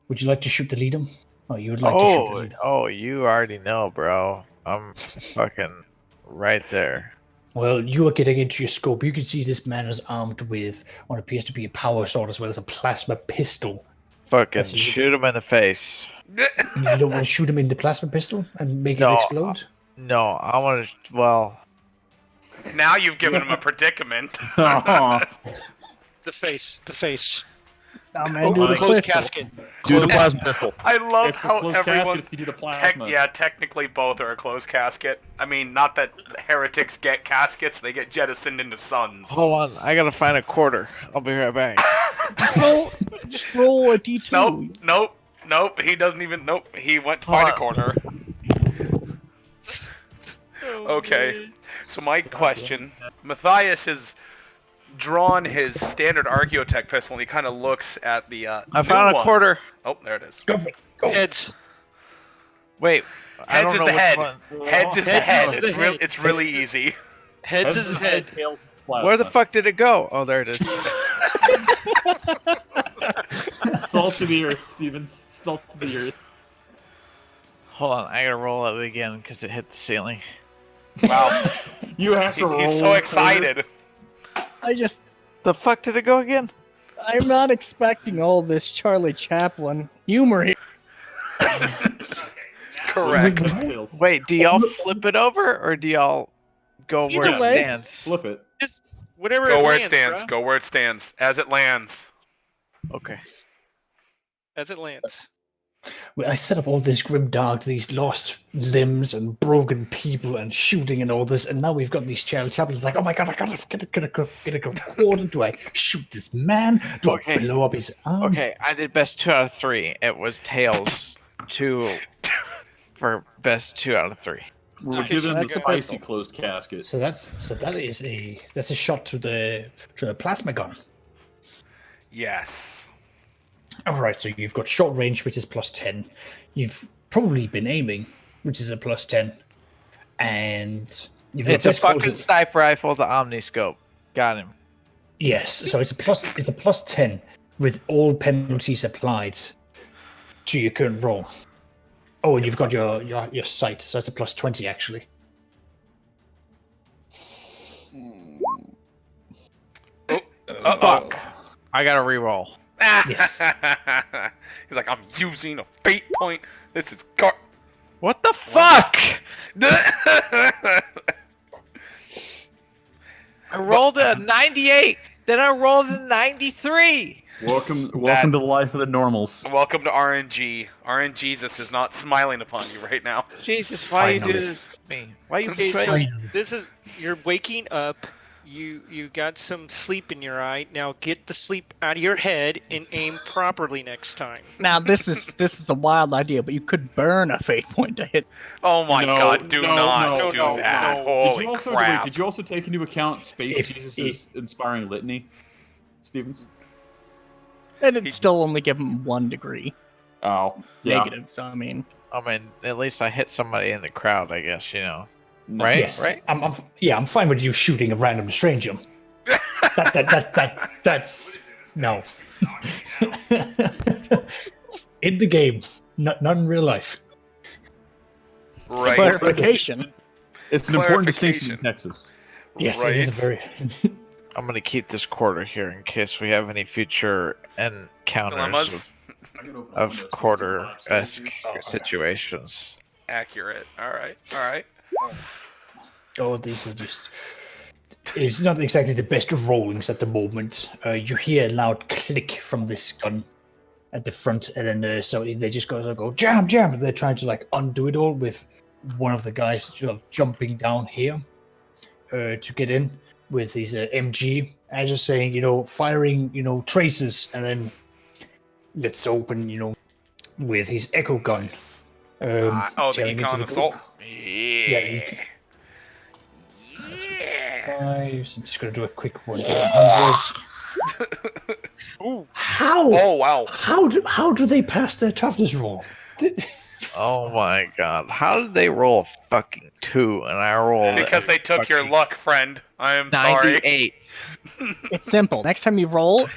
[SPEAKER 3] Would you like to shoot the leader? Oh, you would like to shoot the leader.
[SPEAKER 5] Oh, you already know, bro. I'm fucking right there.
[SPEAKER 3] Well, you are getting into your scope. You can see this man is armed with what appears to be a power sword as well as a plasma pistol
[SPEAKER 5] Fucking
[SPEAKER 3] That's easy.
[SPEAKER 5] shoot him in the face.
[SPEAKER 3] You don't want to shoot him in the plasma pistol and make
[SPEAKER 5] No,
[SPEAKER 3] it explode?
[SPEAKER 5] No, I want to. Well,
[SPEAKER 4] Now you've given him a predicament.
[SPEAKER 8] Aw.
[SPEAKER 6] The face.
[SPEAKER 1] Oh man, do the
[SPEAKER 6] closed
[SPEAKER 1] pistol.
[SPEAKER 6] casket.
[SPEAKER 8] Do the plasma pistol.
[SPEAKER 4] I love
[SPEAKER 8] It's a
[SPEAKER 4] how
[SPEAKER 8] closed
[SPEAKER 4] everyone.
[SPEAKER 8] casket if you do the plasma.
[SPEAKER 4] Technically both are a closed casket. I mean, not that heretics get caskets; they get jettisoned into suns.
[SPEAKER 5] hold on. I gotta find a quarter. I'll be right back.
[SPEAKER 1] Just roll a d2.
[SPEAKER 4] Nope. He doesn't even. Nope. He went to
[SPEAKER 5] Hold
[SPEAKER 4] find a
[SPEAKER 5] on.
[SPEAKER 4] corner.
[SPEAKER 6] Oh,
[SPEAKER 4] Okay.
[SPEAKER 6] man.
[SPEAKER 4] So my question: Matthias has drawn his standard Archaeotech pistol, and he kind of looks at the.
[SPEAKER 5] I found a quarter.
[SPEAKER 4] Oh, there it is.
[SPEAKER 3] Go for it. Go.
[SPEAKER 6] Heads.
[SPEAKER 5] Wait. I
[SPEAKER 4] Heads
[SPEAKER 5] don't
[SPEAKER 4] is
[SPEAKER 5] know
[SPEAKER 4] the
[SPEAKER 5] which
[SPEAKER 4] head.
[SPEAKER 5] one.
[SPEAKER 4] Heads is the
[SPEAKER 6] Heads
[SPEAKER 4] head.
[SPEAKER 6] is the head.
[SPEAKER 4] It's really easy.
[SPEAKER 6] Heads is the head.
[SPEAKER 8] Tails is plasma.
[SPEAKER 5] Where the fuck did it go? Oh, there it is.
[SPEAKER 8] Salt to the earth, Steven. Salt to the earth.
[SPEAKER 5] Hold on. I gotta roll it again because it hit the ceiling.
[SPEAKER 4] Wow.
[SPEAKER 8] You have to roll.
[SPEAKER 4] He's so excited.
[SPEAKER 5] The fuck did it go again?
[SPEAKER 1] I'm not expecting all this Charlie Chaplin humor here.
[SPEAKER 4] Correct.
[SPEAKER 8] Tails.
[SPEAKER 5] Wait, do y'all flip it over or do y'all go where
[SPEAKER 1] Either
[SPEAKER 5] it
[SPEAKER 1] way.
[SPEAKER 5] stands?
[SPEAKER 8] Flip it.
[SPEAKER 6] Just whatever.
[SPEAKER 4] Go where it
[SPEAKER 6] lands,
[SPEAKER 4] stands.
[SPEAKER 6] bruh.
[SPEAKER 4] Go where it stands. As it lands.
[SPEAKER 5] Okay.
[SPEAKER 6] As it lands.
[SPEAKER 3] Well, I set up all this grim dark, these lost limbs and broken people and shooting and all this, and now we've got these Charlie Chaplins like, oh my god, I gotta get a quarter. Do I shoot this man? Do
[SPEAKER 5] Okay.
[SPEAKER 3] I blow up his arm?
[SPEAKER 5] Okay, I did best 2 out of 3. It was Tails 2 for best 2 out of 3.
[SPEAKER 8] We're
[SPEAKER 6] Okay,
[SPEAKER 8] giving
[SPEAKER 6] so
[SPEAKER 8] the
[SPEAKER 6] that's a
[SPEAKER 8] spicy
[SPEAKER 6] pistol.
[SPEAKER 8] closed casket.
[SPEAKER 3] So that's a shot to the plasma gun.
[SPEAKER 4] Yes.
[SPEAKER 3] All right, so you've got short range, which is +10. You've probably been aiming, which is a +10, and you've got
[SPEAKER 5] It's a
[SPEAKER 3] best close-
[SPEAKER 5] fucking sniper rifle, the Omniscope. Got him.
[SPEAKER 3] Yes, so it's a +10 with all penalties applied to your current roll. Oh, and you've got your sight, so it's a +20 actually.
[SPEAKER 5] Fuck. I gotta reroll.
[SPEAKER 3] Yes.
[SPEAKER 4] He's like, I'm using a fate point. This is gar.
[SPEAKER 5] What the fuck? I rolled a 98. Then I rolled a 93.
[SPEAKER 8] Welcome
[SPEAKER 4] That-
[SPEAKER 8] to the life of the normals.
[SPEAKER 4] Welcome to RNG. RNGesus is not smiling upon you right now.
[SPEAKER 5] Jesus, why you do
[SPEAKER 3] Finally.
[SPEAKER 5] this to me? Why you
[SPEAKER 6] Okay, so
[SPEAKER 5] betraying?
[SPEAKER 6] this is you're waking up. You got some sleep in your eye. Now get the sleep out of your head and aim properly next time.
[SPEAKER 1] Now this is a wild idea, but you could burn a fate point to hit.
[SPEAKER 4] Oh my
[SPEAKER 8] No,
[SPEAKER 4] god, do
[SPEAKER 8] no,
[SPEAKER 4] not
[SPEAKER 8] no,
[SPEAKER 4] do
[SPEAKER 6] no,
[SPEAKER 4] that.
[SPEAKER 6] no.
[SPEAKER 4] Holy
[SPEAKER 8] Did you
[SPEAKER 4] crap.
[SPEAKER 8] also take into account Space
[SPEAKER 3] If-
[SPEAKER 8] Jesus' inspiring litany, Stevens?
[SPEAKER 1] And it'd still only give him 1 degree
[SPEAKER 8] Oh, yeah.
[SPEAKER 1] negative. So I mean,
[SPEAKER 5] I mean, at least I hit somebody in the crowd, I guess, you know.
[SPEAKER 8] No.
[SPEAKER 5] Right?
[SPEAKER 3] Yes,
[SPEAKER 5] Right?
[SPEAKER 3] I'm fine with you shooting a random stranger. That's no. In the game, not in real life.
[SPEAKER 4] Right.
[SPEAKER 1] clarification.
[SPEAKER 8] It's an important distinction in
[SPEAKER 4] Clarification.
[SPEAKER 8] Texas.
[SPEAKER 3] Yes, it is a very.
[SPEAKER 5] I'm gonna keep this quarter here in case we have any future encounters
[SPEAKER 4] Dilemmas?
[SPEAKER 5] of quarter-esque situations.
[SPEAKER 4] Accurate. Alright.
[SPEAKER 3] Oh, these are just. It's not exactly the best rollings at the moment. You hear a loud click from this gun at the front, and then so they just go jam. And they're trying to like undo it all with one of the guys sort of jumping down here to get in with his MG, and just saying, firing, traces, and then let's open, with his echo gun.
[SPEAKER 4] The
[SPEAKER 3] tearing into
[SPEAKER 4] econ
[SPEAKER 3] the
[SPEAKER 4] assault.
[SPEAKER 3] group.
[SPEAKER 4] Yeah.
[SPEAKER 3] Five. So I'm just gonna do a quick one. 100.
[SPEAKER 6] Ooh.
[SPEAKER 3] How?
[SPEAKER 4] Oh wow.
[SPEAKER 3] How do they pass their toughness roll?
[SPEAKER 5] Oh my god. How did they roll a fucking 2 and I rolled
[SPEAKER 4] Because they took your
[SPEAKER 5] fucking
[SPEAKER 4] luck, friend. I am sorry.
[SPEAKER 5] 98?
[SPEAKER 1] It's simple. Next time you roll,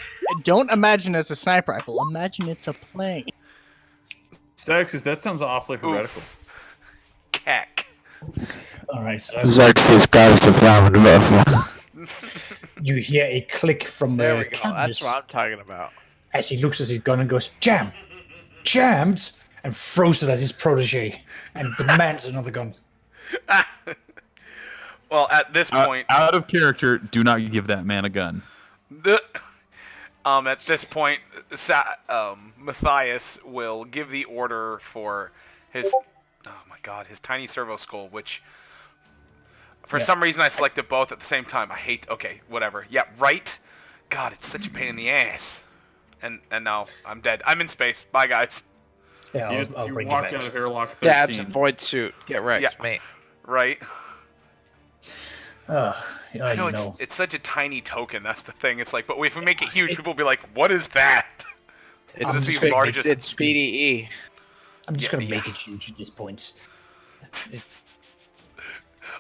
[SPEAKER 1] don't imagine it's a sniper rifle. Imagine it's a plane.
[SPEAKER 8] Sexist, that sounds awfully heretical.
[SPEAKER 4] Keck.
[SPEAKER 3] All right. So
[SPEAKER 9] Xerxes goes to flower metaphor.
[SPEAKER 3] you hear a click from
[SPEAKER 5] There
[SPEAKER 3] the
[SPEAKER 5] we go. That's what I'm talking about.
[SPEAKER 3] as he looks at his gun and goes, "Jam! Jammed!" and throws it at his protege and demands another gun.
[SPEAKER 4] Well, at this point,
[SPEAKER 8] out of character, do not give that man a gun.
[SPEAKER 4] At this point, Matthias will give the order for his, his tiny servo skull, which, for some reason, I selected both at the same time. Okay, whatever. Yeah, right? God, it's such a pain in the ass. And now I'm dead. I'm in space. Bye, guys.
[SPEAKER 3] Yeah,
[SPEAKER 8] You
[SPEAKER 3] bring you
[SPEAKER 8] walked
[SPEAKER 3] back.
[SPEAKER 8] out of airlock 13.
[SPEAKER 5] Dabs and void suit. Get wrecked, mate.
[SPEAKER 4] Right?
[SPEAKER 3] I
[SPEAKER 4] know it's such a tiny token. That's the thing. It's like, but if we make it huge, people will be like, "What is that?"
[SPEAKER 5] It's
[SPEAKER 4] the largest.
[SPEAKER 5] It's Speedy E.
[SPEAKER 3] I'm just gonna make it huge at this point.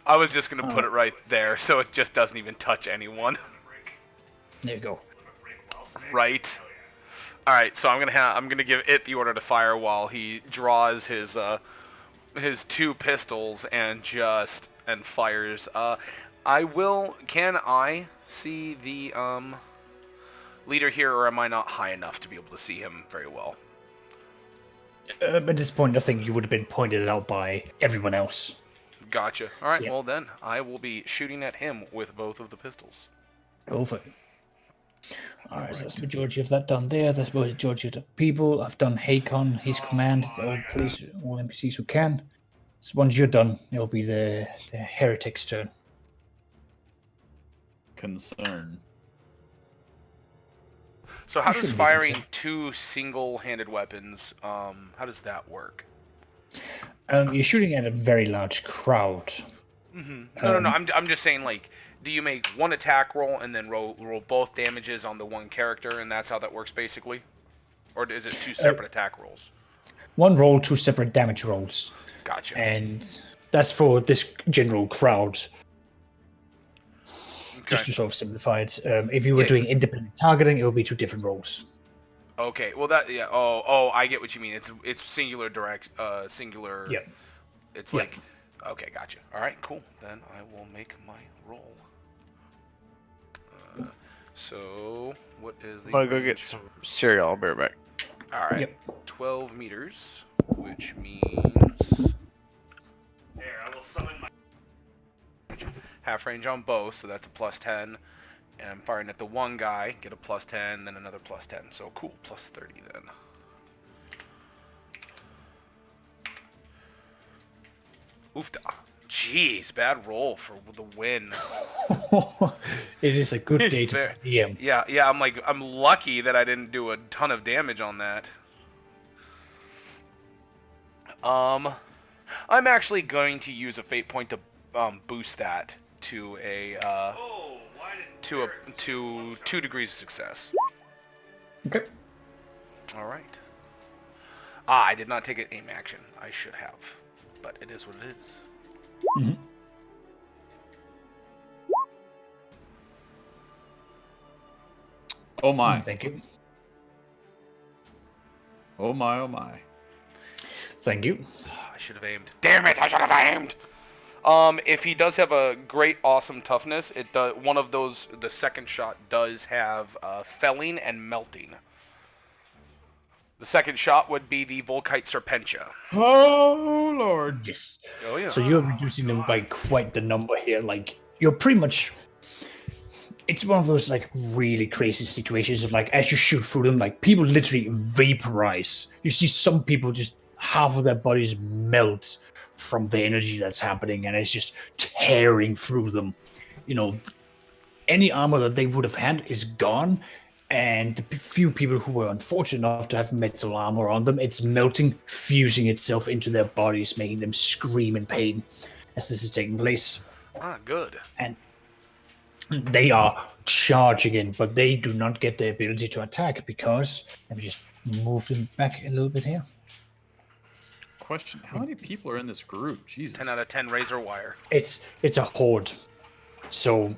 [SPEAKER 4] I was just gonna put it right there, so it just doesn't even touch anyone.
[SPEAKER 3] There you go.
[SPEAKER 4] Right. All right. So I'm gonna give it the order to fire while he draws his 2 pistols and fires. Can I see the leader here, or am I not high enough to be able to see him very well?
[SPEAKER 3] At this point, I think you would have been pointed out by everyone else.
[SPEAKER 4] Gotcha. All right. Well, then I will be shooting at him with both of the pistols.
[SPEAKER 3] Go for it. All right, so that's the majority of that done there. That's the majority of the people. I've done Hakon, his command, all NPCs who can. So once you're done, it'll be the heretic's turn.
[SPEAKER 8] Concern.
[SPEAKER 4] So how does firing 2 single-handed weapons, how does that work?
[SPEAKER 3] You're shooting at a very large crowd.
[SPEAKER 4] Mm-hmm. No. I'm just saying, like, do you make one attack roll and then roll both damages on the one character, and that's how that works, basically? Or is it 2 separate attack rolls?
[SPEAKER 3] One roll, 2 separate damage rolls.
[SPEAKER 4] Gotcha.
[SPEAKER 3] And that's for this general crowd.
[SPEAKER 4] Okay.
[SPEAKER 3] Just to sort of simplify it. If you were doing independent targeting, it would be 2 different rolls.
[SPEAKER 4] Okay. Well, I get what you mean. It's singular direct, singular.
[SPEAKER 3] Yep.
[SPEAKER 4] It's like, okay, gotcha. All right, cool. Then I will make my roll. So what is the?
[SPEAKER 5] I'm gonna go get some cereal. I'll be right back.
[SPEAKER 4] All right.
[SPEAKER 3] Yep.
[SPEAKER 4] 12 meters, which means.
[SPEAKER 7] There, I will summon my.
[SPEAKER 4] Half range on both, so that's a +10. And I'm firing at the one guy, get a +10, then another +10. So cool, +30 then. Oofda. Jeez, bad roll for the win.
[SPEAKER 3] It is a good day to DM.
[SPEAKER 4] Yeah, I'm lucky that I didn't do a ton of damage on that. I'm actually going to use a fate point to boost that to a to 2 degrees of success.
[SPEAKER 3] Okay.
[SPEAKER 4] All right. I did not take an aim action. I should have, but it is what it is.
[SPEAKER 3] Mm-hmm.
[SPEAKER 8] Oh my.
[SPEAKER 3] Thank you.
[SPEAKER 8] Oh my, oh my.
[SPEAKER 3] Thank you.
[SPEAKER 4] I should have aimed. Damn it! I should have aimed. If he does have a great, awesome toughness, it does. One of those, the second shot does have felling and melting. The second shot would be the Volkite Serpentia.
[SPEAKER 8] Oh lord.
[SPEAKER 3] Yes.
[SPEAKER 4] Oh yeah.
[SPEAKER 3] So you're reducing them by quite the number here. Like, you're pretty much. It's one of those, like, really crazy situations of, like, as you shoot through them, like, people literally vaporize. You see some people just half of their bodies melt from the energy that's happening, and it's just tearing through them. You know, any armor that they would have had is gone, and the few people who were unfortunate enough to have metal armor on them, it's melting, fusing itself into their bodies, making them scream in pain as this is taking place.
[SPEAKER 4] Ah, good.
[SPEAKER 3] And they are charging in, but they do not get the ability to attack because, let me just move them back a little bit here.
[SPEAKER 8] Question: how many people are in this group? Jesus.
[SPEAKER 4] 10 out of 10 razor wire.
[SPEAKER 3] It's a horde, so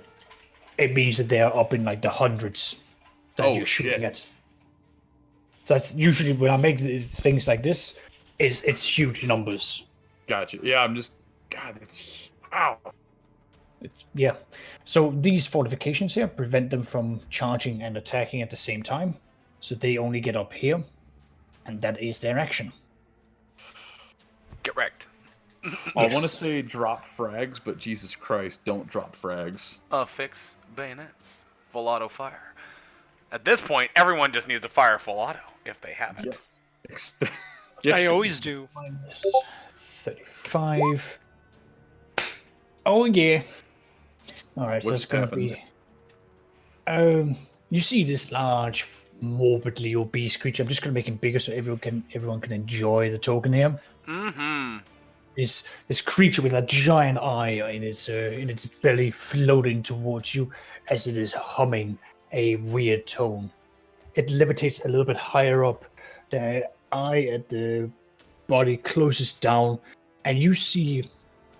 [SPEAKER 3] it means that they're up in, like, the hundreds that you're shooting at. So that's usually when I make things like this, it's huge numbers.
[SPEAKER 8] Gotcha. Yeah, I'm just. God, it's. Wow.
[SPEAKER 3] So these fortifications here prevent them from charging and attacking at the same time. So they only get up here, and that is their action.
[SPEAKER 4] Get wrecked.
[SPEAKER 8] I want to say drop frags, but Jesus Christ, don't drop frags.
[SPEAKER 4] Fix bayonets. Full auto fire. At this point, everyone just needs to fire full auto if they haven't.
[SPEAKER 8] Yes.
[SPEAKER 6] I always do.
[SPEAKER 3] Minus 35. Oh yeah. All right, so
[SPEAKER 8] What
[SPEAKER 3] it's
[SPEAKER 8] just
[SPEAKER 3] going to
[SPEAKER 8] happened?
[SPEAKER 3] be. You see this large, morbidly obese creature. I'm just going to make him bigger so everyone can enjoy the token here.
[SPEAKER 4] Mm-hmm.
[SPEAKER 3] This creature with a giant eye in its belly, floating towards you as it is humming a weird tone. It levitates a little bit higher up. The eye at the body closes down, and you see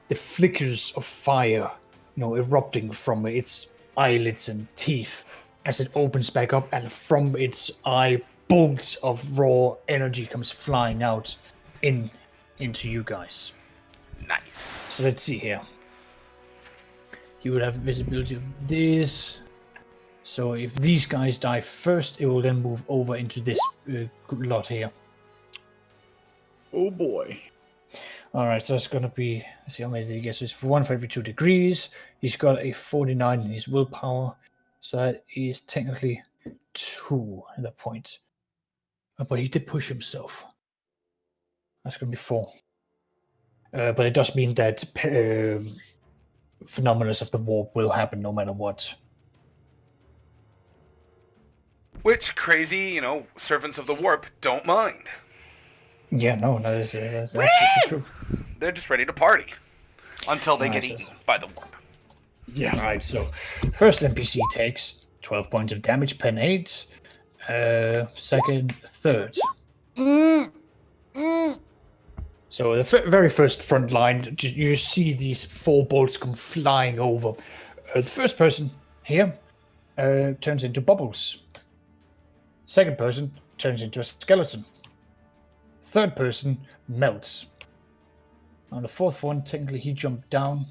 [SPEAKER 3] the flickers of fire, erupting from its eyelids and teeth as it opens back up, and from its eye, bolts of raw energy comes flying out into you guys.
[SPEAKER 4] Nice.
[SPEAKER 3] So let's see here. You would have visibility of this. So if these guys die first, it will then move over into this lot here.
[SPEAKER 8] Oh boy.
[SPEAKER 3] All right, so it's going to be, let's see how many did he get. So it's for 1 for every 2 degrees. He's got a 49 in his willpower. So that is technically 2 at that point. But he did push himself. That's going to be 4. But it does mean that phenomena of the warp will happen no matter what.
[SPEAKER 4] Which crazy, servants of the warp don't mind.
[SPEAKER 3] Yeah, no, that's absolutely true.
[SPEAKER 4] They're just ready to party until they get
[SPEAKER 3] Nice.
[SPEAKER 4] eaten by the warp.
[SPEAKER 3] Yeah. All right, so first NPC takes 12 points of damage, pen 8. Second, third. So the very first front line, you see these 4 bolts come flying over. The first person here turns into bubbles. Second person turns into a skeleton. Third person melts. On the fourth one, technically he jumped down.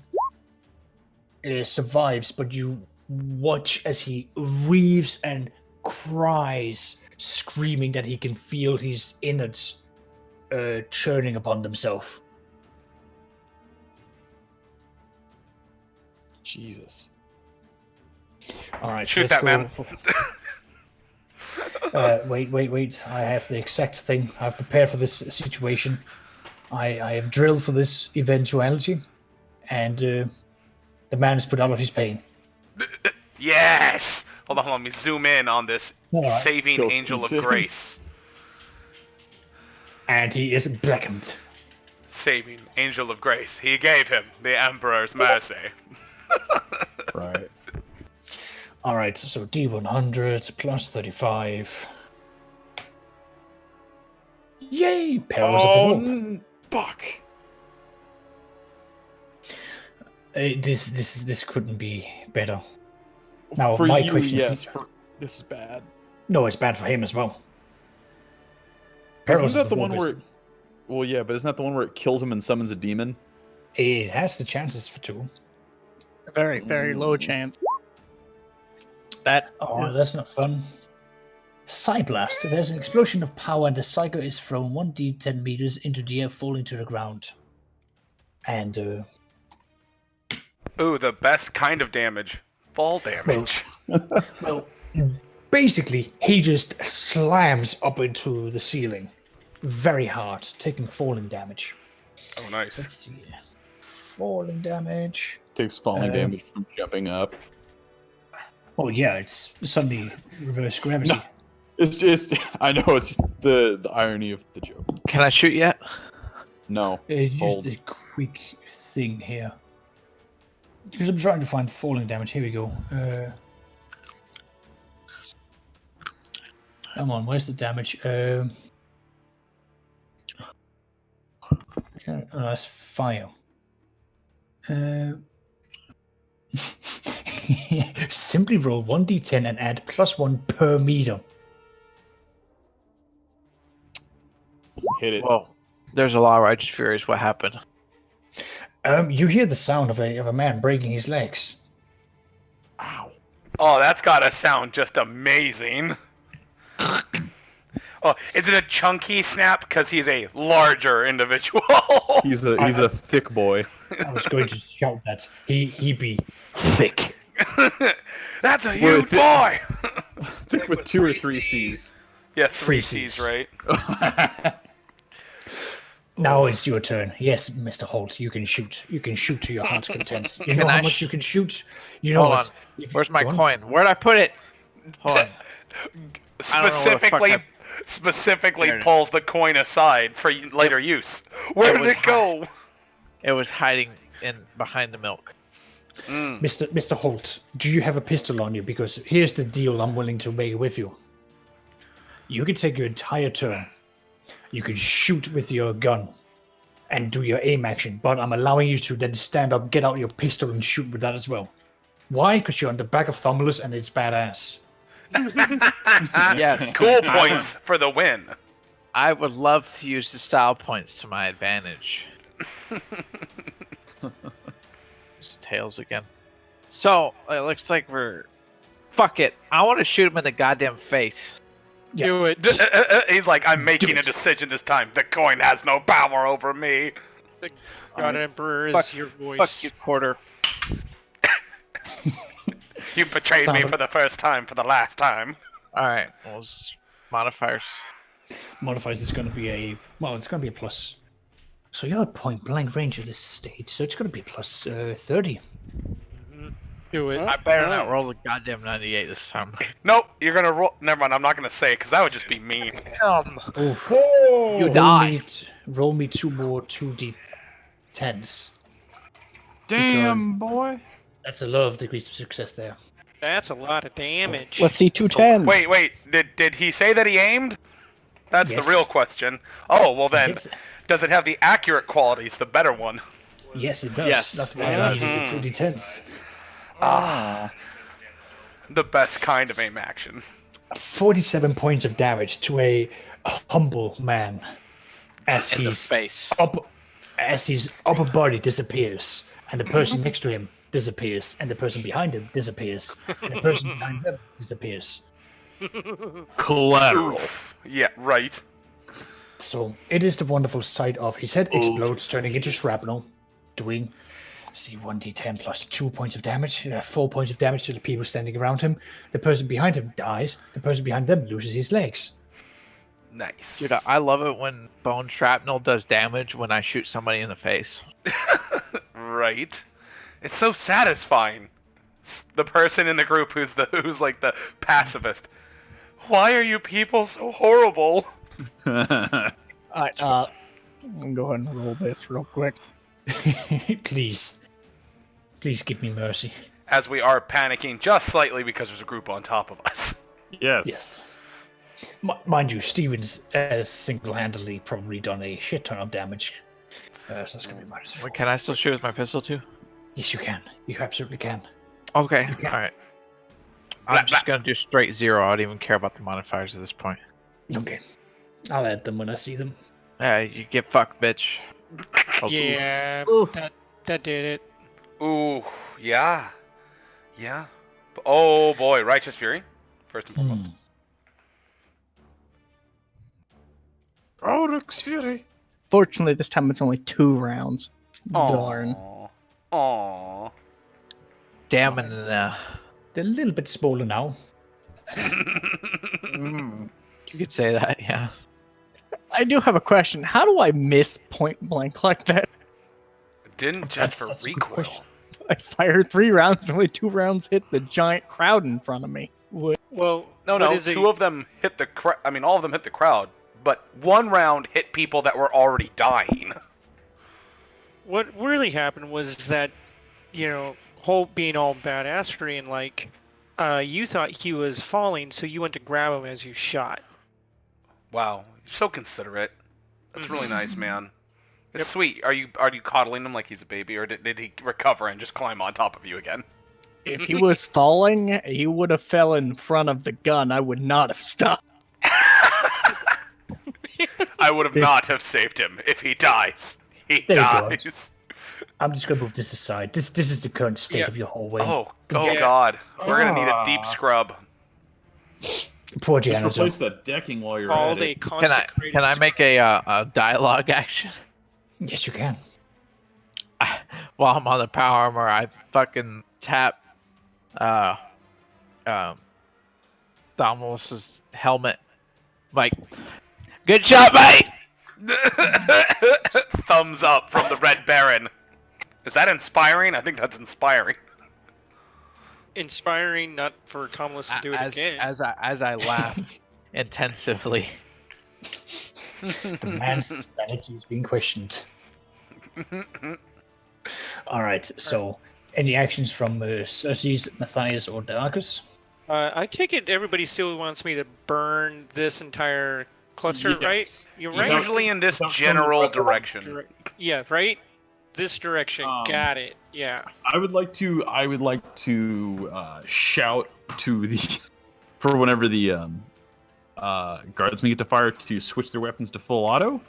[SPEAKER 3] Survives, but you watch as he weaves and cries, screaming that he can feel his innards churning upon themselves.
[SPEAKER 8] Jesus.
[SPEAKER 3] All right,
[SPEAKER 4] Shoot
[SPEAKER 3] let's
[SPEAKER 4] that man.
[SPEAKER 3] Wait. I have the exact thing. I've prepared for this situation. I have drilled for this eventuality, and the man is put out of his pain.
[SPEAKER 4] Yes! Hold on, let me zoom in on this
[SPEAKER 3] Alright.
[SPEAKER 4] saving
[SPEAKER 8] Go
[SPEAKER 4] angel of
[SPEAKER 8] zoom.
[SPEAKER 4] grace.
[SPEAKER 3] And he is blackened.
[SPEAKER 4] Saving angel of grace. He gave him the emperor's mercy.
[SPEAKER 8] Right.
[SPEAKER 3] All right, so D100 plus 35. Yay! Perils of the Warp.
[SPEAKER 8] Fuck.
[SPEAKER 3] This couldn't be better. Now,
[SPEAKER 8] For
[SPEAKER 3] my
[SPEAKER 8] you,
[SPEAKER 3] question
[SPEAKER 8] yes. This is bad.
[SPEAKER 3] No, it's bad for him as well.
[SPEAKER 8] Isn't
[SPEAKER 3] Perils
[SPEAKER 8] that
[SPEAKER 3] of
[SPEAKER 8] the
[SPEAKER 3] Warp
[SPEAKER 8] one
[SPEAKER 3] is-
[SPEAKER 8] where? Well, yeah, but isn't that the one where it kills him and summons a demon?
[SPEAKER 3] It has the chances for 2.
[SPEAKER 1] A very, very low chance. That
[SPEAKER 3] Oh,
[SPEAKER 1] is-
[SPEAKER 3] that's not fun. Psyblast. There's an explosion of power, and the psycho is thrown 1d10 meters into the air, falling to the ground. And
[SPEAKER 4] Ooh, the best kind of damage. Fall damage.
[SPEAKER 3] well, basically, he just slams up into the ceiling, very hard, taking falling damage.
[SPEAKER 4] Oh, nice.
[SPEAKER 3] Let's see, falling damage.
[SPEAKER 8] Takes falling damage from jumping up.
[SPEAKER 3] Oh yeah, it's suddenly reverse gravity.
[SPEAKER 8] No. It's just, I know, it's just the irony of the joke.
[SPEAKER 5] Can I shoot yet?
[SPEAKER 8] No.
[SPEAKER 3] Just
[SPEAKER 8] Hold.
[SPEAKER 3] a quick thing here. Because I'm trying to find falling damage. Here we go. Come on, where's the damage? Okay, oh, that's fire. Simply roll 1d10 and add +1 per meter.
[SPEAKER 8] Hit it.
[SPEAKER 5] Whoa. There's a lot. I'm just curious what happened.
[SPEAKER 3] You hear the sound of a man breaking his legs.
[SPEAKER 8] Ow.
[SPEAKER 4] Oh, that's gotta sound just amazing. Oh, is it a chunky snap? Because he's a larger individual.
[SPEAKER 8] He's a thick boy.
[SPEAKER 3] I was going to shout that. He be thick.
[SPEAKER 4] That's a huge boy.
[SPEAKER 8] Thick with 2 or 3 C's.
[SPEAKER 4] Yeah,
[SPEAKER 3] Three
[SPEAKER 4] 3 C's,
[SPEAKER 3] Cs.
[SPEAKER 4] right?
[SPEAKER 3] Now it's your turn. Yes, Mr. Holt, you can shoot. You can shoot to your heart's content. You know
[SPEAKER 5] Can
[SPEAKER 3] how
[SPEAKER 5] I
[SPEAKER 3] much you can shoot? You know
[SPEAKER 5] Hold on.
[SPEAKER 3] what? If-
[SPEAKER 5] Where's my
[SPEAKER 3] go on.
[SPEAKER 5] coin? Where'd I put it? Hold on. I don't know where the fuck
[SPEAKER 4] Specifically
[SPEAKER 5] There it is.
[SPEAKER 4] pulls the coin aside for later use. Where did
[SPEAKER 5] was
[SPEAKER 4] it go?
[SPEAKER 5] It was hiding behind the milk.
[SPEAKER 3] Mr. Holt, do you have a pistol on you? Because here's the deal I'm willing to make with you. You can take your entire turn. You can shoot with your gun and do your aim action, but I'm allowing you to then stand up, get out your pistol, and shoot with that as well. Why? Because you're on the back of Thumulus and it's badass.
[SPEAKER 5] Yes.
[SPEAKER 4] Cool points for the win.
[SPEAKER 5] I would love to use the style points to my advantage. It's tails again. So, it looks like we're... Fuck it. I want to shoot him in the goddamn face.
[SPEAKER 3] Yeah.
[SPEAKER 6] Do it.
[SPEAKER 4] He's like, I'm making a
[SPEAKER 3] it.
[SPEAKER 4] decision this time. The coin has no power over me.
[SPEAKER 6] The God Emperor is
[SPEAKER 5] Fuck-
[SPEAKER 6] your voice.
[SPEAKER 5] Fuck you, quarter.
[SPEAKER 4] You betrayed me
[SPEAKER 3] Solid.
[SPEAKER 4] for the first time, for the last time.
[SPEAKER 5] Alright, well, modifiers.
[SPEAKER 3] Modifiers is going to be a... Well, it's going to be a plus... So you're at point blank range at this stage, so it's going to be a plus 30.
[SPEAKER 6] Do it.
[SPEAKER 5] I better not roll the goddamn 98 this time.
[SPEAKER 4] Nope, you're gonna roll. Never mind, I'm not gonna say it because that would just be mean.
[SPEAKER 3] Oof.
[SPEAKER 5] You die.
[SPEAKER 3] Roll me 2 more 2d10s.
[SPEAKER 8] Damn, boy.
[SPEAKER 3] That's a lot of degrees of success there.
[SPEAKER 6] That's a lot of damage.
[SPEAKER 1] Let's see 2 10s.
[SPEAKER 4] Wait, did he say that he aimed? That's
[SPEAKER 3] Yes.
[SPEAKER 4] the real question. Oh, well then,
[SPEAKER 3] Yes.
[SPEAKER 4] does it have the accurate qualities, the better one?
[SPEAKER 3] Yes, it does.
[SPEAKER 5] Yes.
[SPEAKER 3] That's why I needed the 2d10s.
[SPEAKER 4] The best kind of aim action.
[SPEAKER 3] 47 points of damage to a humble man as
[SPEAKER 5] In the
[SPEAKER 3] his
[SPEAKER 5] face.
[SPEAKER 3] upper body disappears, and the person next to him disappears, and the person behind him disappears, and the person behind them disappears.
[SPEAKER 8] Collateral.
[SPEAKER 4] Yeah, right.
[SPEAKER 3] So it is the wonderful sight of his head explodes, turning into shrapnel, doing 1d10 plus 2 points of damage, 4 points of damage to the people standing around him. The person behind him dies. The person behind them loses his legs.
[SPEAKER 4] Nice.
[SPEAKER 5] Dude, I love it when bone shrapnel does damage when I shoot somebody in the face.
[SPEAKER 4] Right. It's so satisfying. The person in the group who's like the pacifist. Why are you people so horrible?
[SPEAKER 1] Alright, I'm gonna go ahead and roll this real quick.
[SPEAKER 3] Please give me mercy.
[SPEAKER 4] As we are panicking just slightly because there's a group on top of us.
[SPEAKER 8] Yes.
[SPEAKER 3] Yes. Mind you, Stevens has single-handedly probably done a shit ton of damage. So that's going to be minus 4.
[SPEAKER 5] Wait, can I still shoot with my pistol too?
[SPEAKER 3] Yes, you can. You absolutely can.
[SPEAKER 5] Okay,
[SPEAKER 3] can.
[SPEAKER 5] alright.
[SPEAKER 4] Blah,
[SPEAKER 5] I'm just gonna do straight 0. I don't even care about the modifiers at this point.
[SPEAKER 3] Okay. I'll add them when I see them.
[SPEAKER 5] Yeah, you get fucked, bitch. Oh,
[SPEAKER 6] Yeah, that did it.
[SPEAKER 4] Ooh, yeah. Yeah. Oh boy, Righteous Fury. First and foremost.
[SPEAKER 8] Rodix Fury.
[SPEAKER 1] Fortunately, this time it's only 2 rounds. Darn.
[SPEAKER 4] Aww.
[SPEAKER 5] Damn it.
[SPEAKER 3] They're a little bit smaller now.
[SPEAKER 5] You could say that, yeah.
[SPEAKER 1] I do have a question. How do I miss point blank like that?
[SPEAKER 4] Didn't
[SPEAKER 3] That's
[SPEAKER 4] just
[SPEAKER 3] a
[SPEAKER 4] for
[SPEAKER 3] good
[SPEAKER 4] recoil.
[SPEAKER 3] question.
[SPEAKER 1] I fired 3 rounds and only 2 rounds hit the giant crowd in front of me. What?
[SPEAKER 6] Well,
[SPEAKER 4] No,
[SPEAKER 6] what is
[SPEAKER 4] two of them hit the crowd. I mean, all of them hit the crowd, but 1 round hit people that were already dying.
[SPEAKER 6] What really happened was that, Holt being all badassery and you thought he was falling, so you went to grab him as you shot.
[SPEAKER 4] Wow, you're so considerate. That's really nice, man. It's sweet. Are you coddling him like he's a baby, or did he recover and just climb on top of you again?
[SPEAKER 1] If he was falling, he would have fell in front of the gun. I would not have stopped.
[SPEAKER 4] I would have not have saved him if he dies. He
[SPEAKER 3] There you go.
[SPEAKER 4] dies.
[SPEAKER 3] I'm just going to move this aside. This is the current state
[SPEAKER 6] Yeah.
[SPEAKER 3] of your hallway.
[SPEAKER 4] Oh
[SPEAKER 6] Yeah.
[SPEAKER 4] God, we're gonna need a deep scrub.
[SPEAKER 3] Poor
[SPEAKER 8] Just
[SPEAKER 3] janitor.
[SPEAKER 8] replace the decking while you're
[SPEAKER 6] Called
[SPEAKER 8] at
[SPEAKER 6] a
[SPEAKER 8] it.
[SPEAKER 6] consecrated.
[SPEAKER 5] Can I make a dialogue action?
[SPEAKER 3] Yes, you can.
[SPEAKER 5] While I'm on the power armor, I fucking tap Thomos' helmet. Like, good shot, mate!
[SPEAKER 4] Thumbs up from the Red Baron. Is that inspiring? I think that's inspiring.
[SPEAKER 6] Inspiring, not for Tomless to do it again.
[SPEAKER 5] As I laugh intensively.
[SPEAKER 3] The man's sanity is being questioned. All right. So, any actions from Cersei's, Matthias, or Darkus?
[SPEAKER 6] I take it everybody still wants me to burn this entire cluster,
[SPEAKER 8] Yes.
[SPEAKER 6] right? You're right.
[SPEAKER 4] Usually in this
[SPEAKER 8] Without
[SPEAKER 4] general
[SPEAKER 8] showing the rest of them.
[SPEAKER 4] direction.
[SPEAKER 6] Yeah, right. This direction. Got it. Yeah.
[SPEAKER 8] I would like to shout to the for whenever the guardsmen get to fire to switch their weapons to full auto.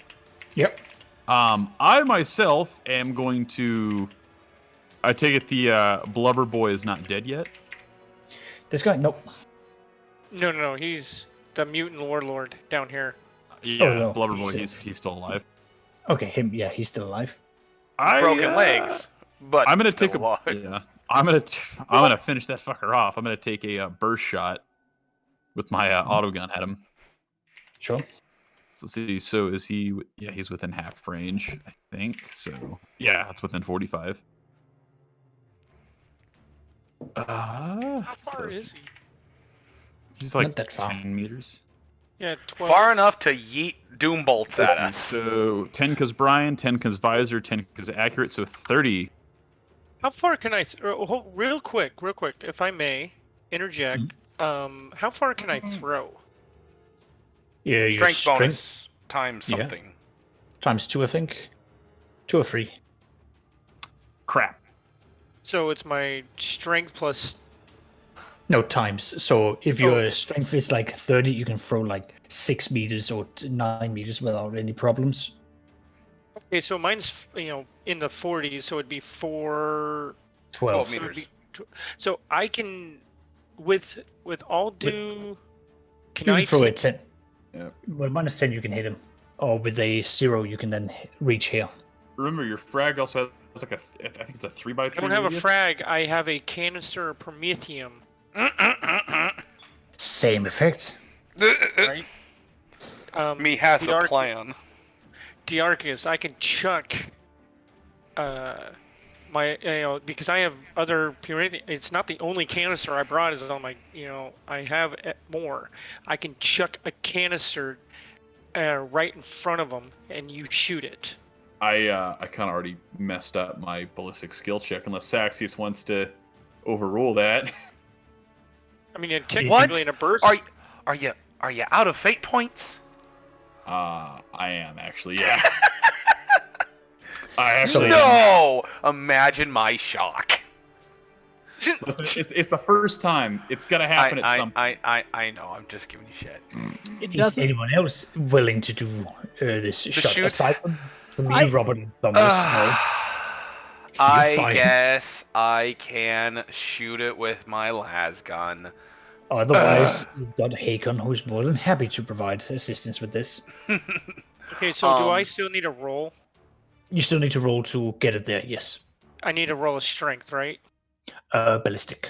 [SPEAKER 3] Yep.
[SPEAKER 8] I myself am going to. I take it the blubber boy is not dead yet.
[SPEAKER 3] This guy, nope.
[SPEAKER 6] No. He's the mutant warlord down here.
[SPEAKER 8] Yeah,
[SPEAKER 3] Oh, no,
[SPEAKER 8] blubber boy,
[SPEAKER 3] he's
[SPEAKER 8] he's still alive.
[SPEAKER 3] Okay, him. Yeah, he's still alive.
[SPEAKER 4] Broken legs, but
[SPEAKER 8] I'm gonna
[SPEAKER 4] still
[SPEAKER 8] take
[SPEAKER 4] alive.
[SPEAKER 8] I'm gonna finish that fucker off. I'm gonna take a burst shot with my auto gun at him.
[SPEAKER 3] Sure.
[SPEAKER 8] So let's see. So is he? Yeah, he's within half range, I think. So yeah, that's within 45.
[SPEAKER 6] How far is he?
[SPEAKER 8] He's like
[SPEAKER 3] Not that far.
[SPEAKER 8] 10 meters.
[SPEAKER 6] Yeah, 12.
[SPEAKER 4] Far enough to yeet doom bolts at us.
[SPEAKER 8] So 10 because Brian, 10 because visor, 10 because accurate. So 30.
[SPEAKER 6] How far can I? Real quick, if I may interject. How far can I throw?
[SPEAKER 3] Yeah, your
[SPEAKER 4] Strength bonus times
[SPEAKER 3] Yeah.
[SPEAKER 4] something.
[SPEAKER 3] times 2, I think. 2 or 3.
[SPEAKER 8] Crap.
[SPEAKER 6] So it's my strength plus.
[SPEAKER 3] No, times. So if your strength is like 30, you can throw like 6 meters or 9 meters without any problems.
[SPEAKER 6] Okay, so mine's in the 40s, so it'd be 4.
[SPEAKER 3] 12.
[SPEAKER 6] So, it'd be so I can, with all due. Can
[SPEAKER 3] You
[SPEAKER 6] I
[SPEAKER 3] can throw a 10.
[SPEAKER 8] Yeah.
[SPEAKER 3] Well, minus 10, you can hit him. Or with a 0, you can then reach here.
[SPEAKER 8] Remember, your frag also has like I think it's a 3x3.
[SPEAKER 6] I don't have a frag. I have a canister of promethium.
[SPEAKER 3] Same effect.
[SPEAKER 6] Right.
[SPEAKER 4] Me has a plan.
[SPEAKER 6] Diarchus, I can chuck. My because I have other purity. It's not the only canister I brought. Is on my I have more. I can chuck a canister right in front of them, and you shoot it.
[SPEAKER 8] I kind of already messed up my ballistic skill check unless Saxius wants to overrule that.
[SPEAKER 6] I mean, technically in a burst.
[SPEAKER 4] Are you out of fate points?
[SPEAKER 8] I am actually, yeah. I actually
[SPEAKER 4] No! Imagine my shock.
[SPEAKER 8] Listen, it's the first time. It's gonna happen at some point.
[SPEAKER 4] I know. I'm just giving you shit.
[SPEAKER 3] Is anyone else willing to do this shot?
[SPEAKER 4] shoot?
[SPEAKER 3] Aside from me, Robert, and Thomas, no.
[SPEAKER 4] I
[SPEAKER 3] fine.
[SPEAKER 4] guess I can shoot it with my las gun.
[SPEAKER 3] Otherwise, you've got Hakon, who's more than happy to provide assistance with this.
[SPEAKER 6] Okay, so do I still need to roll?
[SPEAKER 3] You still need to roll to get it there, yes.
[SPEAKER 6] I need to roll a strength, right?
[SPEAKER 3] Ballistic.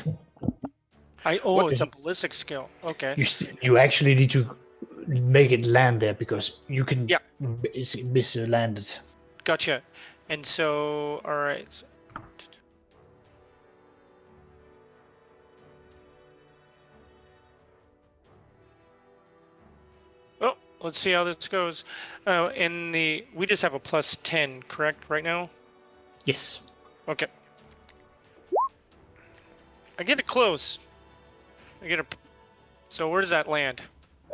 [SPEAKER 6] It's a ballistic skill. Okay.
[SPEAKER 3] You actually need to make it land there because you can misland it.
[SPEAKER 6] Gotcha. And so, all right. Oh, let's see how this goes. We just have a plus 10, correct? Right now.
[SPEAKER 3] Yes.
[SPEAKER 6] Okay. I get it close. So where does that land?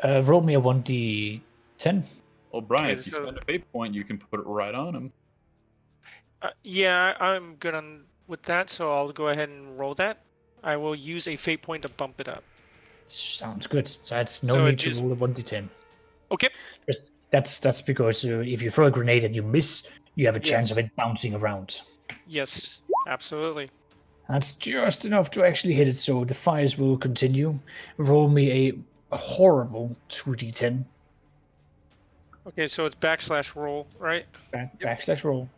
[SPEAKER 3] Roll me a 1d10.
[SPEAKER 8] Well, Brian,
[SPEAKER 6] Okay,
[SPEAKER 8] if you
[SPEAKER 6] so-
[SPEAKER 8] spend a fate point, you can put it right on him.
[SPEAKER 6] Yeah, I'm good with that, so I'll go ahead and roll that. I will use a fate point to bump it up.
[SPEAKER 3] Sounds good. So that's no
[SPEAKER 6] So
[SPEAKER 3] need
[SPEAKER 6] it
[SPEAKER 3] to
[SPEAKER 6] is-
[SPEAKER 3] roll a 1d10.
[SPEAKER 6] Okay.
[SPEAKER 3] That's because if you throw a grenade and you miss, you have a chance
[SPEAKER 6] Yes.
[SPEAKER 3] of it bouncing around.
[SPEAKER 6] Yes, absolutely.
[SPEAKER 3] That's just enough to actually hit it, so the fires will continue. Roll me a a horrible 2d10.
[SPEAKER 6] Okay, so it's backslash roll, right?
[SPEAKER 3] Backslash roll.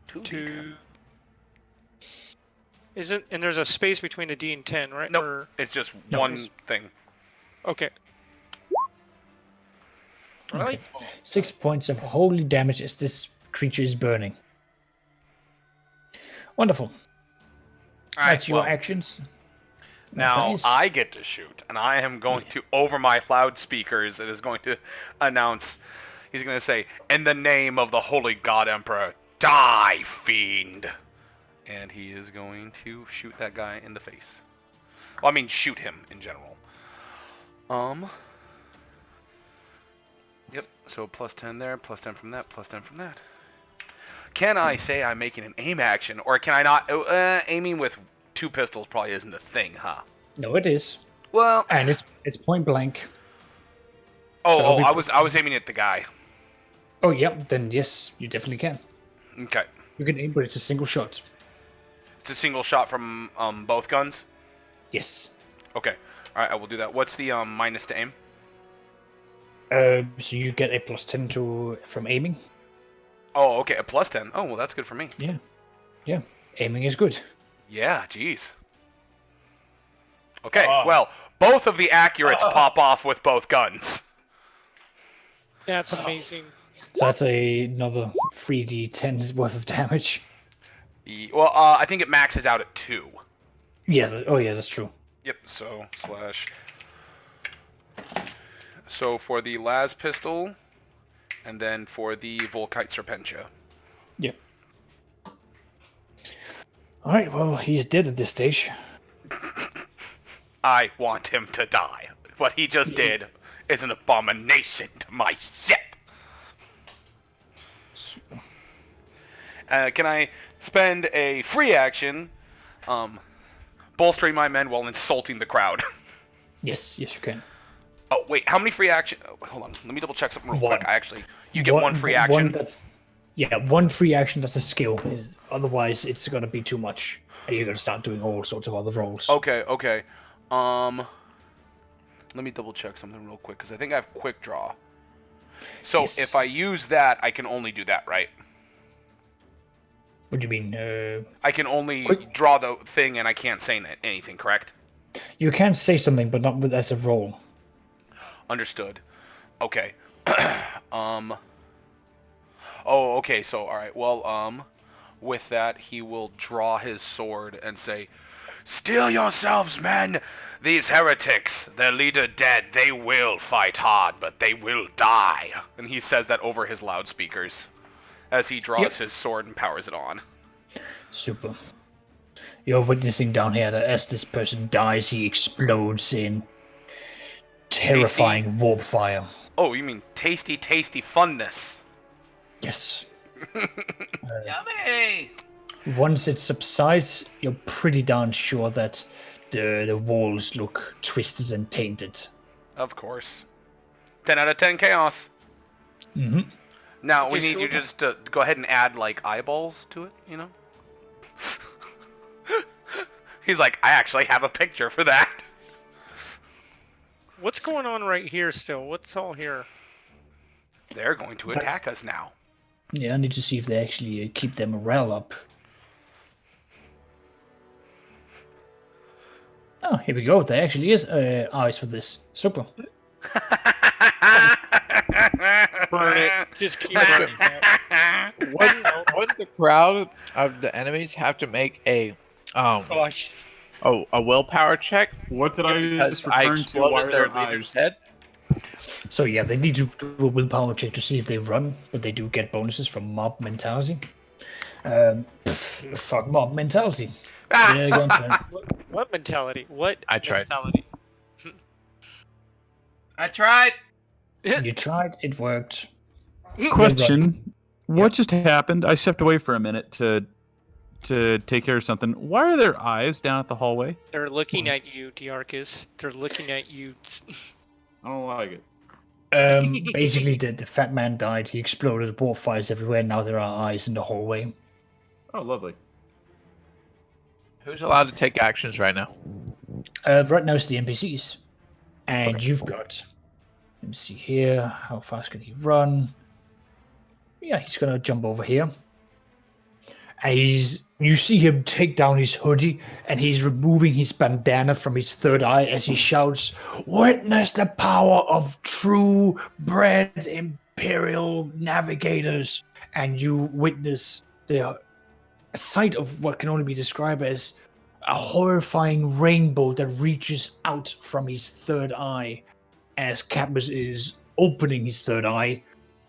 [SPEAKER 4] 2d10.
[SPEAKER 6] Isn't and there's a space between the D and 10, right?
[SPEAKER 4] Nope.
[SPEAKER 6] Or,
[SPEAKER 4] It's just
[SPEAKER 3] No,
[SPEAKER 4] one
[SPEAKER 3] it's-
[SPEAKER 4] thing.
[SPEAKER 6] okay.
[SPEAKER 3] Okay. 6 points of holy damage as this creature is burning. Wonderful.
[SPEAKER 4] All right,
[SPEAKER 3] That's your
[SPEAKER 4] well,
[SPEAKER 3] actions.
[SPEAKER 4] now
[SPEAKER 3] Nice.
[SPEAKER 4] I get to shoot, and I am going to, over my loudspeakers, it is going to announce, he's going to say, in the name of the Holy God Emperor, die, fiend! And he is going to shoot that guy in the face. Well, I mean, shoot him in general. Yep, so plus 10 there, plus 10 from that, plus 10 from that. Can I say I'm making an aim action, or can I not? Aiming with 2 pistols probably isn't a thing, huh?
[SPEAKER 3] No, it is.
[SPEAKER 4] Well,
[SPEAKER 3] And it's point blank.
[SPEAKER 4] oh, I was aiming at the guy.
[SPEAKER 3] Oh, yeah, then yes, you definitely can.
[SPEAKER 4] Okay,
[SPEAKER 3] You can aim, but it's a single shot.
[SPEAKER 4] it's a single shot from both guns.
[SPEAKER 3] Yes.
[SPEAKER 4] Okay, all right, I will do that. What's the minus to aim?
[SPEAKER 3] So you get a plus 10 from aiming.
[SPEAKER 4] Oh, okay, a plus 10. Oh, well, that's good for me.
[SPEAKER 3] Yeah. Yeah. Aiming is good.
[SPEAKER 4] Yeah, jeez. Okay, well, both of the accurates pop off with both guns.
[SPEAKER 6] That's amazing.
[SPEAKER 3] So that's another 3d10 worth of damage.
[SPEAKER 4] Well, I think it maxes out at 2.
[SPEAKER 3] Yeah. Oh, yeah, that's true.
[SPEAKER 4] Yep, so slash. So for the las pistol, and then for the Volkite Serpentia.
[SPEAKER 3] Yep. All right. Well, he's dead at this stage.
[SPEAKER 4] I want him to die. What he just did is an abomination to my ship. Can I spend a free action bolstering my men while insulting the crowd?
[SPEAKER 3] Yes, you can.
[SPEAKER 4] Oh, wait, how many free action? Oh, hold on, let me double check something real
[SPEAKER 3] One.
[SPEAKER 4] quick. You get one free action.
[SPEAKER 3] One free action. That's a skill. Otherwise, it's gonna be too much, and you're gonna start doing all sorts of other rolls.
[SPEAKER 4] Okay. Let me double check something real quick, because I think I have quick draw. So
[SPEAKER 3] Yes.
[SPEAKER 4] if I use that, I can only do that, right?
[SPEAKER 3] What do you mean?
[SPEAKER 4] I can only
[SPEAKER 3] Quick-
[SPEAKER 4] draw the thing, and I can't say anything, correct?
[SPEAKER 3] You can say something, but not as a roll.
[SPEAKER 4] Understood. Okay. Oh, okay. So, all right. Well, with that, he will draw his sword and say, "Steel yourselves, men! These heretics, their leader dead, they will fight hard, but they will die." And he says that over his loudspeakers as he draws his sword and powers it on.
[SPEAKER 3] Super. You're witnessing down here that as this person dies, he explodes in terrifying warp fire.
[SPEAKER 4] Oh, you mean tasty, tasty funness?
[SPEAKER 3] Yes.
[SPEAKER 5] Yummy!
[SPEAKER 3] Once it subsides, you're pretty darn sure that the walls look twisted and tainted.
[SPEAKER 4] Of course. 10 out of 10 chaos.
[SPEAKER 3] Mm-hmm.
[SPEAKER 4] Now, we
[SPEAKER 6] Okay,
[SPEAKER 4] need
[SPEAKER 6] so-
[SPEAKER 4] you just to go ahead and add, like, eyeballs to it, you know? He's like, I actually have a picture for that.
[SPEAKER 6] What's going on right here still? What's all here?
[SPEAKER 4] They're going to attack us now.
[SPEAKER 3] Yeah, I need to see if they actually keep their morale up. Oh, here we go. There actually is eyes for this. Super.
[SPEAKER 6] Burn it. Just keep burning it.
[SPEAKER 5] Wouldn't the crowd of the enemies have to make a
[SPEAKER 6] Gosh.
[SPEAKER 5] willpower check?
[SPEAKER 8] What did I
[SPEAKER 5] Because
[SPEAKER 8] just
[SPEAKER 5] I
[SPEAKER 8] return to? Why
[SPEAKER 5] exploded
[SPEAKER 8] are
[SPEAKER 5] their
[SPEAKER 8] their
[SPEAKER 5] leader's
[SPEAKER 8] eyes?
[SPEAKER 5] head.
[SPEAKER 3] So yeah, they need to do a willpower check to see if they run, but they do get bonuses from mob mentality. Fuck mob mentality. They're going to...
[SPEAKER 6] What mentality? What
[SPEAKER 5] I tried.
[SPEAKER 6] mentality?
[SPEAKER 5] I tried.
[SPEAKER 3] You tried, it worked.
[SPEAKER 8] Question: What just happened? I stepped away for a minute to take care of something. Why are there eyes down at the hallway?
[SPEAKER 6] They're looking at you, Diarchus. They're looking at you.
[SPEAKER 8] I don't like it.
[SPEAKER 3] Basically, the fat man died. He exploded. Warp fires everywhere. Now there are eyes in the hallway.
[SPEAKER 8] Oh, lovely.
[SPEAKER 5] Who's allowed to take actions right now?
[SPEAKER 3] Right now it's the NPCs. And you've got. Let me see here. How fast can he run? Yeah, he's gonna jump over here. And you see him take down his hoodie, and he's removing his bandana from his third eye as he shouts, "Witness the power of true-bred Imperial navigators!" And you witness the sight of what can only be described as a horrifying rainbow that reaches out from his third eye as Cadmus is opening his third eye,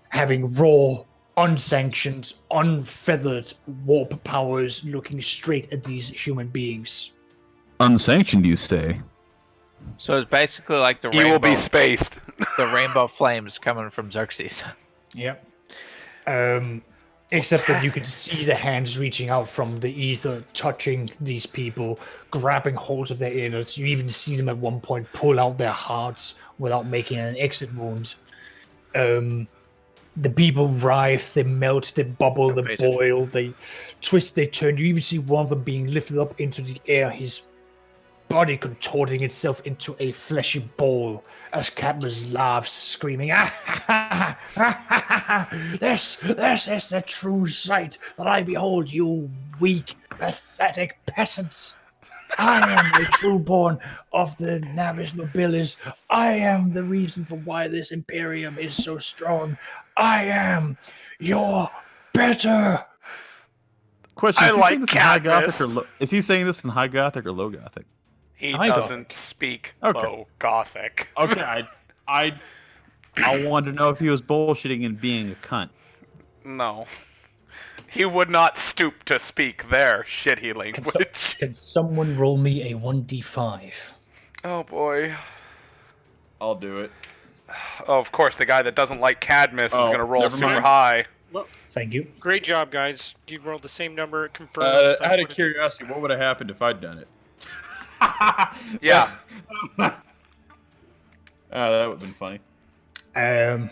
[SPEAKER 3] having raw, unsanctioned, unfeathered warp powers looking straight at these human beings.
[SPEAKER 8] Unsanctioned, you say?
[SPEAKER 5] So it's basically like the
[SPEAKER 4] He
[SPEAKER 5] rainbow,
[SPEAKER 4] will be spaced.
[SPEAKER 5] the rainbow flames coming from Xerxes.
[SPEAKER 3] Yep. Except that you can see the hands reaching out from the ether, touching these people, grabbing hold of their innards. You even see them at one point pull out their hearts without making an exit wound. The people writhe, they melt, they bubble, they boil, they twist, they turn. You even see one of them being lifted up into the air, his body contorting itself into a fleshy ball as Cadmus laughs, screaming, This is the true sight that I behold, you weak, pathetic peasants. I am the true-born of the Navis nobilis. I am the reason for why this Imperium is so strong. I am your better.
[SPEAKER 8] Question:
[SPEAKER 4] I
[SPEAKER 8] is he
[SPEAKER 4] like
[SPEAKER 8] saying this in high
[SPEAKER 4] Cadmus.
[SPEAKER 8] Gothic or is he saying this in high Gothic or low Gothic?
[SPEAKER 4] He
[SPEAKER 3] High
[SPEAKER 4] doesn't
[SPEAKER 3] Gothic.
[SPEAKER 4] speak
[SPEAKER 8] Okay.
[SPEAKER 4] low Gothic.
[SPEAKER 8] Okay, I wanted to know if he was bullshitting and being a cunt.
[SPEAKER 4] No. He would not stoop to speak their shitty language.
[SPEAKER 3] Can someone roll me a 1d5?
[SPEAKER 4] Oh boy.
[SPEAKER 8] I'll do it.
[SPEAKER 4] Oh, of course, the guy that doesn't like Cadmus is
[SPEAKER 8] Oh,
[SPEAKER 4] going to roll
[SPEAKER 8] never
[SPEAKER 4] super
[SPEAKER 8] mind.
[SPEAKER 4] high.
[SPEAKER 3] Thank you.
[SPEAKER 6] Great job, guys. You rolled the same number. Confirmed. That's
[SPEAKER 8] Out of
[SPEAKER 6] what it is.
[SPEAKER 8] curiosity, what would have happened if I'd done it?
[SPEAKER 4] Yeah.
[SPEAKER 8] That would have been funny.
[SPEAKER 3] Um,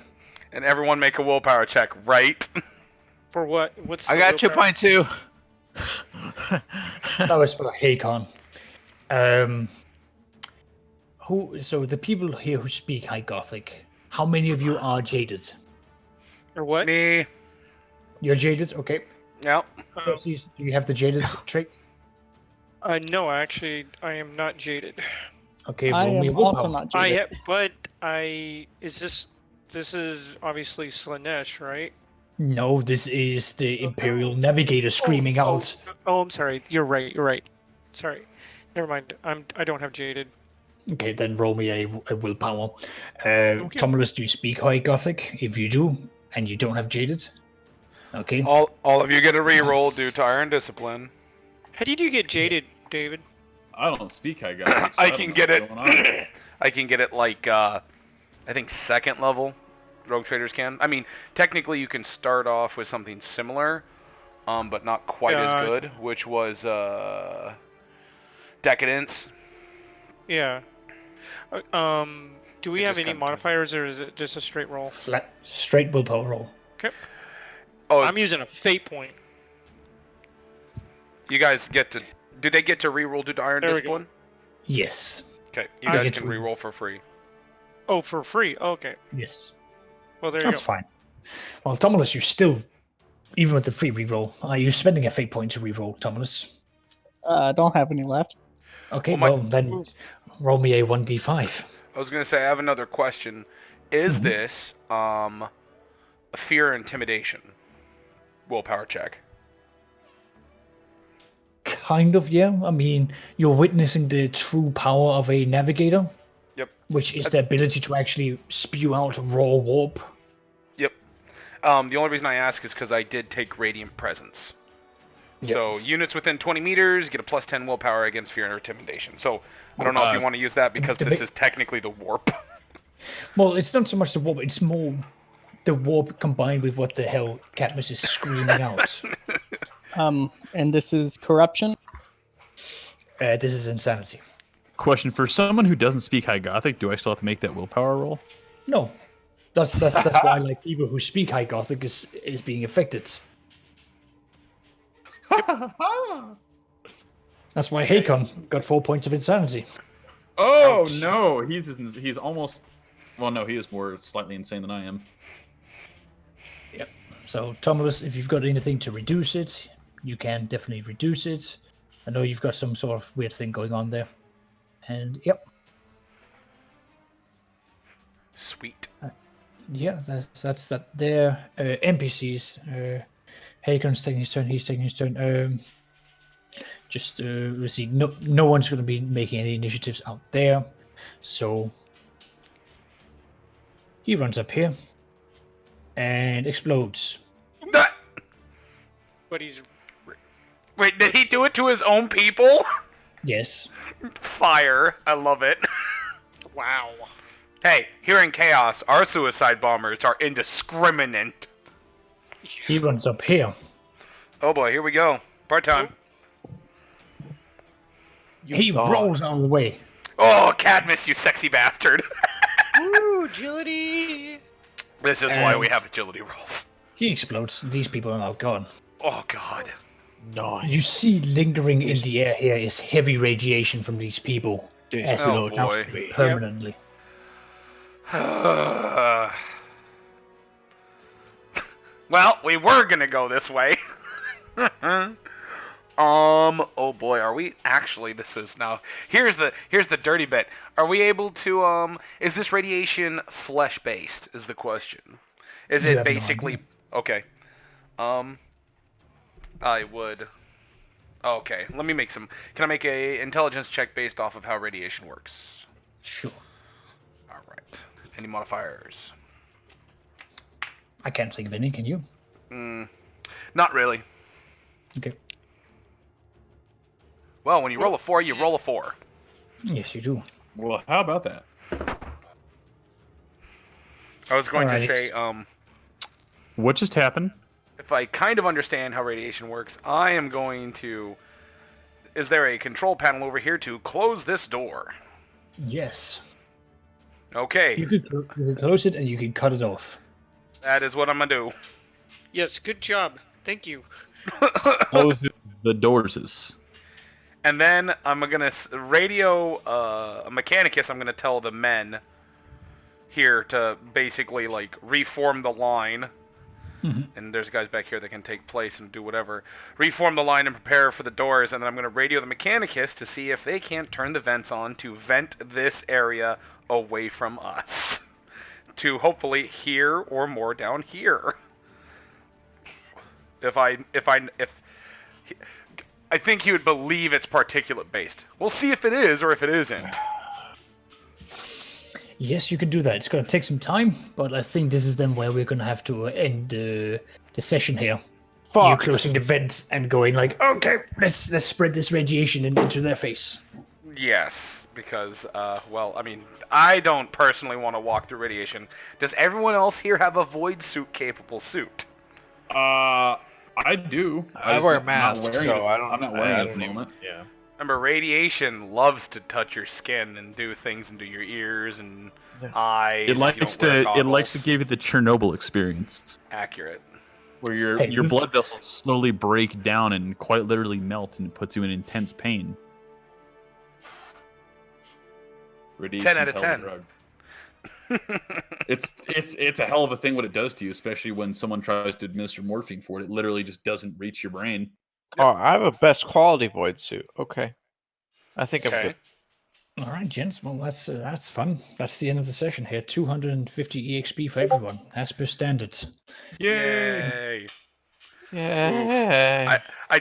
[SPEAKER 4] And everyone make a willpower check, right?
[SPEAKER 6] For what? What's
[SPEAKER 5] I
[SPEAKER 6] the
[SPEAKER 5] got
[SPEAKER 6] willpower?
[SPEAKER 5] 2.2.
[SPEAKER 3] that was for Hakon. So the people here who speak High Gothic, how many of you are jaded?
[SPEAKER 6] Or what?
[SPEAKER 4] Me.
[SPEAKER 3] You're jaded, okay.
[SPEAKER 4] Yep.
[SPEAKER 3] Do you have the jaded trait?
[SPEAKER 6] No, actually, I am not jaded.
[SPEAKER 3] Okay,
[SPEAKER 1] I
[SPEAKER 3] roll me
[SPEAKER 1] am
[SPEAKER 3] willpower.
[SPEAKER 1] also not jaded.
[SPEAKER 6] This is obviously Slanesh, right?
[SPEAKER 3] No, this is the Imperial Navigator screaming out.
[SPEAKER 6] Oh, I'm sorry. You're right. Sorry. Never mind. I don't have jaded.
[SPEAKER 3] Okay, then roll me a willpower. Tomulus, do you speak High Gothic? If you do, and you don't have jaded, okay.
[SPEAKER 4] All of you get a reroll due to Iron Discipline.
[SPEAKER 6] How did you get jaded, David?
[SPEAKER 8] I don't speak high Gothic. So
[SPEAKER 4] I
[SPEAKER 8] don't
[SPEAKER 4] can
[SPEAKER 8] know
[SPEAKER 4] get
[SPEAKER 8] what's
[SPEAKER 4] it.
[SPEAKER 8] going on.
[SPEAKER 4] I can get it like I think second level. Rogue traders can. I mean, technically you can start off with something similar, but not quite as good, which was Decadence.
[SPEAKER 6] Yeah. Do we
[SPEAKER 4] It
[SPEAKER 6] have
[SPEAKER 4] just
[SPEAKER 6] any
[SPEAKER 4] kinda
[SPEAKER 6] modifiers, or is it just a straight roll?
[SPEAKER 3] Flat, straight willpower roll.
[SPEAKER 4] Oh,
[SPEAKER 6] I'm using a fate point.
[SPEAKER 4] you guys get to. Do they get to reroll due to Iron
[SPEAKER 6] There we go.
[SPEAKER 4] Discipline?
[SPEAKER 3] Yes.
[SPEAKER 4] Okay, you
[SPEAKER 6] I
[SPEAKER 4] guys
[SPEAKER 3] get
[SPEAKER 4] can
[SPEAKER 3] to
[SPEAKER 4] reroll for free.
[SPEAKER 6] Oh, for free. Okay.
[SPEAKER 3] Yes.
[SPEAKER 6] Well, there you
[SPEAKER 3] That's
[SPEAKER 6] go.
[SPEAKER 3] fine. Well, Tomulus, you still, even with the free reroll, are you spending a fate point to reroll, Tomulus?
[SPEAKER 1] I don't have any left.
[SPEAKER 3] Okay,
[SPEAKER 4] Well,
[SPEAKER 3] well, then roll me a 1d5.
[SPEAKER 4] I was gonna say I have another question. Is
[SPEAKER 3] Mhm.
[SPEAKER 4] this a fear or intimidation willpower check?
[SPEAKER 3] Kind of, yeah. I mean, you're witnessing the true power of a navigator.
[SPEAKER 4] Yep.
[SPEAKER 3] Which is the ability to actually spew out raw warp.
[SPEAKER 4] Yep. The only reason I ask is because I did take Radiant Presence.
[SPEAKER 3] Yep.
[SPEAKER 4] So units within 20 meters get a plus 10 willpower against fear or intimidation. So I don't know if you want to use that because this is technically the warp.
[SPEAKER 3] Well, it's not so much the warp, it's more the warp combined with what the hell Cadmus is screaming out.
[SPEAKER 1] And this is corruption.
[SPEAKER 3] This is insanity.
[SPEAKER 8] Question: for someone who doesn't speak High Gothic, do I still have to make that willpower roll?
[SPEAKER 3] No. That's why like people who speak High Gothic is being affected. That's why Hakon got 4 points of insanity.
[SPEAKER 8] Oh
[SPEAKER 6] Ouch.
[SPEAKER 8] no, he's almost. Well, no, he is more slightly insane than I am.
[SPEAKER 3] Yep. So, Thomas, if you've got anything to reduce it, you can definitely reduce it. I know you've got some sort of weird thing going on there. And, yep.
[SPEAKER 4] Sweet.
[SPEAKER 3] Yeah, that's that there. NPCs. Hakon's taking his turn, he's taking his turn. Let's see, no one's going to be making any initiatives out there. So, he runs up here and explodes.
[SPEAKER 4] That-
[SPEAKER 6] But he's
[SPEAKER 4] Wait, did he do it to his own people?
[SPEAKER 3] Yes.
[SPEAKER 4] Fire. I love it.
[SPEAKER 6] wow.
[SPEAKER 4] Hey, here in Chaos, our suicide bombers are indiscriminate.
[SPEAKER 3] He runs up here.
[SPEAKER 4] Oh boy, here we go. Part time.
[SPEAKER 3] He rolls out of the way.
[SPEAKER 4] Oh, Cadmus, you sexy bastard.
[SPEAKER 6] Woo, agility.
[SPEAKER 4] This is why we have agility rolls.
[SPEAKER 3] He explodes. These people are now gone.
[SPEAKER 4] Oh god.
[SPEAKER 5] Nice.
[SPEAKER 3] You see lingering in the air here is heavy radiation from these people. As
[SPEAKER 4] Oh,
[SPEAKER 3] it now
[SPEAKER 4] boy.
[SPEAKER 3] permanently.
[SPEAKER 4] Well, we were gonna go this way. Oh boy, are we actually? This is now. Here's the dirty bit. Are we able to? Is this radiation flesh based? Is the question. Is
[SPEAKER 3] You
[SPEAKER 4] it
[SPEAKER 3] have no
[SPEAKER 4] basically okay? I would. Okay, let me make some. Can I make a intelligence check based off of how radiation works?
[SPEAKER 3] Sure.
[SPEAKER 4] All right. Any modifiers?
[SPEAKER 3] I can't think of any, can you?
[SPEAKER 4] Not really.
[SPEAKER 3] Okay.
[SPEAKER 4] Well, when you roll a 4, you roll a 4.
[SPEAKER 3] Yes, you do.
[SPEAKER 8] Well, how about that?
[SPEAKER 4] I was going to
[SPEAKER 3] Alright.
[SPEAKER 4] say,
[SPEAKER 8] What just happened?
[SPEAKER 4] if I kind of understand how radiation works, I am going to... Is there a control panel over here to close this door?
[SPEAKER 3] Yes.
[SPEAKER 4] Okay,
[SPEAKER 3] You could close it and you can cut it off.
[SPEAKER 4] that is what I'm going to do.
[SPEAKER 6] Yes, good job. Thank you.
[SPEAKER 8] Close the doors.
[SPEAKER 4] And then I'm going to radio a mechanicus. I'm going to tell the men here to basically, like, reform the line. And there's guys back here that can take place and do whatever. Reform the line and prepare for the doors, and then I'm going to radio the mechanicus to see if they can't turn the vents on to vent this area away from us. To hopefully here or more down here. I think he would believe it's particulate based. We'll see if it is or if it isn't.
[SPEAKER 3] Yes, you can do that. It's going to take some time, but I think this is then where we're going to have to end the session here. You
[SPEAKER 5] Fuck.
[SPEAKER 3] closing the vents and going like, okay, let's spread this radiation into their face.
[SPEAKER 4] Yes, because, well, I mean, I don't personally want to walk through radiation. Does everyone else here have a void suit capable suit?
[SPEAKER 8] I do.
[SPEAKER 5] I
[SPEAKER 8] just
[SPEAKER 5] wear a
[SPEAKER 8] not
[SPEAKER 5] mask,
[SPEAKER 8] wearing
[SPEAKER 5] so
[SPEAKER 8] it.
[SPEAKER 5] I don't.
[SPEAKER 8] I'm not
[SPEAKER 5] I
[SPEAKER 8] wearing it at
[SPEAKER 5] don't
[SPEAKER 8] the
[SPEAKER 5] even-
[SPEAKER 8] moment.
[SPEAKER 5] Yeah.
[SPEAKER 4] Remember, radiation loves to touch your skin and do things into your ears and eyes.
[SPEAKER 8] It
[SPEAKER 4] if you
[SPEAKER 8] likes
[SPEAKER 4] don't wear
[SPEAKER 8] to
[SPEAKER 4] goggles.
[SPEAKER 8] give you the Chernobyl experience,
[SPEAKER 4] Accurate.
[SPEAKER 8] where your
[SPEAKER 3] Hey,
[SPEAKER 8] your
[SPEAKER 3] you've-
[SPEAKER 8] blood vessels slowly break down and quite literally melt, and it puts you in intense pain.
[SPEAKER 4] 10 out of
[SPEAKER 8] Radiation's a hell
[SPEAKER 4] 10.
[SPEAKER 8] a drug. It's a hell of a thing what it does to you, especially when someone tries to administer morphine for it. It literally just doesn't reach your brain.
[SPEAKER 5] Oh, I have a best quality void suit. Okay. I think I'm
[SPEAKER 4] Okay.
[SPEAKER 5] good.
[SPEAKER 3] All right, gents. Well, that's fun. That's the end of the session here. 250 EXP for everyone, as per standard.
[SPEAKER 4] Yay.
[SPEAKER 5] Yay.
[SPEAKER 4] I